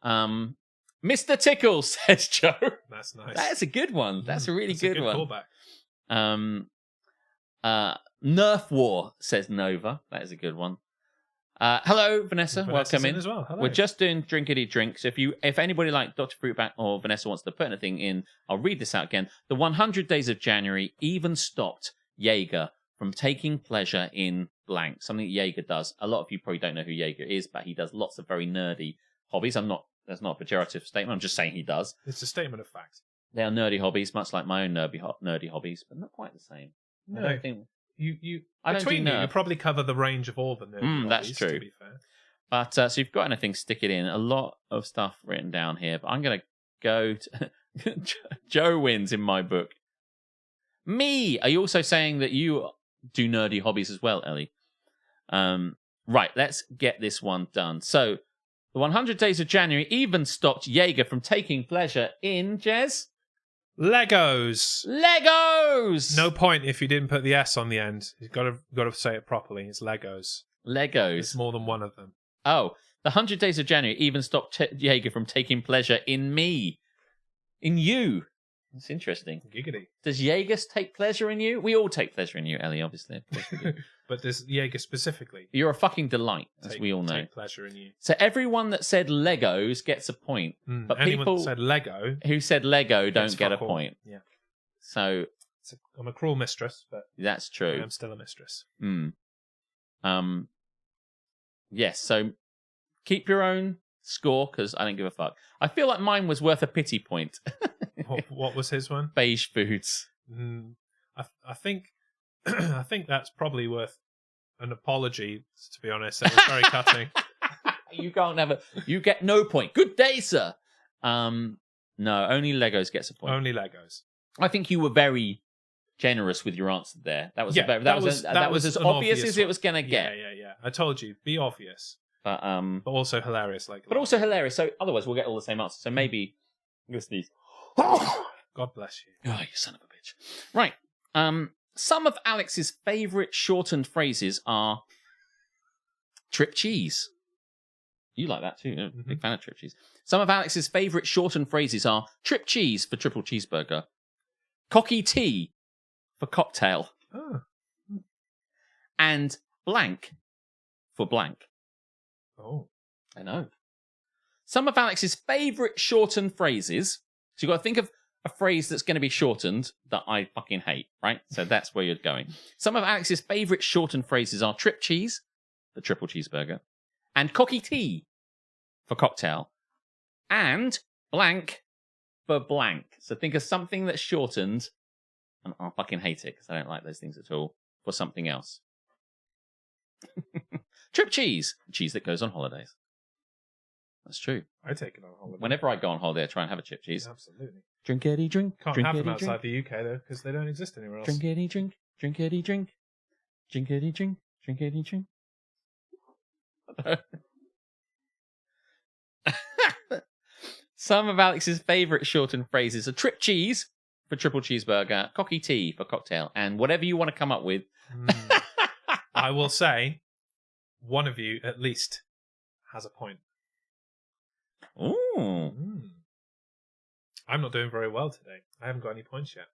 Mr. Tickle, says Joe. That's nice. That's a good one. That's a really good one. Callback. Nerf War, says Nova. That is a good one. Hello, Vanessa. Welcome in. As well. Hello. We're just doing drinkity drinks. If anybody like Dr. Fruitbat or Vanessa wants to put anything in, I'll read this out again. The 100 days of January even stopped Jaeger from taking pleasure in blank. Something Jaeger does. A lot of you probably don't know who Jaeger is, but he does lots of very nerdy hobbies. That's not a pejorative statement. I'm just saying he does. It's a statement of fact. They are nerdy hobbies, much like my own nerdy hobbies, but not quite the same. No. I don't think... Between you probably cover the range of all the nerdy hobbies, that's true. To be fair. But so if you've got anything, stick it in. A lot of stuff written down here, but I'm going to go to... Joe wins in my book. Me! Are you also saying that you do nerdy hobbies as well, Ellie? Right, let's get this one done. So, the 100 days of January even stopped Jaeger from taking pleasure in, Jez? Legos. Legos. No point if you didn't put the S on the end. You've got to say it properly. It's Legos. Legos. There's more than one of them. Oh, the 100 Days of January even stopped Jaeger from taking pleasure in me. In you. That's interesting. Giggity. Does Jaeger take pleasure in you? We all take pleasure in you, Ellie, obviously. Of course we do. But does Jaeger specifically You're a fucking delight, as we all know. take pleasure in you? So everyone that said Legos gets a point. But anyone people that said Lego who said Lego don't gets get a fuck all. point. Yeah. So I'm a cruel mistress, but that's I true. am still a mistress. Yes, so keep your own score, because I don't give a fuck. I feel like mine was worth a pity point. What was his one? Beige foods. I think I think that's probably worth an apology, to be honest. That was very cutting. You can't have you get no point. Good day, sir. No, only Legos gets a point. Only Legos. I think you were very generous with your answer there. That was Yeah, that was as an obvious as it one. was going to get. Yeah. I told you, be obvious, But also hilarious. but also hilarious. So otherwise, we'll get all the same answer. So maybe let's these. God bless you. Oh, you son of a bitch! Right. Some of Alex's favourite shortened phrases are trip cheese. You like that too? You're a big fan of trip cheese. Some of Alex's favourite shortened phrases are trip cheese for triple cheeseburger, cocky tea for cocktail, and blank for blank. Oh, I know. Some of Alex's favourite shortened phrases. So you've got to think of a phrase that's going to be shortened that I fucking hate, right? So that's where you're going. Some of Alex's favourite shortened phrases are trip cheese for triple cheeseburger, and cocky tea for cocktail, and blank for blank. So think of something that's shortened, and I'll fucking hate it because I don't like those things at all, for something else. Trip cheese that goes on holidays. That's true. I take it on holiday. Whenever I go on holiday, I try and have a chip cheese. Absolutely. Drink Eddie, drink. Can't drink have Eddie, them outside drink. the UK though, because they don't exist anywhere else. Drink Eddie, drink. Drink Eddie, drink. Drink Eddie, drink. Drink Eddie, drink. Some of Alex's favourite shortened phrases are trip cheese for triple cheeseburger, cocky tea for cocktail, and whatever you want to come up with. I will say, one of you at least has a point. Ooh. I'm not doing very well today. I haven't got any points yet.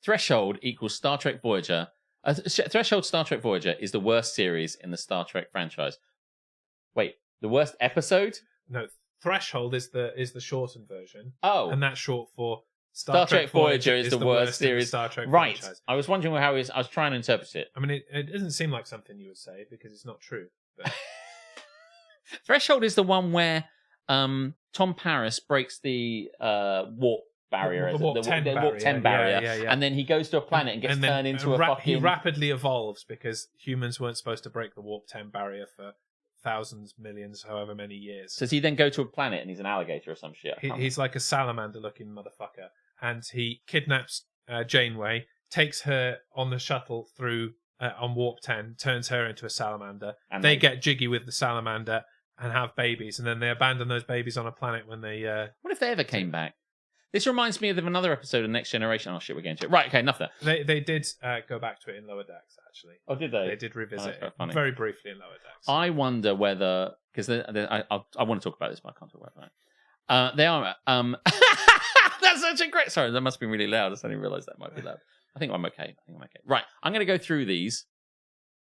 Threshold equals Star Trek Voyager. Threshold Star Trek Voyager is the worst series in the Star Trek franchise. Wait, the worst episode? No, Threshold is the shortened version. Oh. And that's short for Star Trek Voyager is the worst series. Star Trek right. franchise. I was wondering how I was trying to interpret it. I mean, it doesn't seem like something you would say because it's not true. But... Threshold is the one where Tom Paris breaks the warp barrier. The warp 10 barrier. Yeah. And then he goes to a planet and gets turned into a fucking... He rapidly evolves because humans weren't supposed to break the warp 10 barrier for thousands, millions, however many years. So does he then go to a planet and he's an alligator or some shit? He's like a salamander-looking motherfucker. And he kidnaps Janeway, takes her on the shuttle through on warp 10, turns her into a salamander. And they get jiggy with the salamander and have babies, and then they abandon those babies on a planet when they... What if they ever came back? This reminds me of another episode of Next Generation. Oh, shit, we're getting to it. Right, okay, enough of that. They did go back to it in Lower Decks, actually. Oh, did they? They did revisit it funny. very briefly in Lower Decks. I wonder whether... Because I want to talk about this, but I can't talk about it. They are... That's such a great... Sorry, that must be really loud. I suddenly realised that might be loud. I think I'm okay. Right, I'm going to go through these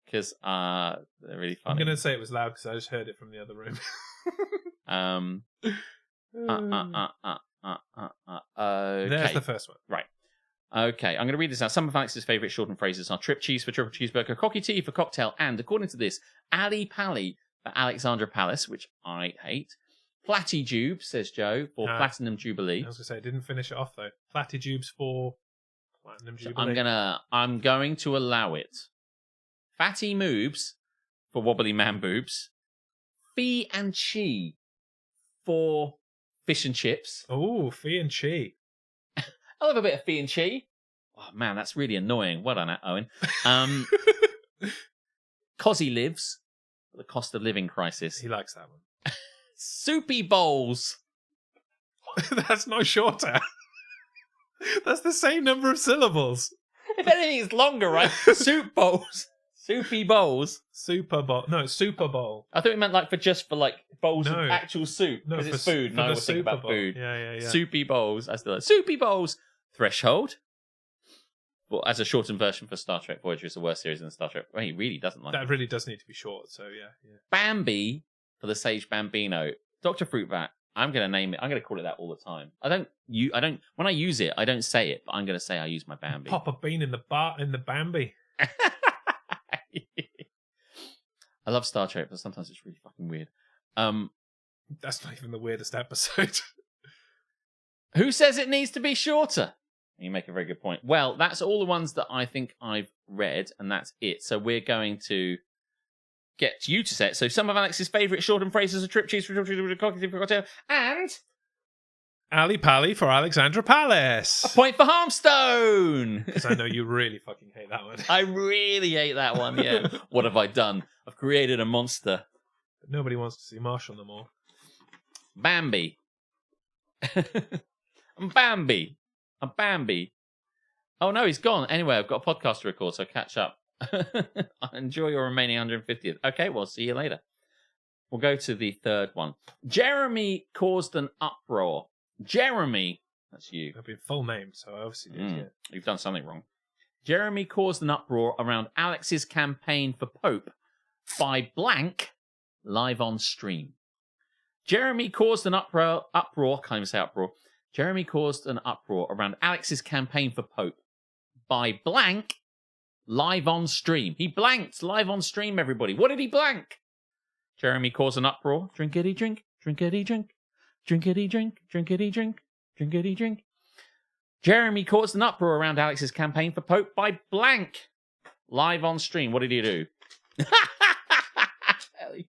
because they're really funny. I'm going to say it was loud because I just heard it from the other room. Okay. There's the first one. Right. Okay, I'm going to read this out. Some of Alex's favourite shortened phrases are trip cheese for triple cheeseburger, cocky tea for cocktail, and, according to this, Ali Pally for Alexandra Palace, which I hate. Platitubes, says Joe, for Platinum Jubilee. I was going to say, I didn't finish it off, though. Platitubes for Platinum Jubilee. So I'm going to allow it. Fatty Moobs for Wobbly Man Boobs. Fee and Chi for fish and chips. Oh, Fee and Chi. I love a bit of Fee and Chi. Oh, man, that's really annoying. Well done, Owen. Cozzy Lives for the cost of living crisis. He likes that one. Soupy Bowls. That's no shorter. That's the same number of syllables. If anything, it's longer, right? Soup bowls. Soupy bowls. Super Bowl. No, it's Super Bowl. I thought it meant like bowls No. of actual soup. No, Because it's for food. the No, I was thinking Super about Bowl. food. Yeah. Soupy bowls. I still like Soupy bowls. Threshold. Well, as a shortened version for Star Trek, Voyager is the worst series in Star Trek. Well, he really doesn't like That it. really does need to be short. So yeah. Bambi for the Sage Bambino. Dr. Fruitbat. I'm going to name it. I'm going to call it that all the time. I don't. When I use it, I don't say it, but I'm going to say I use my Bambi. Pop a bean in the Bambi. I love Star Trek, but sometimes it's really fucking weird. That's not even the weirdest episode. Who says it needs to be shorter? You make a very good point. Well, that's all the ones that I think I've read, and that's it. So we're going to get you to say it. So some of Alex's favourite shortened phrases are trip cheese, cognitive cocktail, and Ali Pally for Alexandra a Palace. point for Harmstone. Because I know you really fucking hate that one. I really hate that one, yeah. What have I done? I've created a monster. Nobody wants to see Marshall no more. Bambi. Bambi. A Bambi. Oh no, he's gone. Anyway, I've got a podcast to record, so catch up. Enjoy your remaining 150th. Okay, well, see you later. We'll go to the third one. Jeremy caused an uproar. Jeremy, that's you. I've been full name, so I obviously did. Yeah. You've done something wrong. Jeremy caused an uproar around Alex's campaign for Pope by blank live on stream. Jeremy caused an uproar. Can't even say uproar. Jeremy caused an uproar around Alex's campaign for Pope by blank live on stream. He blanked live on stream, everybody. What did he blank? Jeremy caused an uproar. Drinkity drink, drinkity drink, drinkity drink, drinkity drink, drinkity drink. Jeremy caused an uproar around Alex's campaign for Pope by blank live on stream. What did he do? Ellie.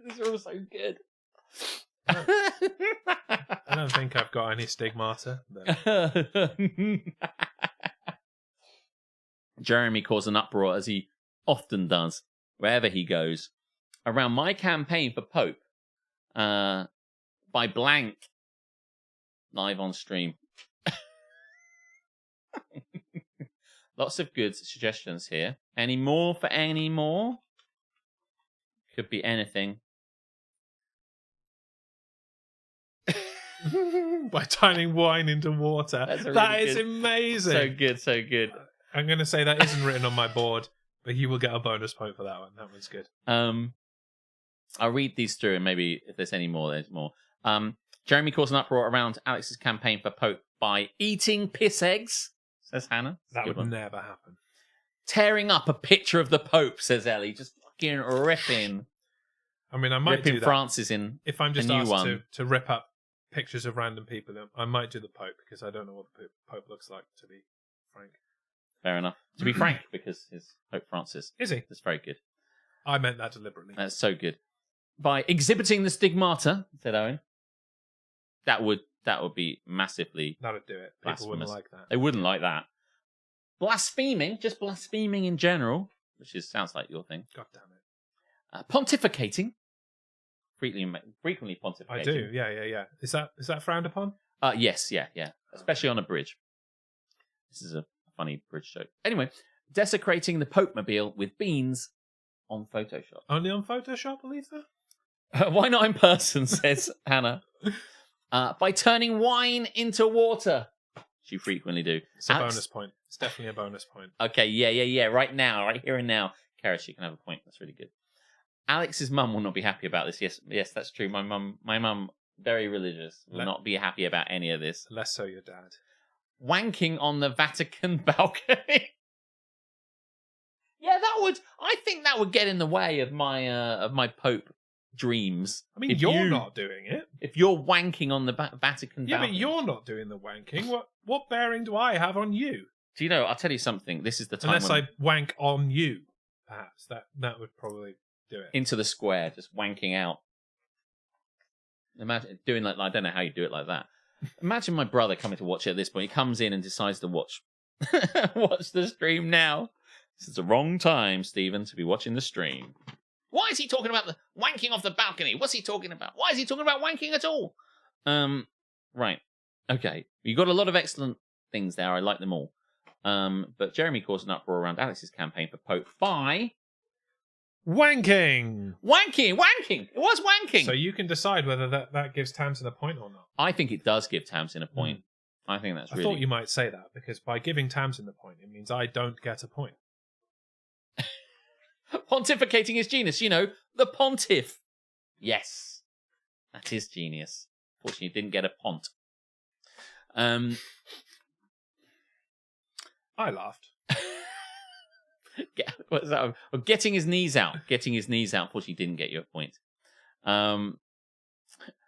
These are all so good. I don't think I've got any stigmata. But... Jeremy caused an uproar, as he often does, wherever he goes, around my campaign for Pope by blank live on stream. Lots of good suggestions here. Any more for any more? Could be anything. By turning wine into water. That is amazing. So good, so good. I'm going to say that isn't written on my board, but you will get a bonus point for that one. That one's good. I'll read these through, and maybe if there's any more, there's more. Jeremy caused an uproar around Alex's campaign for Pope by eating piss eggs, says Hannah. That would never happen. Tearing up a picture of the Pope, says Ellie. Just fucking ripping. I mean, I might ripping do that. Francis in if I'm just a new asked one. to rip up pictures of random people, I might do the Pope, because I don't know what the Pope looks like, to be frank. Fair enough. To be frank, because his Pope Francis. Is he? That's very good. I meant that deliberately. That's so good. By exhibiting the stigmata, said Owen. That would be massively That would do it. People wouldn't blasphemous. like that. They wouldn't like that. Blaspheming, just blaspheming in general, which sounds like your thing. God damn it. Pontificating. Frequently pontificating. I do, yeah. Is that frowned upon? Yes, yeah. Especially on a bridge. This is a funny bridge joke. Anyway, desecrating the Pope-mobile with beans on Photoshop. Only on Photoshop, I believe that? Why not in person, says Hannah. By turning wine into water. Which you frequently do. It's a bonus point. It's definitely a bonus point. Okay, yeah. Right now, right here and now. Karis, you can have a point. That's really good. Alex's mum will not be happy about this. Yes, that's true. My mum, very religious, will not be happy about any of this. Less so your dad. Wanking on the Vatican balcony. Yeah, I think that would get in the way of my Pope dreams. I mean, you're not doing it. If you're wanking on the Vatican balcony. Yeah, but you're not doing the wanking. What bearing do I have on you? Do you know, I'll tell you something. This is the time Unless I wank on you, perhaps. That would probably do it. Into the square, just wanking out. Imagine doing like, I don't know how you do it like that. Imagine my brother coming to watch it at this point. He comes in and decides to watch the stream now. This is the wrong time, Stephen, to be watching the stream. Why is he talking about the wanking off the balcony? What's he talking about? Why is he talking about wanking at all? Right. Okay. You got a lot of excellent things there. I like them all. But Jeremy caused an uproar around Alex's campaign for Pope by Wanking! wanking. It was wanking. So you can decide whether that gives Tamsin a point or not. I think it does give Tamsin a point. I think that's I really... thought you might say that, because by giving Tamsin the point, it means I don't get a point. Pontificating is genius. You know, the pontiff. Yes. That is genius. Fortunately, you didn't get a pont. I laughed. What's that? Getting his knees out. Getting his knees out. Unfortunately, didn't get you a point.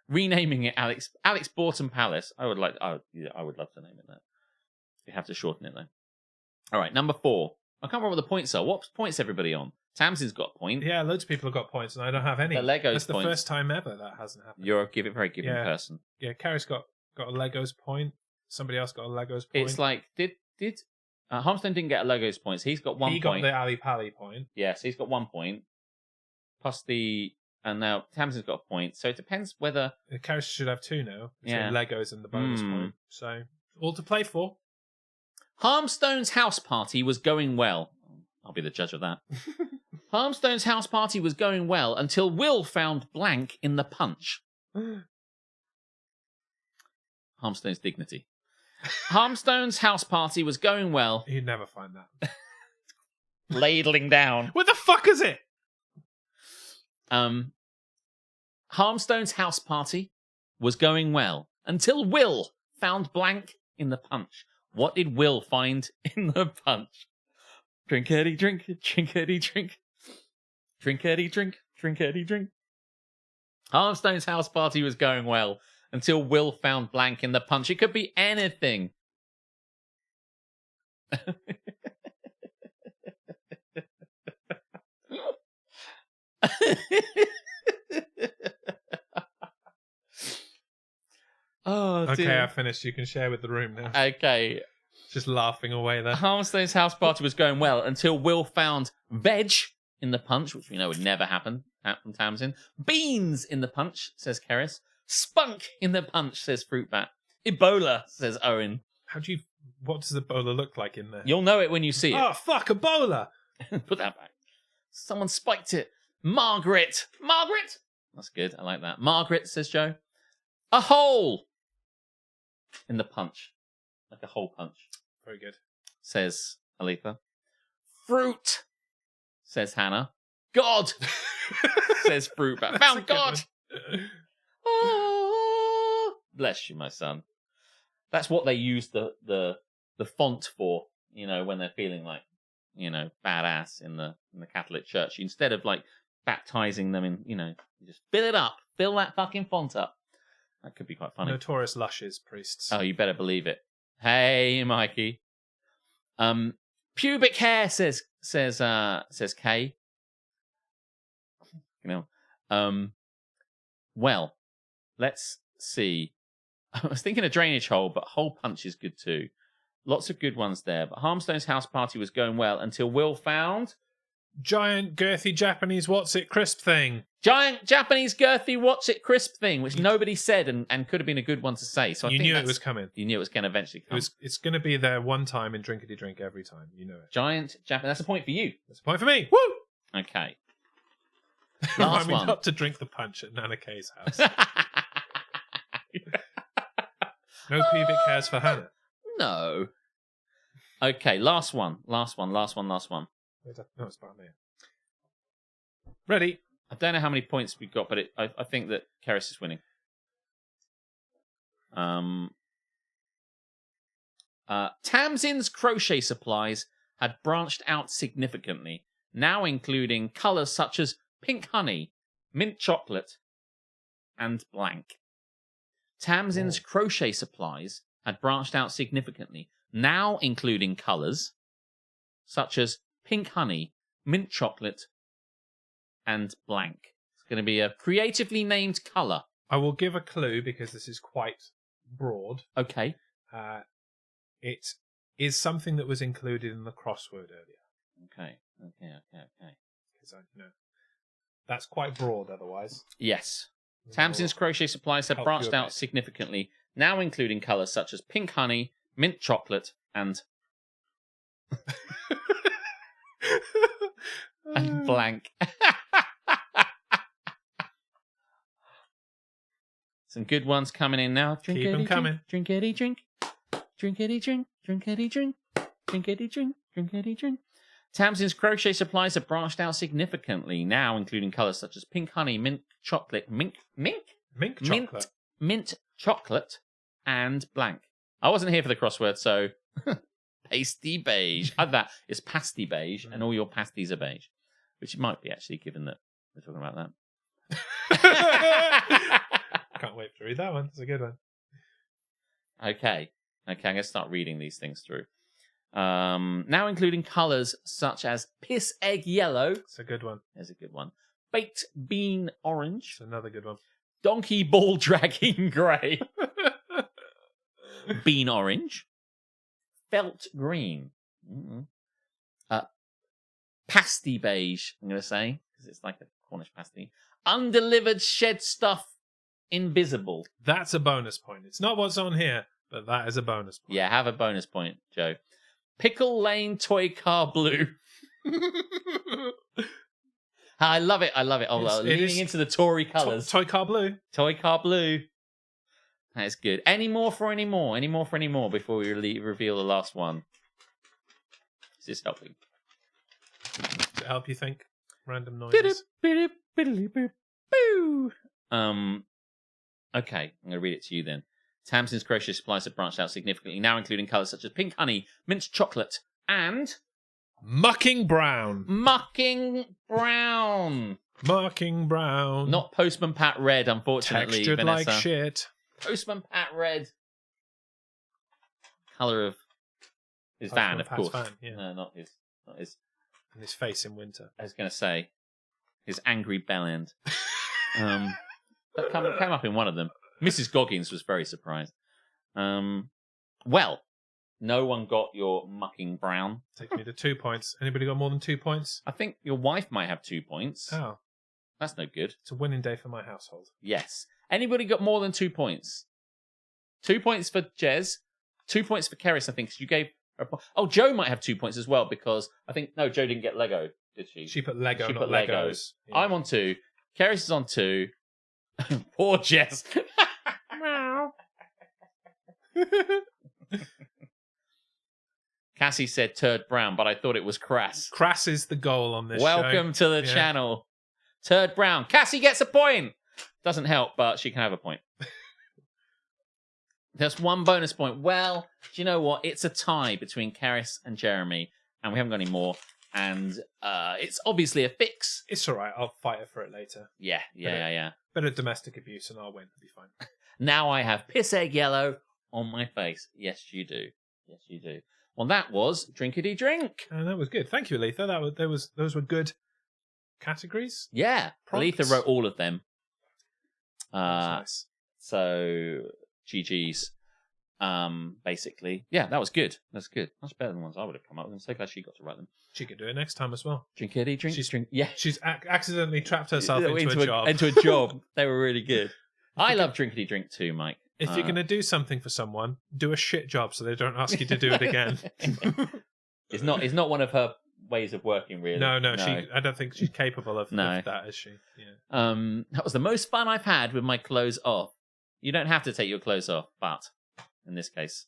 Renaming it Alex Borton Palace. I would love to name it that. You have to shorten it though. All right, number 4. I can't remember what the points are. What points everybody on? Tamsin's got a point. Yeah, loads of people have got points, and I don't have any. The Legos That's the points. first time ever that hasn't happened. You're a very giving person. Yeah, Carrie's got a Legos point. Somebody else got a Legos point. It's like did Harmstone didn't get a Legos points. He's got 1 point. He got the Ali Pali point. Yes, he's got 1 point. Plus and now Tamsin's got a point. So it depends whether Carrie should have 2 now. Yeah. Legos and the bonus point. So all to play for. Harmstone's house party was going well. I'll be the judge of that. Harmstone's house party was going well until Will found blank in the punch. Harmstone's dignity. Harmstone's house party was going well. You'd never find that. Ladling down. What the fuck is it? Harmstone's house party was going well until Will found blank in the punch. What did Will find in the punch? Drinkity drink, drinkity drink. Drinkity drink, drinkity drink. Harmstone's house party was going well until Will found blank in the punch. It could be anything. Oh, okay, dear. I finished. You can share with the room now. Okay. Just laughing away there. Harmstone's house party was going well until Will found veg in the punch, which we know would never happen from Tamsin. Beans in the punch, says Keris. Spunk in the punch, says Fruitbat. Ebola, says Owen. What does Ebola look like in there? You'll know it when you see it. Oh, fuck, Ebola! Put that back. Someone spiked it. Margaret! That's good, I like that. Margaret, says Joe. A hole in the punch. Like a hole punch. Very good. Says Aletha. Fruit, says Hannah. God, says Fruitbat. Found God! Oh, bless you, my son. That's what they use the font for, you know, when they're feeling like, you know, badass in the Catholic Church. Instead of like baptizing them in, you know, you just fill it up, fill that fucking font up. That could be quite funny. Notorious lushes priests. Oh, you better believe it. Hey, Mikey. Pubic hair, says Kay. You know. Well, let's see. I was thinking a drainage hole, but hole punch is good too. Lots of good ones there. But Harmstone's house party was going well until Will found giant girthy Japanese what's it crisp thing. Giant Japanese girthy what's it crisp thing, which nobody said and could have been a good one to say. So I think knew it was coming. You knew it was going to eventually come. It's going to be there one time in Drinkity Drink every time. You know it. Giant Japanese. That's a point for you. That's a point for me. Woo! Okay. Remind Last me one. not to drink the punch at Nana Kay's house. No pubic hairs for Hannah. No. Okay, last one. Wait, no, it's about me. Ready? I don't know how many points we got, but I think that Keris is winning. Tamsin's crochet supplies had branched out significantly, now including colours such as pink honey, mint chocolate, and blank. Tamsin's crochet supplies had branched out significantly, now including colours such as pink honey, mint chocolate, and blank. It's going to be a creatively named colour. I will give a clue because this is quite broad. Okay. It is something that was included in the crossword earlier. Okay. Because that's quite broad otherwise. Yes. Tamsin's crochet supplies had Help branched you a out bit. significantly, now including colours such as pink honey, mint chocolate, and blank. Some good ones coming in now. Keep them coming. Drinkity drink. Drinkity drink. Drinkity drink. Drinkity drink. Drinkity drink. Tamsin's crochet supplies have branched out significantly, now including colours such as pink honey, mint chocolate, mint chocolate, and blank. I wasn't here for the crossword, so pasty beige. That is pasty beige, and all your pasties are beige, which it might be actually, given that we're talking about that. Can't wait to read that one. It's a good one. Okay, I'm going to start reading these things through. Now including colours such as piss egg yellow. It's a good one. There's a good one. Baked bean orange. It's another good one. Donkey ball dragging grey. Bean orange. Felt green. Pasty beige, I'm going to say, because it's like a Cornish pasty. Undelivered shed stuff. Invisible. That's a bonus point. It's not what's on here, but that is a bonus point. Yeah, have a bonus point, Joe. Pickle Lane Toy Car Blue. I love it. Oh, leaning into the Tory colours. Toy Car Blue. Toy Car Blue. That is good. Any more for any more? Any more for any more before we reveal the last one? Is this helping? Does it help you think? Random noises. Okay, I'm going to read it to you then. Tamsin's crochet supplies have branched out significantly, now including colours such as pink honey, mint chocolate, and... Mucking brown. Mucking brown. Mucking brown. Not Postman Pat Red, unfortunately, Textured Vanessa. like shit. Postman Pat Red. Colour of his van, of course. Van, yeah. No, not his. And his face in winter. I was going to say, his angry bell end. That came up in one of them. Mrs. Goggins was very surprised. Well, no one got your mucking brown. Take me to 2 points. Anybody got more than 2 points? I think your wife might have 2 points. Oh. That's no good. It's a winning day for my household. Yes. Anybody got more than 2 points? 2 points for Jez. 2 points for Keris, I think, because you gave her a point. Oh, Joe might have 2 points as well, because I think... No, Joe didn't get Lego, did she? She put Lego, She not put Legos. Yeah. I'm on 2. Keris is on 2. Poor Jess. Cassie said turd brown, but I thought it was crass. Crass is the goal on this show. Welcome to the channel. Turd brown. Cassie gets a point. Doesn't help, but she can have a point. There's one bonus point. Well, do you know what? It's a tie between Keris and Jeremy, and we haven't got any more. And it's obviously a fix. It's all right. I'll fight her for it later. Yeah. Bit of domestic abuse and I'll win. It'll be fine. Now I have piss egg yellow on my face. Yes, you do. Yes, you do. Well, that was Drinkity Drink. And that was good. Thank you, Aletha. Those were good categories. Yeah. Prompts. Aletha wrote all of them. Nice. So, GG's. Basically. Yeah, that was good. That's good. Much better than the ones I would have come up with. I'm so glad she got to write them. She could do it next time as well. Drinkity Drink. She's Yeah. She's accidentally trapped herself into a job. Into a job. They were really good. I love Drinkity Drink too, Mike. If you're going to do something for someone, do a shit job so they don't ask you to do it again. It's not one of her ways of working, really. No. I don't think she's capable of that, is she? Yeah. That was the most fun I've had with my clothes off. You don't have to take your clothes off, but in this case,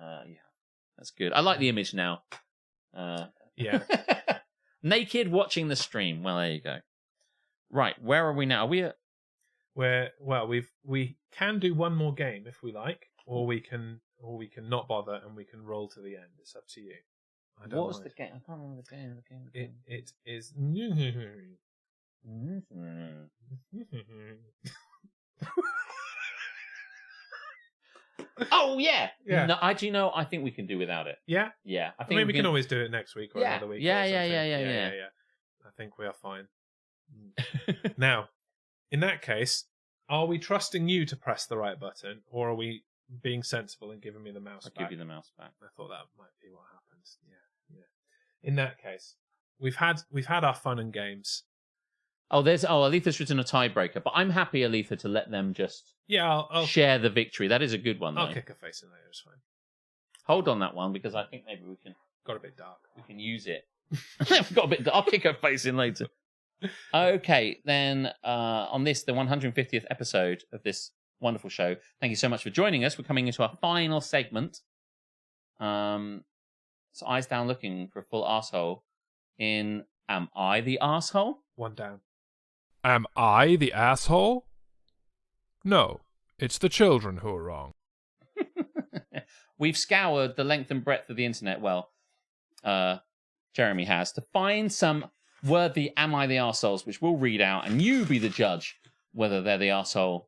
yeah, that's good. I like the image now. Yeah. Naked watching the stream. Well, there you go. Right, where are we now? Are we at... we can do one more game if we like, or we can not bother and we can roll to the end. It's up to you. What was the game? I can't remember the game. It is. Oh yeah. Yeah. No, do you know? I think we can do without it. Yeah. Yeah. I I think mean, we can always do it next week or another week. Yeah. or something. Yeah. I think we are fine. Now, in that case, are we trusting you to press the right button, or are we being sensible and giving me the mouse back? I'll give you the mouse back. I thought that might be what happens. Yeah. In that case, we've had our fun and games. Aletha's written a tiebreaker, but I'm happy, Aletha, to let them just I'll share the victory. That is a good one, though. I'll kick her face in later. It's fine. Hold on that one, because I think maybe we can Got a bit dark. use it. We've got a bit. I'll kick her face in later. Okay, then on this, the 150th episode of this wonderful show, thank you so much for joining us. We're coming into our final segment. So eyes down looking for a full arsehole in Am I the Arsehole? One down. Am I the asshole? No, it's the children who are wrong. We've scoured the length and breadth of the internet, well, Jeremy has, to find some worthy Am I the Arseholes, which we'll read out, and you be the judge whether they're the arsehole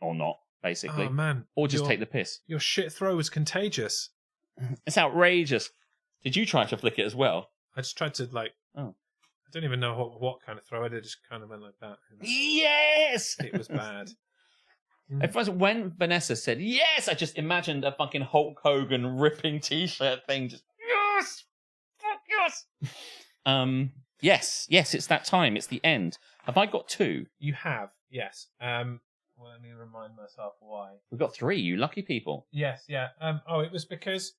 or not, basically. Oh, man. Or just take the piss. Your shit throw was contagious. It's outrageous. Did you try to flick it as well? I just tried to, I don't even know what kind of throw I did. I just kind of went like that. Yes! It was bad. At first, when Vanessa said, yes, I just imagined a fucking Hulk Hogan ripping t-shirt thing. Just, yes! Fuck yes! Yes, it's that time. It's the end. Have I got 2? You have, yes. Well, let me remind myself why. We've got 3, you lucky people. Yes, yeah. It was because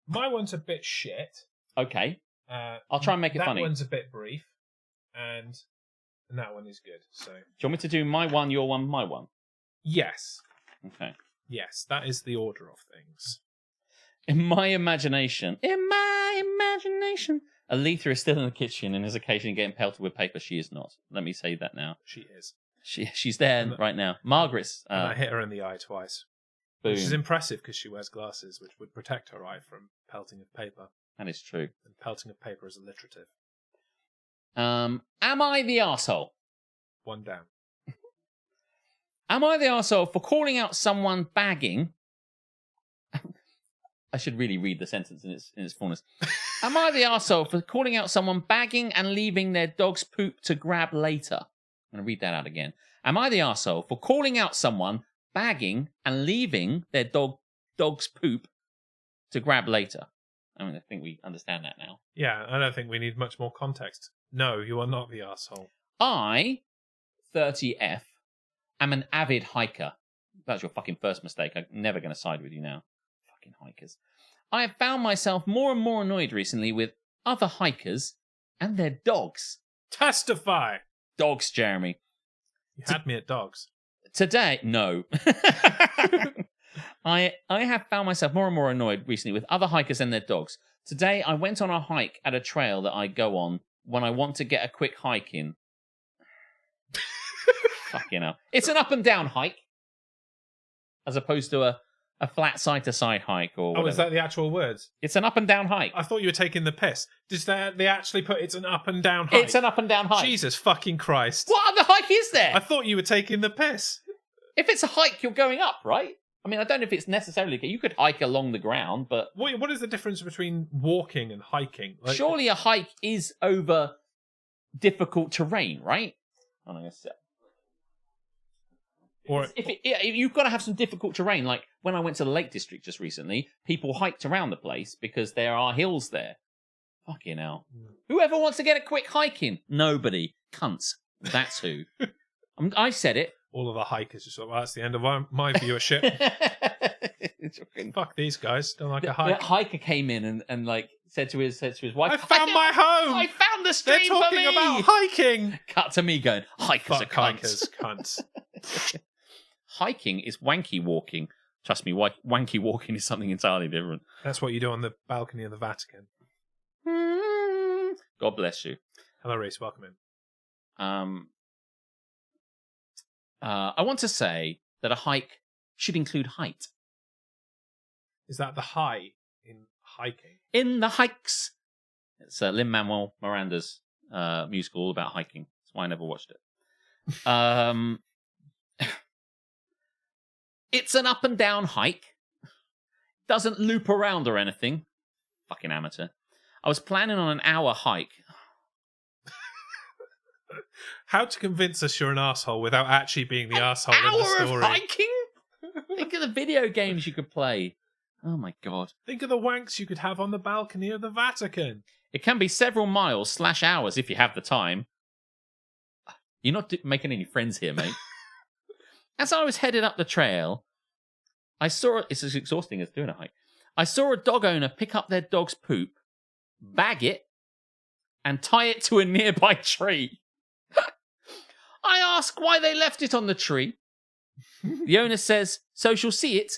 my one's a bit shit. Okay. I'll try and make it funny. That one's a bit brief, and that one is good. So, do you want me to do my one, your one, my one? Yes. Okay. Yes, that is the order of things. In my imagination, Aletha is still in the kitchen and is occasionally getting pelted with paper. She is not. Let me say that now. She is. She's there right now. Margaret's. And I hit her in the eye twice. Boom. Which is impressive because she wears glasses, which would protect her eye from pelting of paper. That is true. And pelting of paper is alliterative. Am I the arsehole? One down. Am I the arsehole for calling out someone bagging? I should really read the sentence in its fullness. Am I the arsehole for calling out someone bagging and leaving their dog's poop to grab later? I'm going to read that out again. Am I the arsehole for calling out someone bagging and leaving their dog's poop to grab later? I mean, I think we understand that now. Yeah, I don't think we need much more context. No, you are not the arsehole. I, 30F, am an avid hiker. That's your fucking first mistake. I'm never going to side with you now. Fucking hikers. I have found myself more and more annoyed recently with other hikers and their dogs. Testify! Dogs, Jeremy. You had me at dogs. Today, no. I have found myself more and more annoyed recently with other hikers and their dogs. Today, I went on a hike at a trail that I go on when I want to get a quick hike in. Fucking hell. It's an up and down hike, as opposed to a flat side-to-side hike or whatever. Oh, is that the actual words? It's an up and down hike. I thought you were taking the piss. Did they actually put it's an up and down hike? It's an up and down hike. Jesus fucking Christ. What other hike is there? I thought you were taking the piss. If it's a hike, you're going up, right? I mean, I don't know if it's necessarily... You could hike along the ground, but... What is the difference between walking and hiking? Surely a hike is over difficult terrain, right? I'm going to say... Or you've got to have some difficult terrain. Like when I went to the Lake District just recently, people hiked around the place because there are hills there. Fucking hell. Whoever wants to get a quick hike in? Nobody. Cunts. That's who. I said it. All of the hikers just thought, well, that's the end of my viewership. Fuck these guys. Don't like a hike. The hiker came in and like said to his wife, I found my home! I found the stream They're talking for me! about hiking! Cut to me going, hikers Fuck are cunts. hikers, cunts. Hiking is wanky walking. Trust me, wanky walking is something entirely different. That's what you do on the balcony of the Vatican. God bless you. Hello, Reese. Welcome in. I want to say that a hike should include height. Is that the high in hiking? In the hikes. It's Lin-Manuel Miranda's musical all about hiking. That's why I never watched it. It's an up and down hike. Doesn't loop around or anything. Fucking amateur. I was planning on an hour hike. How to convince us you're an arsehole without actually being the arsehole in the story. Hour of hiking? Think of the video games you could play. Oh my god. Think of the wanks you could have on the balcony of the Vatican. It can be several miles / hours if you have the time. You're not making any friends here, mate. As I was headed up the trail, I saw... It's as exhausting as doing a hike. I saw a dog owner pick up their dog's poop, bag it, and tie it to a nearby tree. I ask why they left it on the tree. The owner says, so she'll see it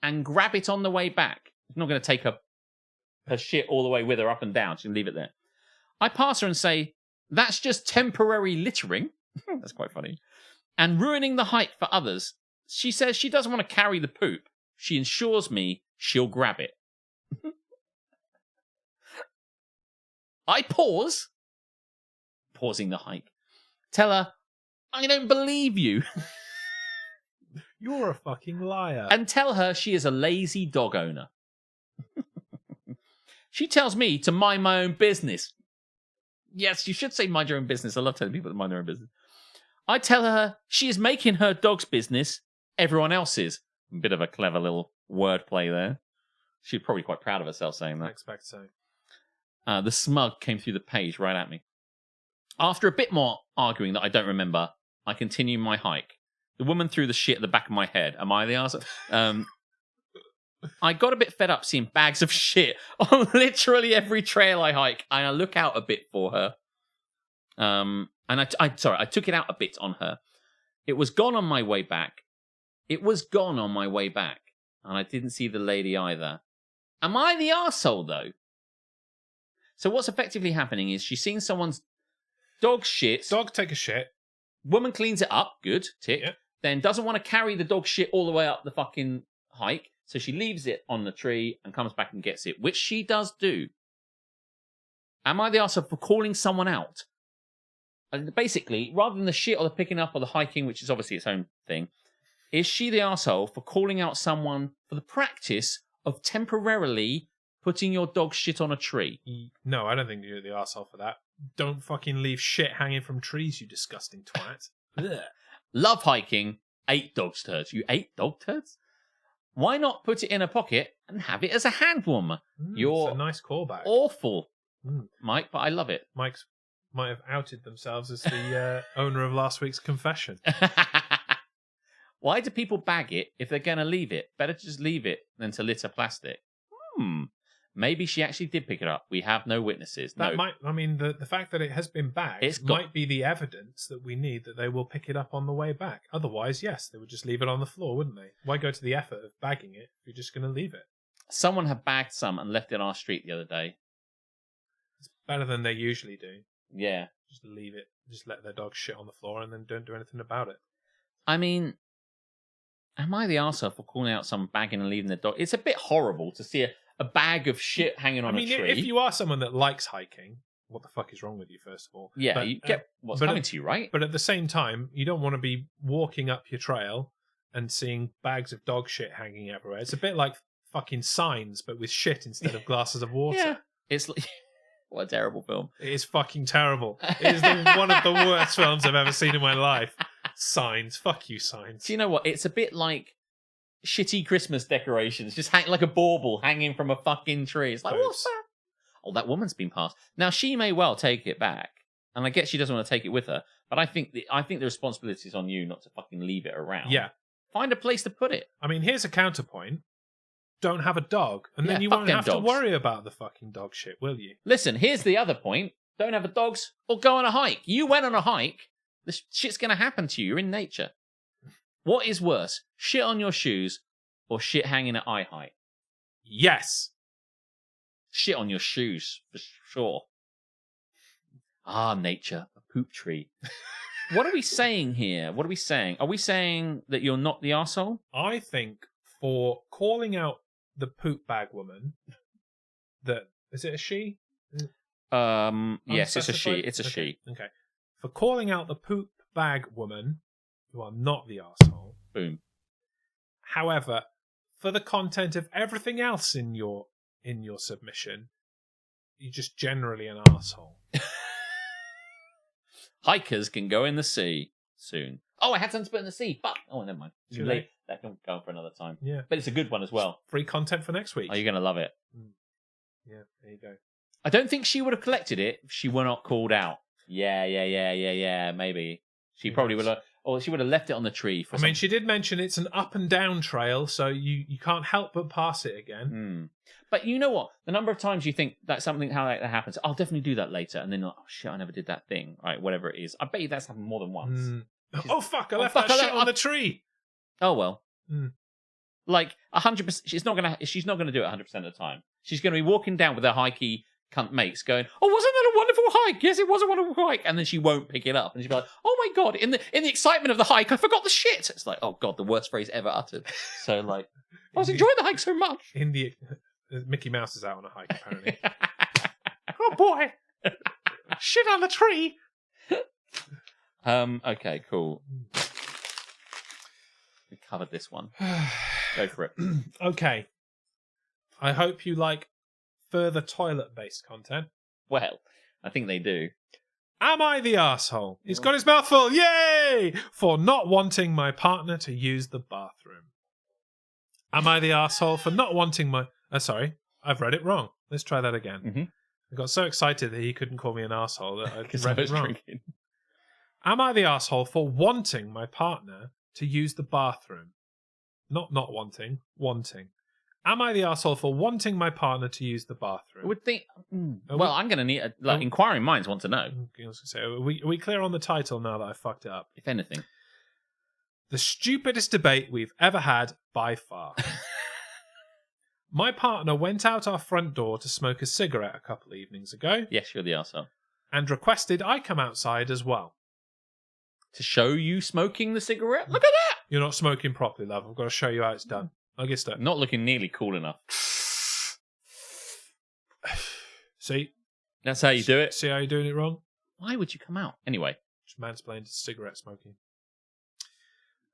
and grab it on the way back. She's not going to take her shit all the way with her up and down. She can leave it there. I pass her and say, that's just temporary littering. That's quite funny. And ruining the hike for others. She says she doesn't want to carry the poop. She assures me she'll grab it. I pause, pausing the hike. Tell her, I don't believe you. You're a fucking liar. And tell her she is a lazy dog owner. She tells me to mind my own business. Yes, you should say mind your own business. I love telling people to mind their own business. I tell her she is making her dog's business everyone else's. A bit of a clever little wordplay there. She's probably quite proud of herself saying that. I expect so. The smug came through the page right at me. After a bit more arguing that I don't remember, I continue my hike. The woman threw the shit at the back of my head. Am I the arsehole? I got a bit fed up seeing bags of shit on literally every trail I hike, and I look out a bit for her. And I took it out a bit on her. It was gone on my way back. And I didn't see the lady either. Am I the arsehole, though? So what's effectively happening is she's seen someone's dog shit. Dog take a shit. Woman cleans it up. Good. Tick. Yeah. Then doesn't want to carry the dog shit all the way up the fucking hike. So she leaves it on the tree and comes back and gets it, which she does do. Am I the arsehole for calling someone out? And basically, rather than the shit or the picking up or the hiking, which is obviously its own thing, is she the arsehole for calling out someone for the practice of temporarily putting your dog shit on a tree? No, I don't think you're the arsehole for that. Don't fucking leave shit hanging from trees, you disgusting twat. Ugh. Love hiking, ate dog turds. You ate dog turds? Why not put it in a pocket and have it as a hand warmer? You're it's a nice callback. Awful, Mike, but I love it. Mike's might have outed themselves as the owner of last week's confession. Why do people bag it if they're going to leave it? Better to just leave it than to litter plastic. Maybe she actually did pick it up. We have no witnesses. That might, I mean, the fact that it has been bagged might be the evidence that we need that they will pick it up on the way back. Otherwise, yes, they would just leave it on the floor, wouldn't they? Why go to the effort of bagging it if you're just going to leave it? Someone had bagged some and left it on our street the other day. It's better than they usually do. Yeah. Just leave it. Just let their dog shit on the floor and then don't do anything about it. I mean, am I the arsehole for calling out someone bagging and leaving their dog? It's a bit horrible to see a bag of shit hanging on a tree. If you are someone that likes hiking, what the fuck is wrong with you, first of all? Yeah, you get what's coming to you, right? But at the same time, you don't want to be walking up your trail and seeing bags of dog shit hanging everywhere. It's a bit like fucking Signs, but with shit instead of glasses of water. Yeah. It's like, what a terrible film. It is fucking terrible. It is one of the worst films I've ever seen in my life. Signs. Fuck you, Signs. Do you know what? It's a bit like shitty Christmas decorations, just hang like a bauble hanging from a fucking tree. It's like, what's that? Oh, that woman's been passed. Now, she may well take it back, and I guess she doesn't want to take it with her, but I think the responsibility is on you not to fucking leave it around. Yeah. Find a place to put it. I mean, here's a counterpoint. Don't have a dog, and then you won't have to worry about the fucking dog shit, will you? Listen, here's the other point. Don't have a dogs or go on a hike. You went on a hike, this shit's going to happen to you. You're in nature. What is worse, shit on your shoes or shit hanging at eye height? Yes. Shit on your shoes, for sure. Ah, nature, a poop tree. What are we saying here? What are we saying? Are we saying that you're not the arsehole? I think for calling out the poop bag woman, is it a she? Yes, it's a she. It's a she. Okay. For calling out the poop bag woman, you are not the arsehole. Boom. However, for the content of everything else in your submission, you're just generally an arsehole. Hikers can go in the sea soon. Oh, I had something to put in the sea. Fuck. Oh, never mind. Too late. That can go for another time. Yeah. But it's a good one as well. Free content for next week. Oh, you're going to love it. Yeah, there you go. I don't think she would have collected it if she were not called out. Yeah, maybe. She probably would have, or she would have left it on the tree. I mean, she did mention it's an up and down trail, so you can't help but pass it again. But you know what? The number of times you think that something how that happens, I'll definitely do that later, and then oh shit, I never did that thing. Right, whatever it is. I bet you that's happened more than once. Oh fuck! I left that shit on the tree. Oh well. Like 100%, she's not gonna do it 100% of the time. She's gonna be walking down with her hikey cunt mates, going, "Oh, wasn't that a wonderful hike? Yes, it was a wonderful hike." And then she won't pick it up, and she'll be like, "Oh my god!" In the excitement of the hike, I forgot the shit. It's like, oh god, the worst phrase ever uttered. So like, I was enjoying the hike so much. Mickey Mouse is out on a hike apparently. Oh boy, shit on the tree. Okay, cool. We covered this one. Go for it. Okay. I hope you like further toilet-based content. Well, I think they do. Am I the arsehole? He's got his mouth full, yay! For not wanting my partner to use the bathroom. Am I the arsehole for not wanting my... sorry, I've read it wrong. Let's try that again. I got so excited that he couldn't call me an arsehole that I read it wrong. Drinking. Am I the arsehole for wanting my partner to use the bathroom? Not wanting, wanting. Am I the arsehole for wanting my partner to use the bathroom? I would think... well, I'm going to need... inquiring minds want to know. I was going to say, are we clear on the title now that I fucked it up? If anything. The stupidest debate we've ever had by far. My partner went out our front door to smoke a cigarette a couple of evenings ago. Yes, you're the arsehole. And requested I come outside as well. To show you smoking the cigarette? Look at that! You're not smoking properly, love. I've got to show you how it's done. I guess that. Not looking nearly cool enough. See? That's how you do it. See how you're doing it wrong? Why would you come out? Anyway. Just mansplained cigarette smoking.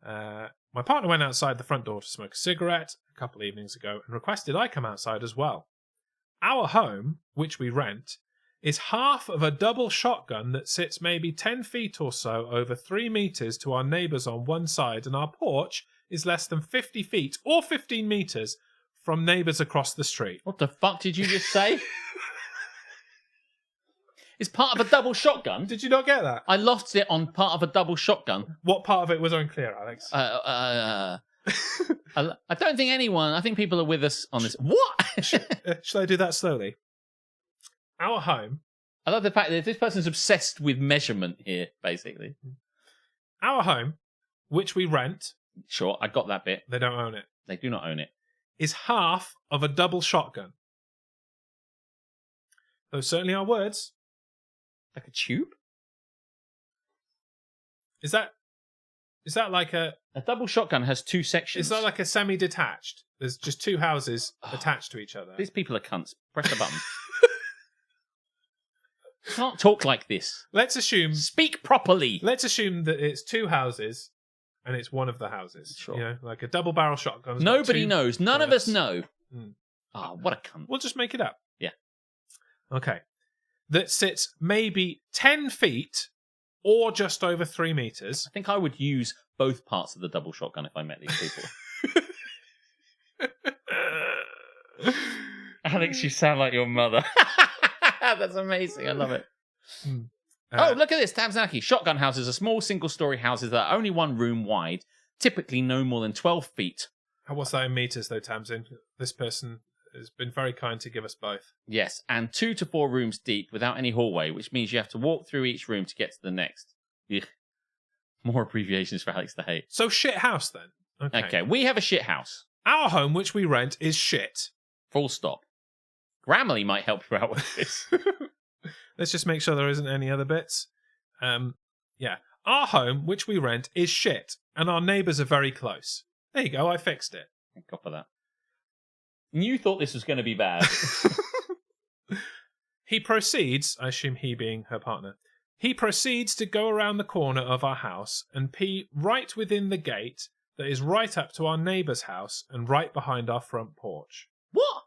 My partner went outside the front door to smoke a cigarette a couple of evenings ago and requested I come outside as well. Our home, which we rent, is half of a double shotgun that sits maybe 10 feet or so over 3 meters to our neighbours on one side, and our porch is less than 50 feet or 15 meters from neighbours across the street. What the fuck did you just say? It's part of a double shotgun. Did you not get that? I lost it on part of a double shotgun. What part of it was unclear, Alex? I don't think anyone... I think people are with us on this. What? Shall I do that slowly? Our home... I love the fact that this person's obsessed with measurement here, basically. Our home, which we rent... Sure, I got that bit. They don't own it. They do not own it. Is half of a double shotgun. Those certainly are words. Like a tube? Is that like a... A double shotgun has 2 sections. Is that like a semi-detached? There's just 2 houses attached to each other. These people are cunts. Press the button. You can't talk like this. Let's assume... Speak properly. Let's assume that it's 2 houses and it's one of the houses. Sure. You know, like a double barrel shotgun. Nobody knows. None of us know. Oh, what a cunt. We'll just make it up. Yeah. Okay. That sits maybe 10 feet or just over 3 meters. I think I would use both parts of the double shotgun if I met these people. Alex, you sound like your mother. That's amazing. I love it. Oh, look at this. Tamzaki. Shotgun houses are small single-story houses that are only 1 room wide, typically no more than 12 feet. What's that in meters, though, Tamsin? This person has been very kind to give us both. Yes, and 2 to 4 rooms deep without any hallway, which means you have to walk through each room to get to the next. Ugh. More abbreviations for Alex to hate. So shit house, then. Okay, we have a shit house. Our home, which we rent, is shit. Full stop. Grammarly might help you out with this. Let's just make sure there isn't any other bits. Yeah. Our home, which we rent, is shit, and our neighbours are very close. There you go, I fixed it. Thank God for that. You thought this was going to be bad. He proceeds, I assume he being her partner, he proceeds to go around the corner of our house and pee right within the gate that is right up to our neighbour's house and right behind our front porch. What?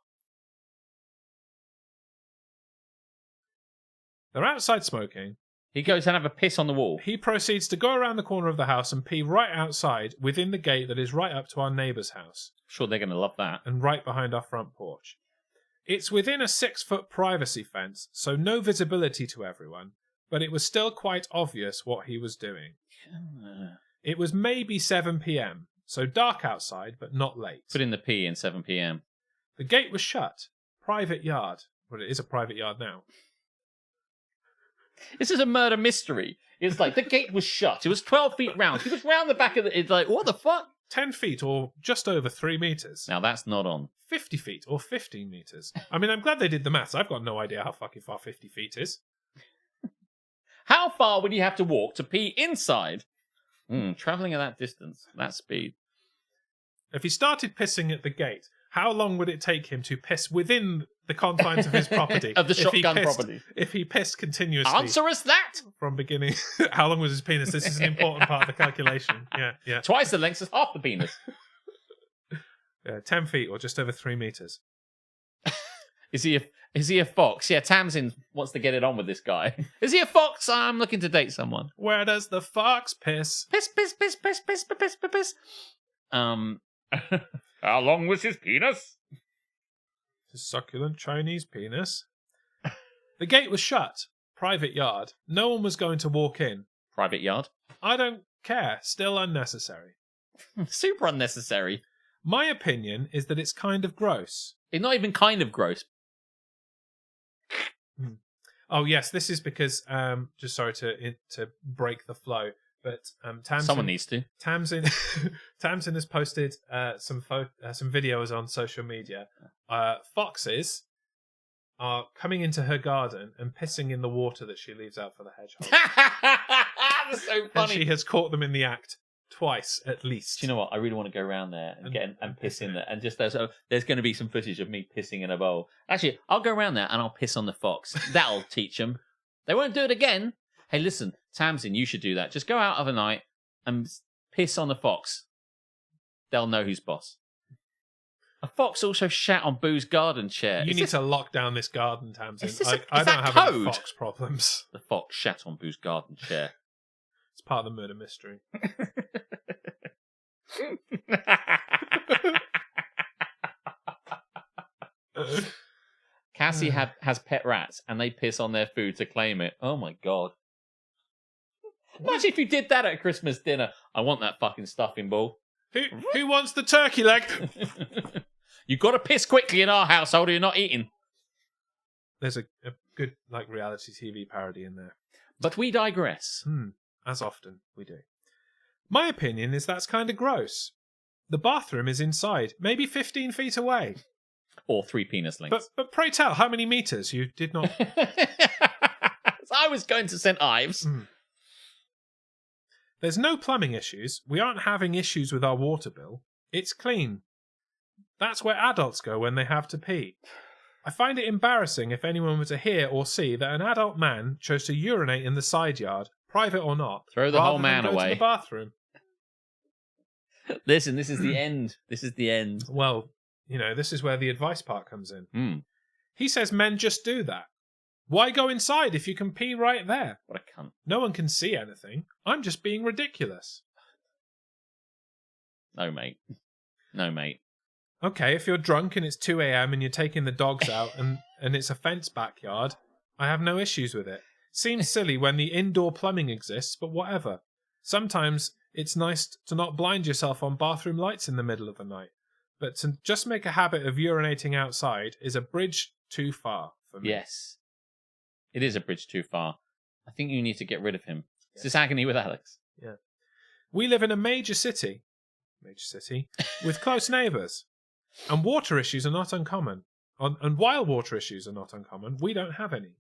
They're outside smoking. He goes and have a piss on the wall. He proceeds to go around the corner of the house and pee right outside within the gate that is right up to our neighbour's house. Sure, they're going to love that. And right behind our front porch. It's within a 6-foot privacy fence, so no visibility to everyone, but it was still quite obvious what he was doing. It was maybe 7 p.m, so dark outside, but not late. Put in the P in 7 p.m. The gate was shut. Private yard. Well, it is a private yard now. This is a murder mystery. It's like the gate was shut. It was 12 feet round. He was round the back of the... It's like, what the fuck? 10 feet or just over 3 meters. Now that's not on. 50 feet or 15 meters. I mean, I'm glad they did the maths. I've got no idea how fucking far 50 feet is. How far would you have to walk to pee inside? Travelling at that distance, that speed. If he started pissing at the gate, how long would it take him to piss within the confines of his property? Of the shotgun property. If he pissed continuously. Answer us that! From beginning. How long was his penis? This is an important part of the calculation. Yeah. Twice the length as half the penis. 10 feet or just over 3 meters. Is he a fox? Yeah, Tamsin wants to get it on with this guy. Is he a fox? I'm looking to date someone. Where does the fox piss? Piss, piss, piss, piss, piss, piss, piss, piss. How long was his penis? His succulent Chinese penis. The gate was shut. Private yard. No one was going to walk in. Private yard? I don't care. Still unnecessary. Super unnecessary. My opinion is that it's kind of gross. It's not even kind of gross. Oh yes, this is because just sorry to break the flow, but Tamsin, someone needs to. Tamsin has posted some videos on social media. Foxes are coming into her garden and pissing in the water that she leaves out for the hedgehog. That's so funny. And she has caught them in the act twice at least. Do you know what? I really want to go around there and piss in there. And just there's going to be some footage of me pissing in a bowl. Actually, I'll go around there and I'll piss on the fox. That'll teach them. They won't do it again. Hey, listen, Tamsin, you should do that. Just go out of a night and piss on the fox. They'll know who's boss. A fox also shat on Boo's garden chair. You need to lock down this garden, Tamsin. I don't have any fox problems. The fox shat on Boo's garden chair. It's part of the murder mystery. Cassie has pet rats and they piss on their food to claim it. Oh my god. Imagine if you did that at a Christmas dinner. I want that fucking stuffing ball. Who wants the turkey leg? You've got to piss quickly in our household or you're not eating. There's a good reality TV parody in there. But we digress. As often we do. My opinion is that's kind of gross. The bathroom is inside, maybe 15 feet away. Or 3 penis lengths. But pray tell, how many meters? You did not... So I was going to St. Ives. There's no plumbing issues. We aren't having issues with our water bill. It's clean. That's where adults go when they have to pee. I find it embarrassing if anyone were to hear or see that an adult man chose to urinate in the side yard, private or not. Throw the whole man go away. To the bathroom. Listen, this is the end. This is the end. Well, this is where the advice part comes in. He says men just do that. Why go inside if you can pee right there? What a cunt. No one can see anything. I'm just being ridiculous. No, mate. No, mate. Okay, if you're drunk and it's 2 a.m. and you're taking the dogs out and it's a fenced backyard, I have no issues with it. Seems silly when the indoor plumbing exists, but whatever. Sometimes it's nice to not blind yourself on bathroom lights in the middle of the night. But to just make a habit of urinating outside is a bridge too far for me. Yes. It is a bridge too far. I think you need to get rid of him. It's this agony with Alex. Yeah. We live in a major city with close neighbours. And water issues are not uncommon. And while water issues are not uncommon, we don't have any.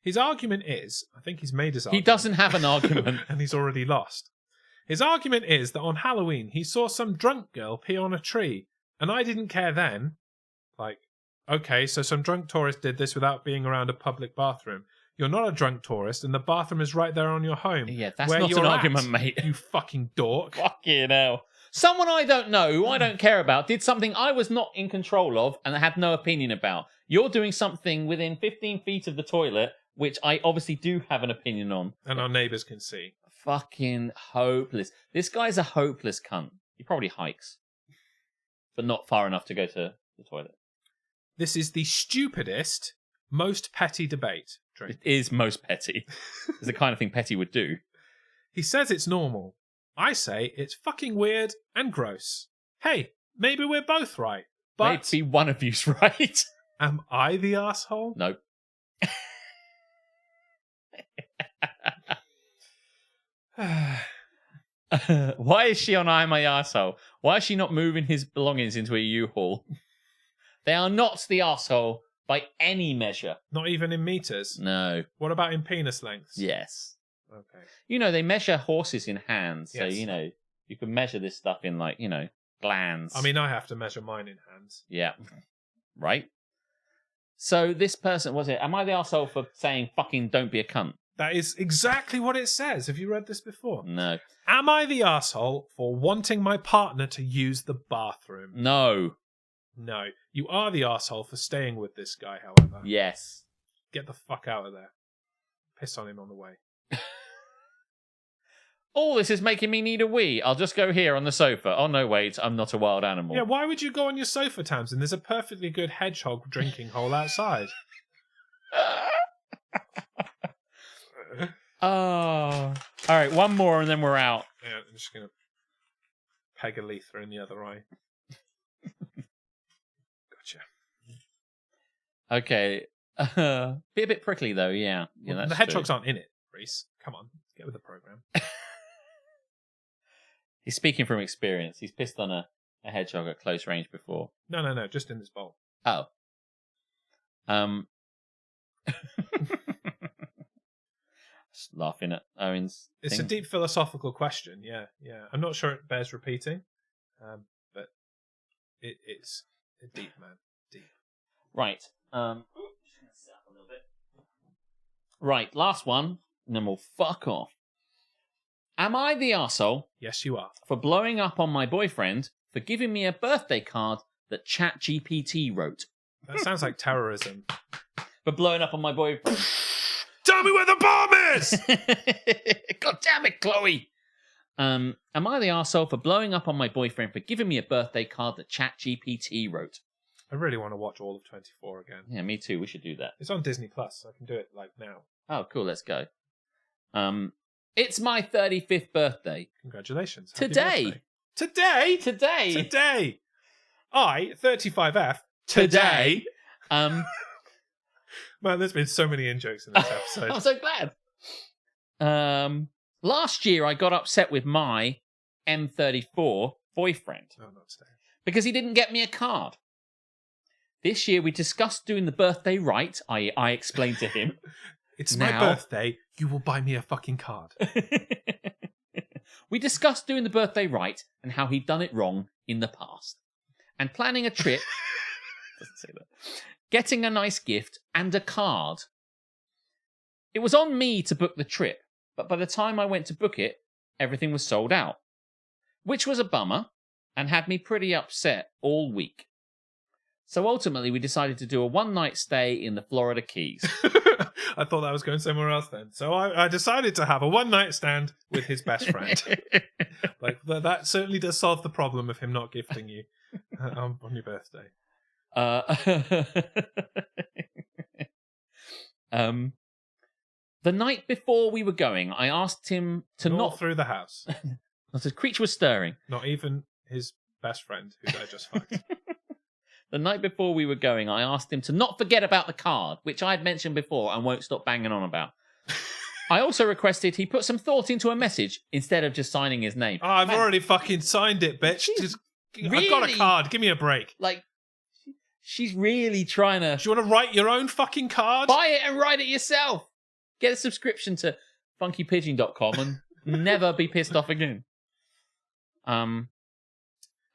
His argument is, I think he's made his argument. He doesn't have an argument. And he's already lost. His argument is that on Halloween, he saw some drunk girl pee on a tree. And I didn't care then. Like, okay, so some drunk tourist did this without being around a public bathroom. You're not a drunk tourist, and the bathroom is right there on your home. Yeah, that's not an argument, mate. You fucking dork. Fucking hell. Someone I don't know, who I don't care about, did something I was not in control of and I had no opinion about. You're doing something within 15 feet of the toilet, which I obviously do have an opinion on. And our neighbours can see. Fucking hopeless. This guy's a hopeless cunt. He probably hikes. But not far enough to go to the toilet. This is the stupidest, most petty debate. drink. It is most petty. It's the kind of thing Petty would do. He says it's normal. I say it's fucking weird and gross. Hey, maybe we're both right. But Maybe one of you's right. am I the asshole? Nope. Why is she on I My Arsehole? Why is she not moving his belongings into a U-Haul? They are not the arsehole by any measure. Not even in meters? No. What about in penis lengths? Yes. Okay. You know, they measure horses in hands. So, Yes. you know, you can measure this stuff in, like, you know, glands. I mean, I have to measure mine in hands. Yeah. Right? So this person, was it, am I the arsehole for saying fucking don't be a cunt? That is exactly what it says. Have you read this before? No. Am I the asshole for wanting my partner to use the bathroom? No. No. You are the asshole for staying with this guy, however. Yes. Get the fuck out of there. Piss on him on the way. All this is making me need a wee. I'll just go here on the sofa. Oh, no, wait. I'm not a wild animal. Yeah, why would you go on your sofa, Tamsin? There's a perfectly good hedgehog drinking hole outside. Oh. All right, one more and then we're out. Yeah, I'm just going to peg a Letha in the other eye. Gotcha. Okay. Be a bit prickly, though, yeah. Yeah, Well, that's the hedgehogs true. aren't in it, Reese. Come on, get with the program. He's speaking from experience. He's pissed on a hedgehog at close range before. No, just in this bowl. Oh. Just laughing at Owen's It's thing. a deep philosophical question, yeah. I'm not sure it bears repeating, but it's a deep, man. Deep. Right. Just gonna sit up a little bit. Right, last one, and then we'll fuck off. Am I the arsehole Yes, you are. for blowing up on my boyfriend for giving me a birthday card that ChatGPT wrote? That sounds like terrorism. For blowing up on my boyfriend. Tell me where the bomb is! God damn it, Chloe! Am I the arsehole for blowing up on my boyfriend for giving me a birthday card that ChatGPT wrote? I really want to watch all of 24 again. Yeah, me too. We should do that. It's on Disney Plus, so I can do it like now. Oh, cool. Let's go. It's my 35th birthday. Congratulations. Happy Today. birthday. Today? Today. Today. I, 35F, Today. Man, there's been so many in-jokes in this episode. I'm so glad. Last year, I got upset with my M34 boyfriend Oh, not today. because he didn't get me a card. This year, we discussed doing the birthday right. I explained to him. It's my Now- birthday. You will buy me a fucking card. We discussed doing the birthday right and how he'd done it wrong in the past. And planning a trip. Doesn't say that. Getting a nice gift and a card. It was on me to book the trip, but by the time I went to book it, everything was sold out. Which was a bummer and had me pretty upset all week. So ultimately, we decided to do a one-night stay in the Florida Keys. I thought that was going somewhere else then. So I decided to have a one-night stand with his best friend. Like that certainly does solve the problem of him not gifting you on your birthday. The night before we were going, I asked him to All not... through the house. The creature was stirring. Not even his best friend, who I just fucked. The night before we were going, I asked him to not forget about the card, which I had mentioned before and won't stop banging on about. I also requested he put some thought into a message instead of just signing his name. Oh, I've Man, already fucking signed it, bitch. Just, I've got a Really? card. Give me a break. Like, she's really trying to Do you want to write your own fucking card? buy it and write it yourself. Get a subscription to funkypigeon.com and never be pissed off again.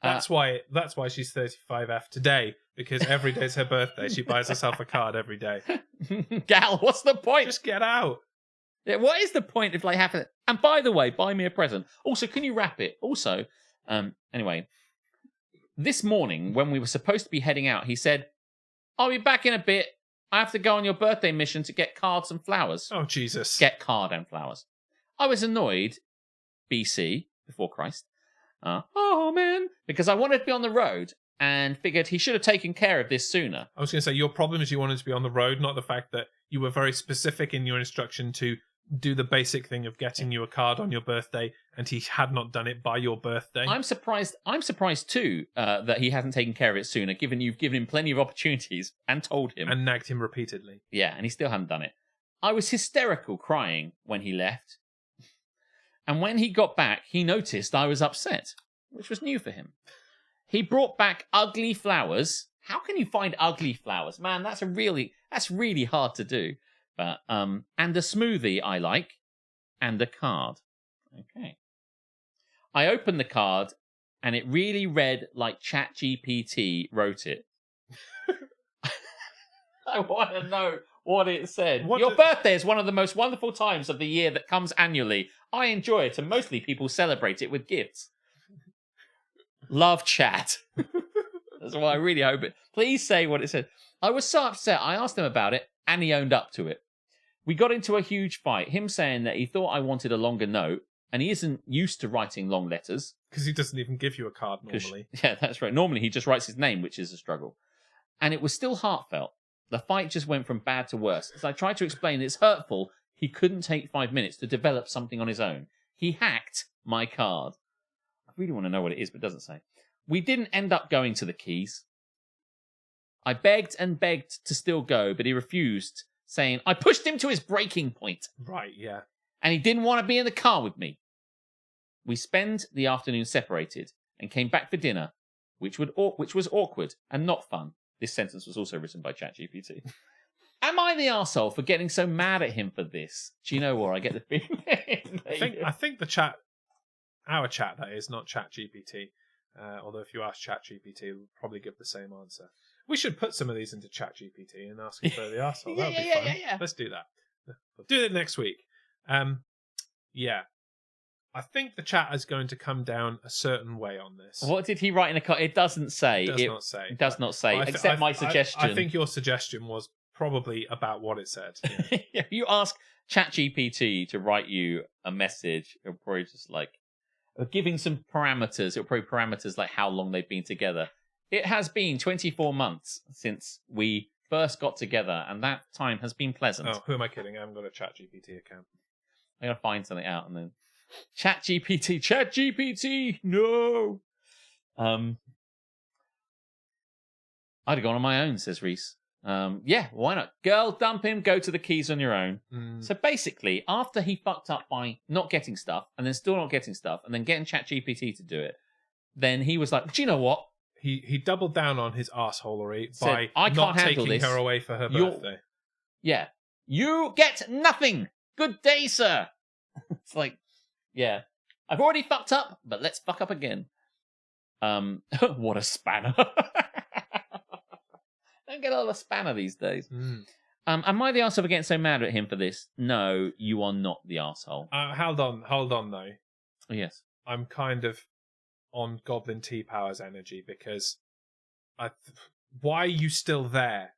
That's why she's 35F today, because every day's her birthday. She buys herself a card every day. Gal, what's the point? Just get out. Yeah, what is the point of like having it? And by the way, buy me a present. Also, can you wrap it? Also, anyway, this morning when we were supposed to be heading out, he said, "I'll be back in a bit. I have to go on your birthday mission to get cards and flowers." Oh, Jesus. Get card and flowers. I was annoyed, BC, before Christ. Oh man, because I wanted to be on the road and figured he should have taken care of this sooner. I was going to say, your problem is you wanted to be on the road, not the fact that you were very specific in your instruction to do the basic thing of getting you a card on your birthday, and he had not done it by your birthday. I'm surprised too that he hasn't taken care of it sooner, given you've given him plenty of opportunities and told him. And nagged him repeatedly. Yeah, and he still hadn't done it. I was hysterical crying when he left. And when he got back, he noticed I was upset, which was new for him. He brought back ugly flowers. How can you find ugly flowers? Man, that's really hard to do. But and a smoothie I like, and a card. Okay. I opened the card, and it really read like ChatGPT wrote it. I want to know what it said. Your birthday is one of the most wonderful times of the year that comes annually. I enjoy it, and mostly people celebrate it with gifts. Love, Chat. That's what I really hope it. Please say what it said. I was so upset. I asked him about it, and he owned up to it. We got into a huge fight, him saying that he thought I wanted a longer note, and he isn't used to writing long letters. Because he doesn't even give you a card normally. Yeah, that's right. Normally he just writes his name, which is a struggle. And it was still heartfelt. The fight just went from bad to worse. As I tried to explain it's hurtful, he couldn't take 5 minutes to develop something on his own. He hacked my card. I really want to know what it is, but it doesn't say. We didn't end up going to the Keys. I begged and begged to still go, but he refused, saying I pushed him to his breaking point. Right, yeah. And he didn't want to be in the car with me. We spent the afternoon separated and came back for dinner, which was awkward and not fun. This sentence was also written by ChatGPT. Am I the arsehole for getting so mad at him for this? Do you know what? I get the feeling. I think the chat, our chat, that is, not ChatGPT. Although if you ask ChatGPT, it will probably give the same answer. We should put some of these into ChatGPT and ask him for the arsehole. That would be fun. Yeah. Let's do that. We'll do it next week. Yeah. I think the chat is going to come down a certain way on this. What did he write in a card? It doesn't say. It does not say. Except my suggestion. I think your suggestion was probably about what it said. Yeah. If you ask ChatGPT to write you a message, it'll probably just like giving some parameters. It'll probably parameters like how long they've been together. It has been 24 months since we first got together, and that time has been pleasant. Oh, who am I kidding? I haven't got a ChatGPT account. I'm gonna find something out and then ChatGPT, no. I'd have gone on my own, says Reese. Yeah, why not? Girl, dump him, go to the Keys on your own. So basically, after he fucked up by not getting stuff, and then still not getting stuff, and then getting ChatGPT to do it, then he was like, do you know what? He doubled down on his arseholery by I not can't handle taking this. her away for her birthday. Yeah. You get nothing. Good day, sir. It's like, yeah. I've already fucked up, but let's fuck up again. What a spanner. Don't get all a spanner these days. Am I the arsehole for getting so mad at him for this? No, you are not the arsehole. Hold on though. Oh, yes. I'm kind of on Goblin T-Power's energy because why are you still there?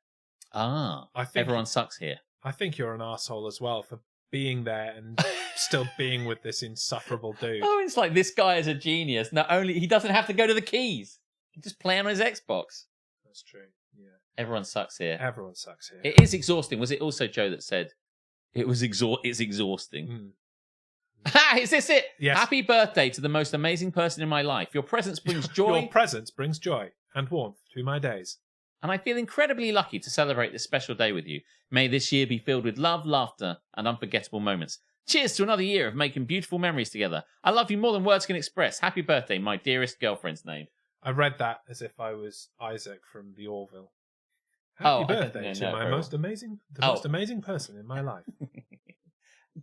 I think everyone sucks here. I think you're an arsehole as well for being there and still being with this insufferable dude. Oh, it's like this guy is a genius. Not only he doesn't have to go to the Keys. He can just play on his Xbox. That's true. Yeah. Everyone sucks here. Everyone sucks here. It is exhausting. Was it also Joe that said it's exhausting? Ha! Is this it? Yes. Happy birthday to the most amazing person in my life. Your presence brings joy. Your presence brings joy and warmth to my days. And I feel incredibly lucky to celebrate this special day with you. May this year be filled with love, laughter, and unforgettable moments. Cheers to another year of making beautiful memories together. I love you more than words can express. Happy birthday, my dearest girlfriend's name. I read that as if I was Isaac from the Orville. Happy birthday to my most amazing person in my life.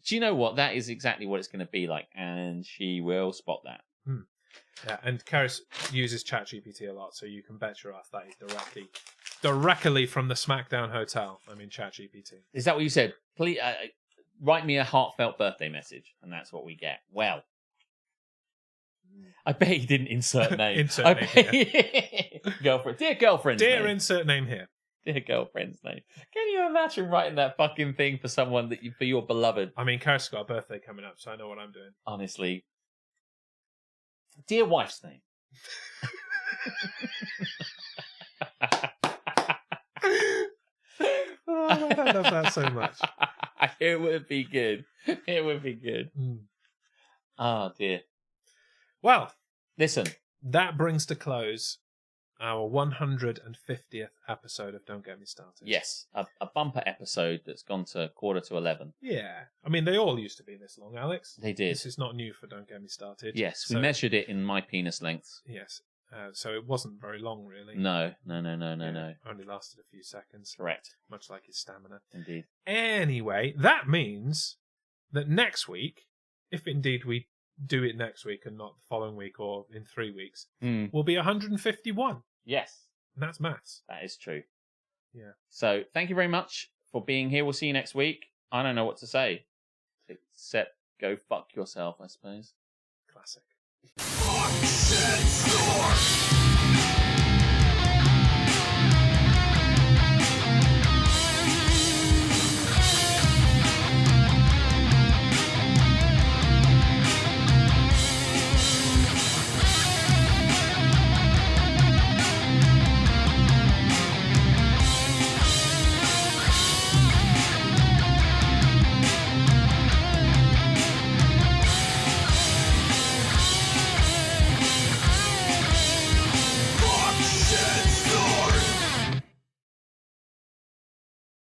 Do you know what? That is exactly what it's going to be like, and she will spot that. Yeah, and Karis uses ChatGPT a lot, so you can bet your ass that is directly from the SmackDown hotel. I mean, ChatGPT. Is that what you said? Please write me a heartfelt birthday message, and that's what we get. Well, I bet he didn't insert name. Insert name here. Girlfriend, dear girlfriend's name. Dear insert name here. Dear girlfriend's name. Can you imagine writing that fucking thing for someone for your beloved? I mean, Karis got a birthday coming up, so I know what I'm doing. Honestly. Dear wife's name. I don't love that so much. It would be good. It would be good. Mm. Oh, dear. Well, Listen. that brings to close our 150th episode of Don't Get Me Started. Yes, a bumper episode that's gone to 11:15. Yeah. I mean, they all used to be this long, Alex. They did. This is not new for Don't Get Me Started. Yes, we So- measured it in my penis length. Yes. So it wasn't very long, really. No. Yeah, only lasted a few seconds. Correct. Much like his stamina. Indeed. Anyway, that means that next week, if indeed we do it next week and not the following week or in 3 weeks, will be 151. Yes, And that's maths. that is true. Yeah. So, thank you very much for being here. We'll see you next week. I don't know what to say. Except go fuck yourself, I suppose. Classic. Fuck,